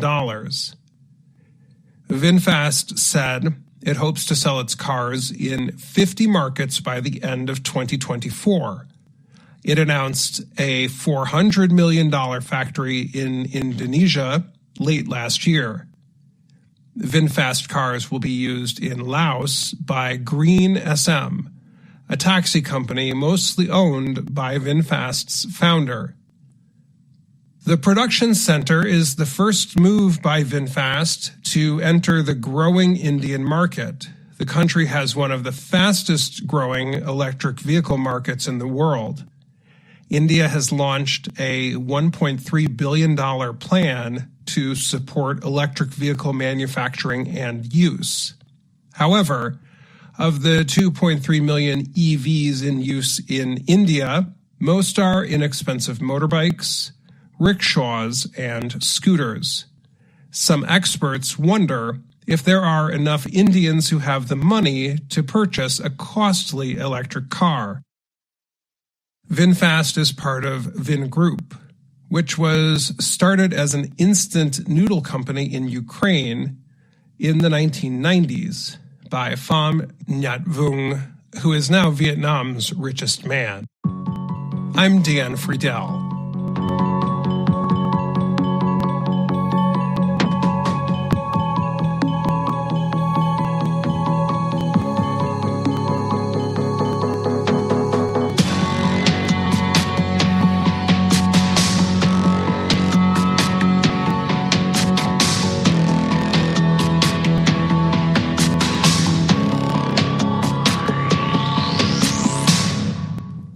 VinFast said it hopes to sell its cars in 50 markets by the end of 2024. It announced a $400 million factory in Indonesia late last year. VinFast cars will be used in Laos by Green SM, a taxi company mostly owned by VinFast's founder. The production center is the first move by VinFast to enter the growing Indian market. The country has one of the fastest growing electric vehicle markets in the world. India has launched a $1.3 billion plan to support electric vehicle manufacturing and use. However, of the 2.3 million EVs in use in India, most are inexpensive motorbikes, rickshaws, and scooters. Some experts wonder if there are enough Indians who have the money to purchase a costly electric car. VinFast is part of Vingroup, which was started as an instant noodle company in Ukraine in the 1990s by Pham Nhat Vuong, who is now Vietnam's richest man. I'm Dan Friedel.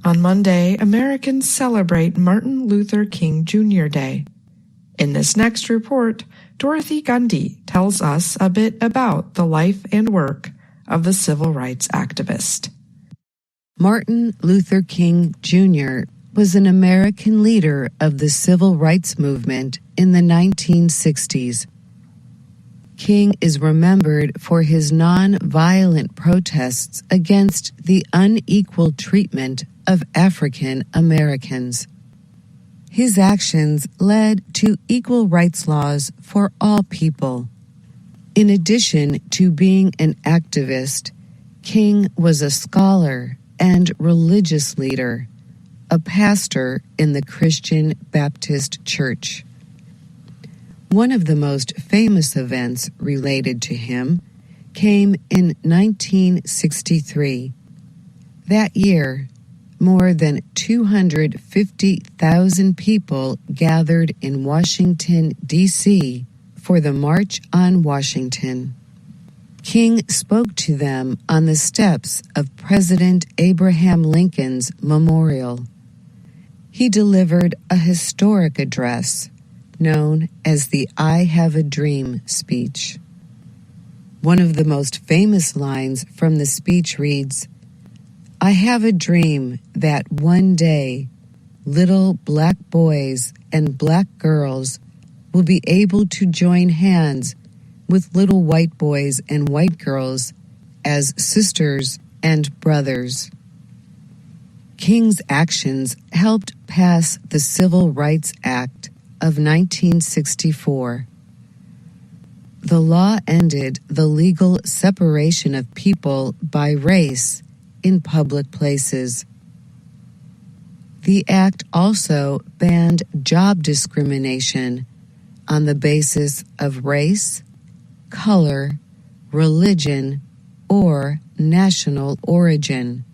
On Monday, Americans celebrate Martin Luther King Jr. Day. In this next report, Dorothy Gundy tells us a bit about the life and work of the civil rights activist. Martin Luther King Jr. was an American leader of the civil rights movement in the 1960s. King is remembered for his non-violent protests against the unequal treatment of African Americans. His actions led to equal rights laws for all people. In addition to being an activist, King was a scholar and religious leader, a pastor in the Christian Baptist Church. One of the most famous events related to him came in 1963. That year, more than 250,000 people gathered in Washington, D.C. for the March on Washington. King spoke to them on the steps of President Abraham Lincoln's memorial. He delivered a historic address known as the I Have a Dream speech. One of the most famous lines from the speech reads, "I have a dream that one day little black boys and black girls will be able to join hands with little white boys and white girls as sisters and brothers." King's actions helped pass the Civil Rights Act of 1964. The law ended the legal separation of people by race in public places. The act also banned job discrimination on the basis of race, color, religion, or national origin.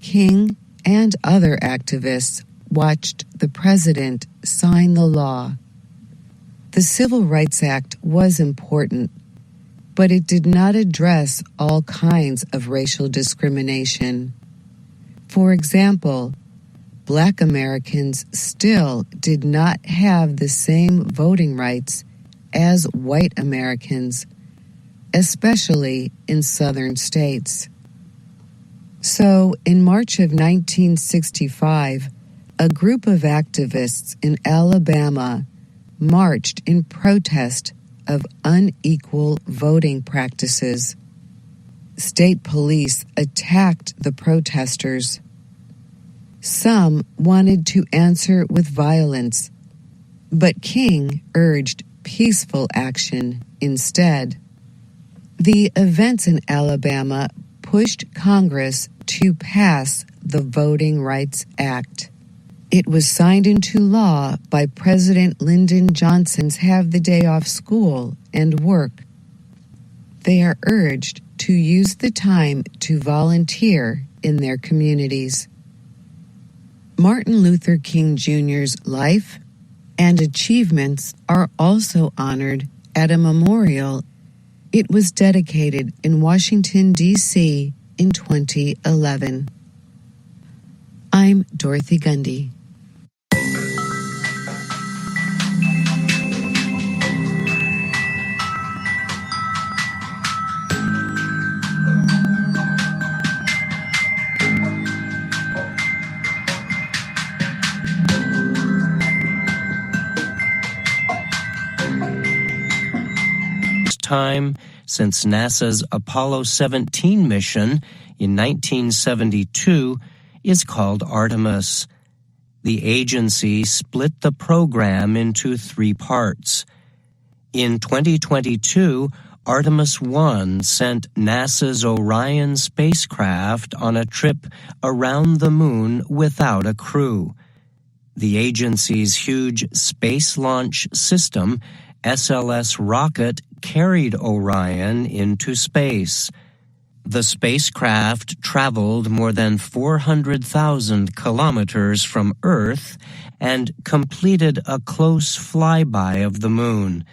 King and other activists watched the president sign the law. The Civil Rights Act was important, but it did not address all kinds of racial discrimination. For example, Black Americans still did not have the same voting rights as white Americans, especially in southern states. So, in March of 1965, a group of activists in Alabama marched in protest of unequal voting practices. State police attacked the protesters. Some wanted to answer with violence, but King urged peaceful action instead. The events in Alabama pushed Congress to pass the Voting Rights Act. It was signed into law by President Lyndon Johnson's Have the Day Off School and Work. They are urged to use the time to volunteer in their communities. Martin Luther King Jr.'s life and achievements are also honored at a memorial. It was dedicated in Washington, D.C. in 2011. I'm Dorothy Gundy. Time since NASA's Apollo 17 mission in 1972 is called Artemis. The agency split the program into 3 parts. In 2022, Artemis 1 sent NASA's Orion spacecraft on a trip around the moon without a crew. The agency's huge Space Launch System SLS rocket carried Orion into space. The spacecraft traveled more than 400,000 kilometers from Earth and completed a close flyby of the moon.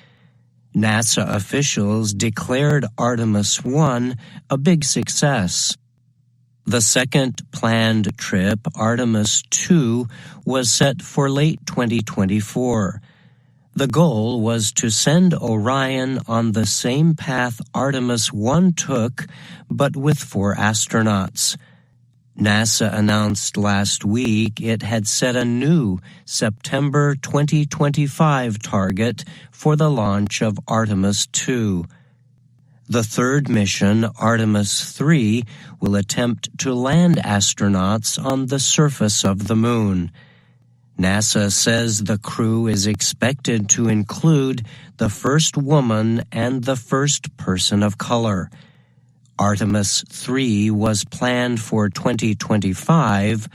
NASA officials declared Artemis 1 a big success. The second planned trip, Artemis 2, was set for late 2024. The goal was to send Orion on the same path Artemis 1 took, but with 4 astronauts. NASA announced last week it had set a new September 2025 target for the launch of Artemis 2. The third mission, Artemis 3, will attempt to land astronauts on the surface of the moon. NASA says the crew is expected to include the first woman and the first person of color. Artemis 3 was planned for 2025,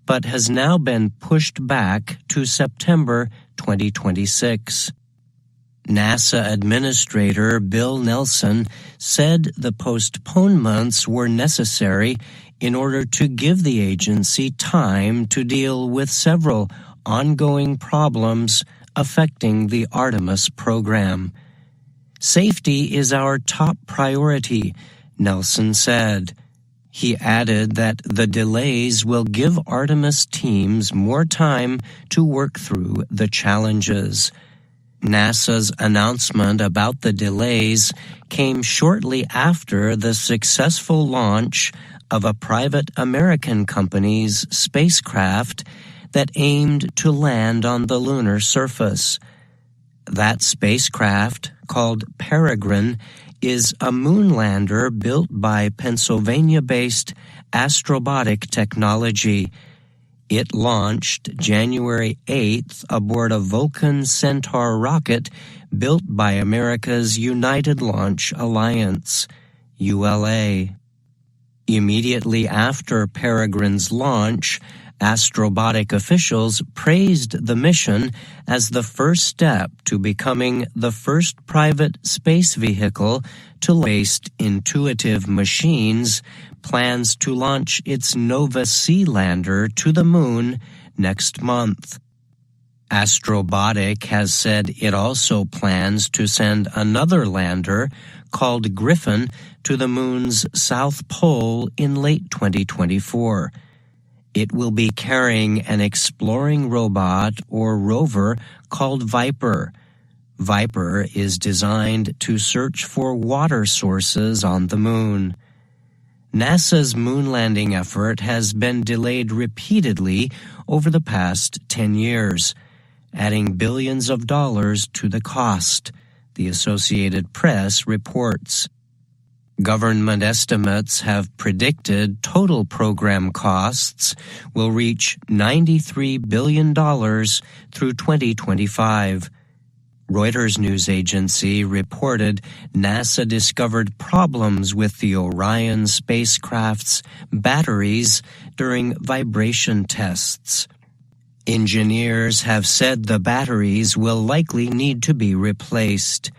but has now been pushed back to September 2026. NASA Administrator Bill Nelson said the postponements were necessary in order to give the agency time to deal with several ongoing problems affecting the Artemis program. Safety is our top priority, Nelson said. He added that the delays will give Artemis teams more time to work through the challenges. NASA's announcement about the delays came shortly after the successful launch of a private American company's spacecraft that aimed to land on the lunar surface. That spacecraft, called Peregrine, is a moonlander built by Pennsylvania-based Astrobotic Technology. It launched January 8th aboard a Vulcan Centaur rocket built by America's United Launch Alliance, ULA. Immediately after Peregrine's launch, Astrobotic officials praised the mission as the first step to becoming the first private space vehicle to based intuitive machines plans to launch its Nova C lander to the moon next month. Astrobotic has said it also plans to send another lander called Griffin to the moon's south pole in late 2024. It will be carrying an exploring robot or rover called Viper. Viper is designed to search for water sources on the moon. NASA's moon landing effort has been delayed repeatedly over the past 10 years, adding billions of dollars to the cost, the Associated Press reports. Government estimates have predicted total program costs will reach $93 billion through 2025. Reuters news agency reported NASA discovered problems with the Orion spacecraft's batteries during vibration tests. Engineers have said the batteries will likely need to be replaced.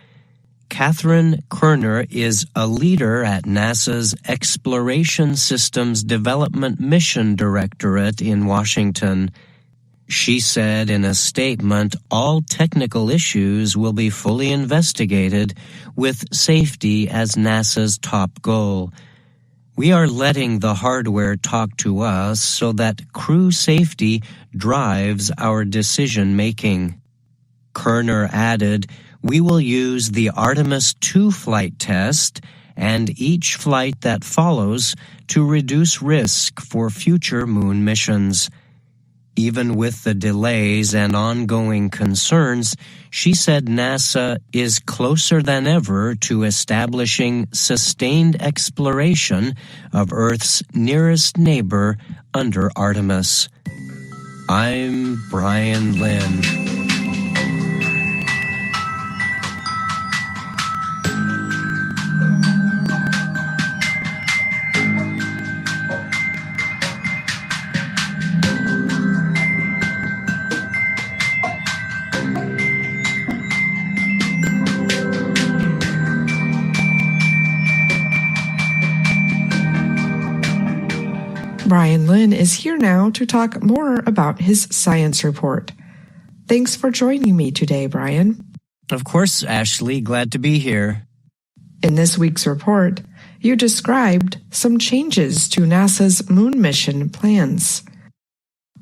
Catherine Kerner is a leader at NASA's Exploration Systems Development Mission Directorate in Washington. She said in a statement, all technical issues will be fully investigated with safety as NASA's top goal. We are letting the hardware talk to us so that crew safety drives our decision-making. Kerner added, we will use the Artemis II flight test and each flight that follows to reduce risk for future moon missions. Even with the delays and ongoing concerns, she said NASA is closer than ever to establishing sustained exploration of Earth's nearest neighbor under Artemis. I'm Brian Lynn. Brian Lynn is here now to talk more about his science report. Thanks for joining me today, Brian. Of course, Ashley. Glad to be here. In this week's report, you described some changes to NASA's moon mission plans.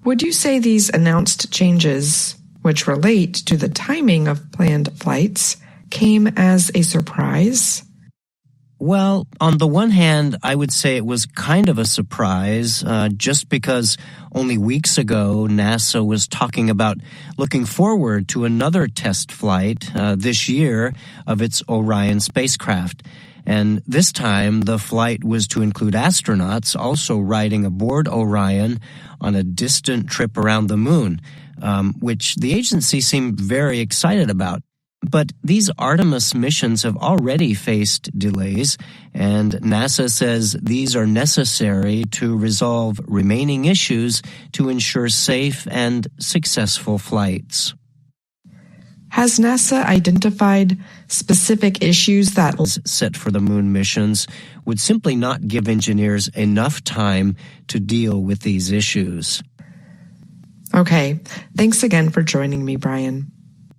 Would you say these announced changes, which relate to the timing of planned flights, came as a surprise? Well, on the one hand, I would say it was kind of a surprise, just because only weeks ago NASA was talking about looking forward to another test flight this year of its Orion spacecraft. And this time, the flight was to include astronauts also riding aboard Orion on a distant trip around the moon, which the agency seemed very excited about. But these Artemis missions have already faced delays, and NASA says these are necessary to resolve remaining issues to ensure safe and successful flights. Has NASA identified specific issues that set for the moon missions would simply not give engineers enough time to deal with these issues? Okay, thanks again for joining me, Brian.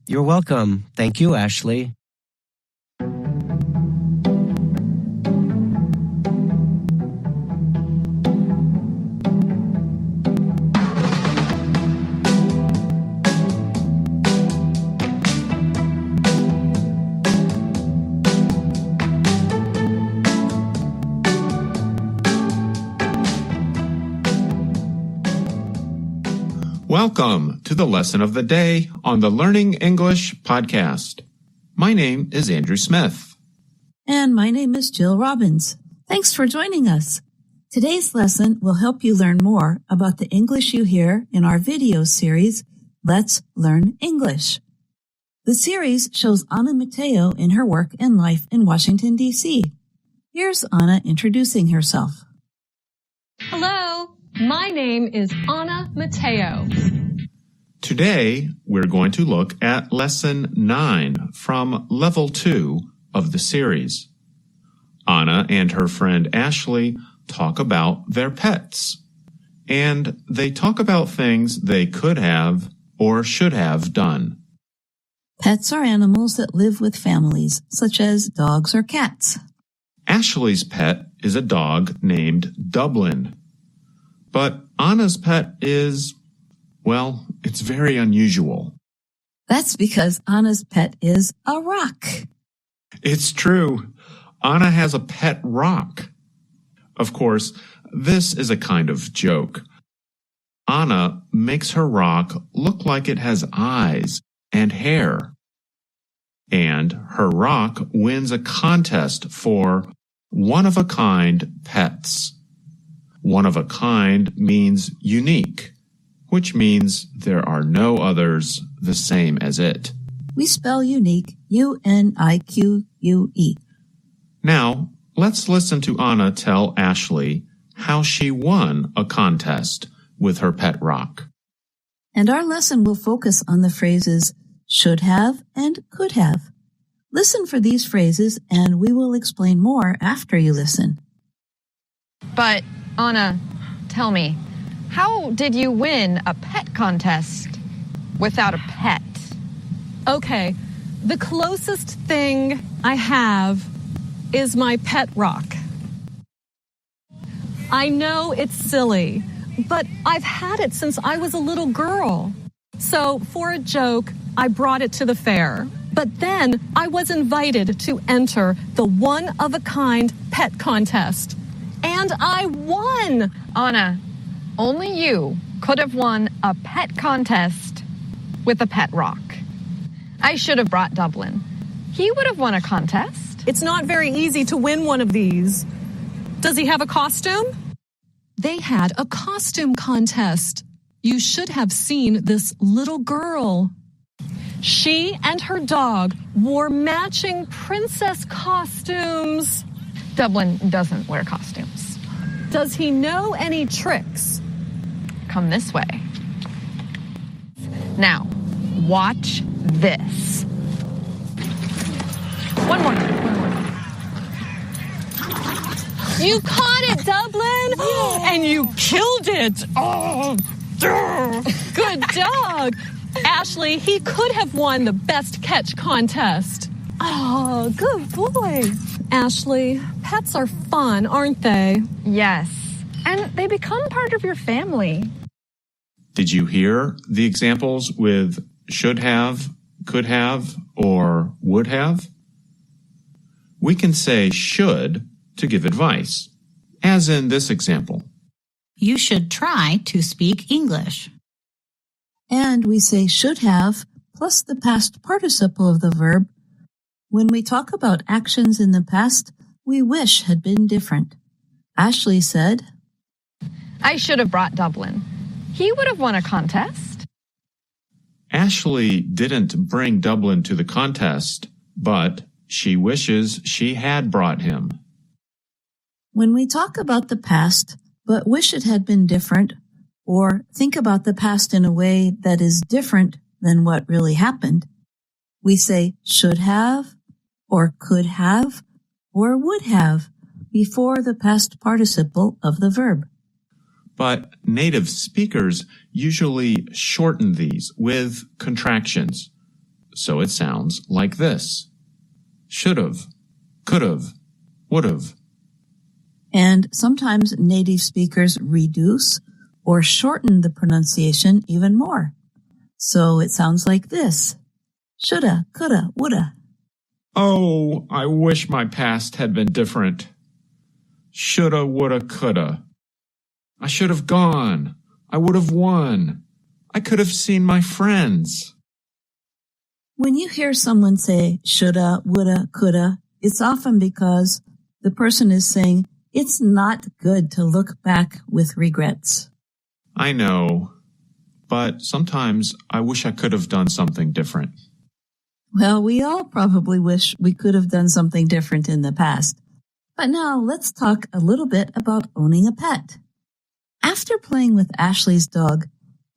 You're welcome. Thank you, Ashley. Welcome to the lesson of the day on the Learning English podcast. My name is Andrew Smith. And my name is Jill Robbins. Thanks for joining us. Today's lesson will help you learn more about the English you hear in our video series, Let's Learn English. The series shows Anna Mateo in her work and life in Washington, D.C. Here's Anna introducing herself. Hello, my name is Anna Mateo. Today, we're going to look at Lesson 9 from Level 2 of the series. Anna and her friend Ashley talk about their pets, and they talk about things they could have or should have done. Pets are animals that live with families, such as dogs or cats. Ashley's pet is a dog named Dublin. But Anna's pet is, well, it's very unusual. That's because Anna's pet is a rock. It's true. Anna has a pet rock. Of course, this is a kind of joke. Anna makes her rock look like it has eyes and hair. And her rock wins a contest for one-of-a-kind pets. One-of-a-kind means unique, which means there are no others the same as it. We spell unique, U-N-I-Q-U-E. Now, let's listen to Anna tell Ashley how she won a contest with her pet rock. And our lesson will focus on the phrases should have and could have. Listen for these phrases and we will explain more after you listen. But, Anna, tell me, how did you win a pet contest without a pet? Okay, the closest thing I have is my pet rock. I know it's silly, but I've had it since I was a little girl. So, for a joke, I brought it to the fair. But then I was invited to enter the one-of-a-kind pet contest. And I won! Anna, only you could have won a pet contest with a pet rock. I should have brought Dublin. He would have won a contest. It's not very easy to win one of these. Does he have a costume? They had a costume contest. You should have seen this little girl. She and her dog wore matching princess costumes. Dublin doesn't wear costumes. Does he know any tricks? Come this way. Now, watch this. One more. You caught it, Dublin! And you killed it! Oh, good dog! Ashley, he could have won the best catch contest. Oh, good boy. Ashley, pets are fun, aren't they? Yes, and they become part of your family. Did you hear the examples with should have, could have, or would have? We can say should to give advice, as in this example. You should try to speak English. And we say should have plus the past participle of the verb. When we talk about actions in the past, we wish had been different. Ashley said, I should have brought Dublin. He would have won a contest. Ashley didn't bring Dublin to the contest, but she wishes she had brought him. When we talk about the past, but wish it had been different, or think about the past in a way that is different than what really happened, we say should have, or could have, or would have before the past participle of the verb. But native speakers usually shorten these with contractions, so it sounds like this. Should've, could've, would've. And sometimes native speakers reduce or shorten the pronunciation even more. So it sounds like this. Shoulda, coulda, woulda. Oh, I wish my past had been different. Shoulda, woulda, coulda. I should have gone. I would have won. I could have seen my friends. When you hear someone say shoulda, woulda, coulda, it's often because the person is saying it's not good to look back with regrets. I know, but sometimes I wish I could have done something different. Well, we all probably wish we could have done something different in the past. But now let's talk a little bit about owning a pet. After playing with Ashley's dog,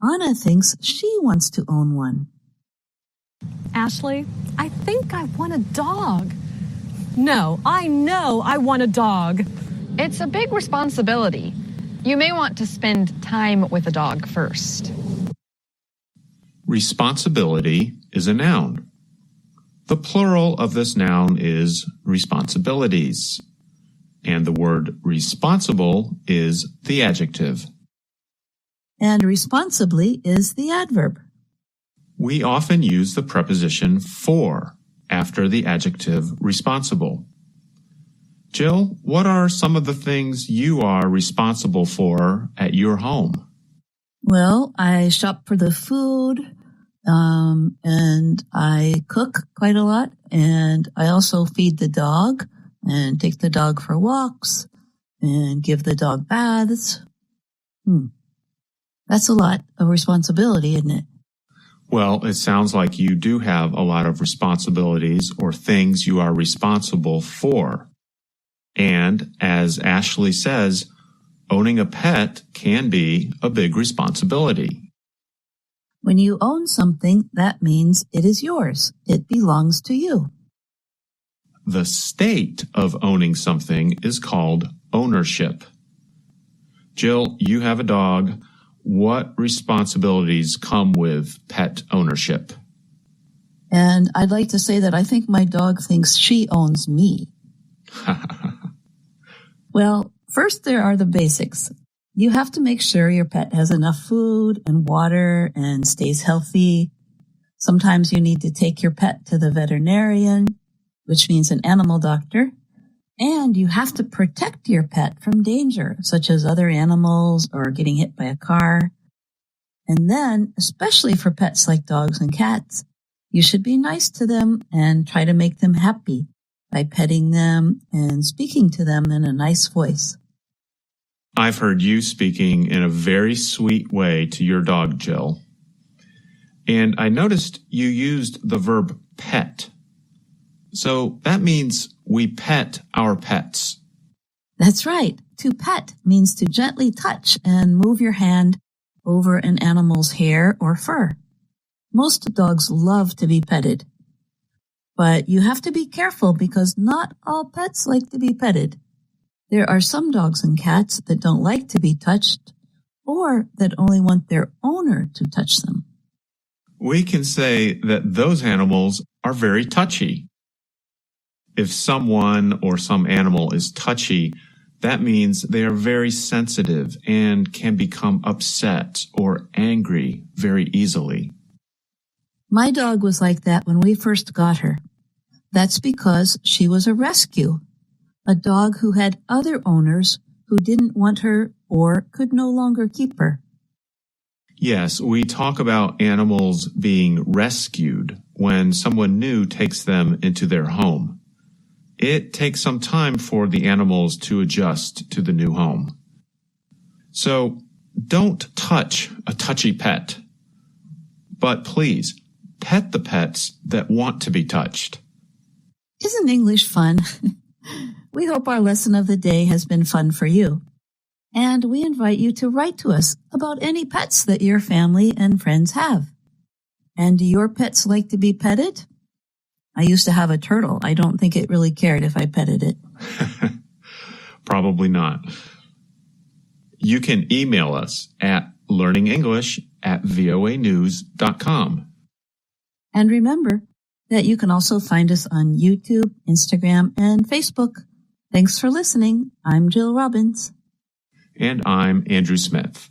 Anna thinks she wants to own one. Ashley, I think I want a dog. No, I know I want a dog. It's a big responsibility. You may want to spend time with a dog first. Responsibility is a noun. The plural of this noun is responsibilities, and the word responsible is the adjective. And responsibly is the adverb. We often use the preposition for after the adjective responsible. Jill, what are some of the things you are responsible for at your home? Well, I shop for the food, and I cook quite a lot, and I also feed the dog and take the dog for walks and give the dog baths. That's a lot of responsibility, isn't it? Well, it sounds like you do have a lot of responsibilities or things you are responsible for. And as Ashley says, owning a pet can be a big responsibility. When you own something, that means it is yours. It belongs to you. The state of owning something is called ownership. Jill, you have a dog. What responsibilities come with pet ownership? And I'd like to say that I think my dog thinks she owns me. Well, first there are the basics. You have to make sure your pet has enough food and water and stays healthy. Sometimes you need to take your pet to the veterinarian, which means an animal doctor. And you have to protect your pet from danger, such as other animals or getting hit by a car. And then, especially for pets like dogs and cats, you should be nice to them and try to make them happy by petting them and speaking to them in a nice voice. I've heard you speaking in a very sweet way to your dog, Jill. And I noticed you used the verb pet. So that means we pet our pets. That's right. To pet means to gently touch and move your hand over an animal's hair or fur. Most dogs love to be petted. But you have to be careful because not all pets like to be petted. There are some dogs and cats that don't like to be touched or that only want their owner to touch them. We can say that those animals are very touchy. If someone or some animal is touchy, that means they are very sensitive and can become upset or angry very easily. My dog was like that when we first got her. That's because she was a rescue, a dog who had other owners who didn't want her or could no longer keep her. Yes, we talk about animals being rescued when someone new takes them into their home. It takes some time for the animals to adjust to the new home. So don't touch a touchy pet, but please pet the pets that want to be touched. Isn't English fun? We hope our lesson of the day has been fun for you. And we invite you to write to us about any pets that your family and friends have. And do your pets like to be petted? I used to have a turtle. I don't think it really cared if I petted it. Probably not. You can email us at learningenglish@voanews.com. And remember that you can also find us on YouTube, Instagram, and Facebook. Thanks for listening. I'm Jill Robbins. And I'm Andrew Smith.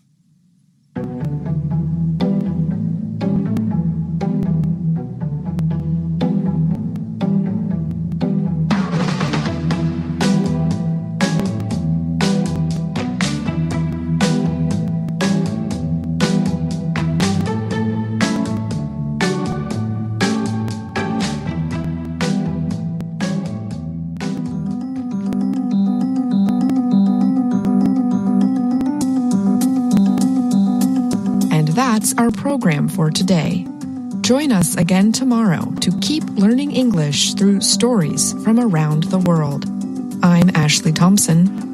That's our program for today. Join us again tomorrow to keep learning English through stories from around the world. I'm Ashley Thompson.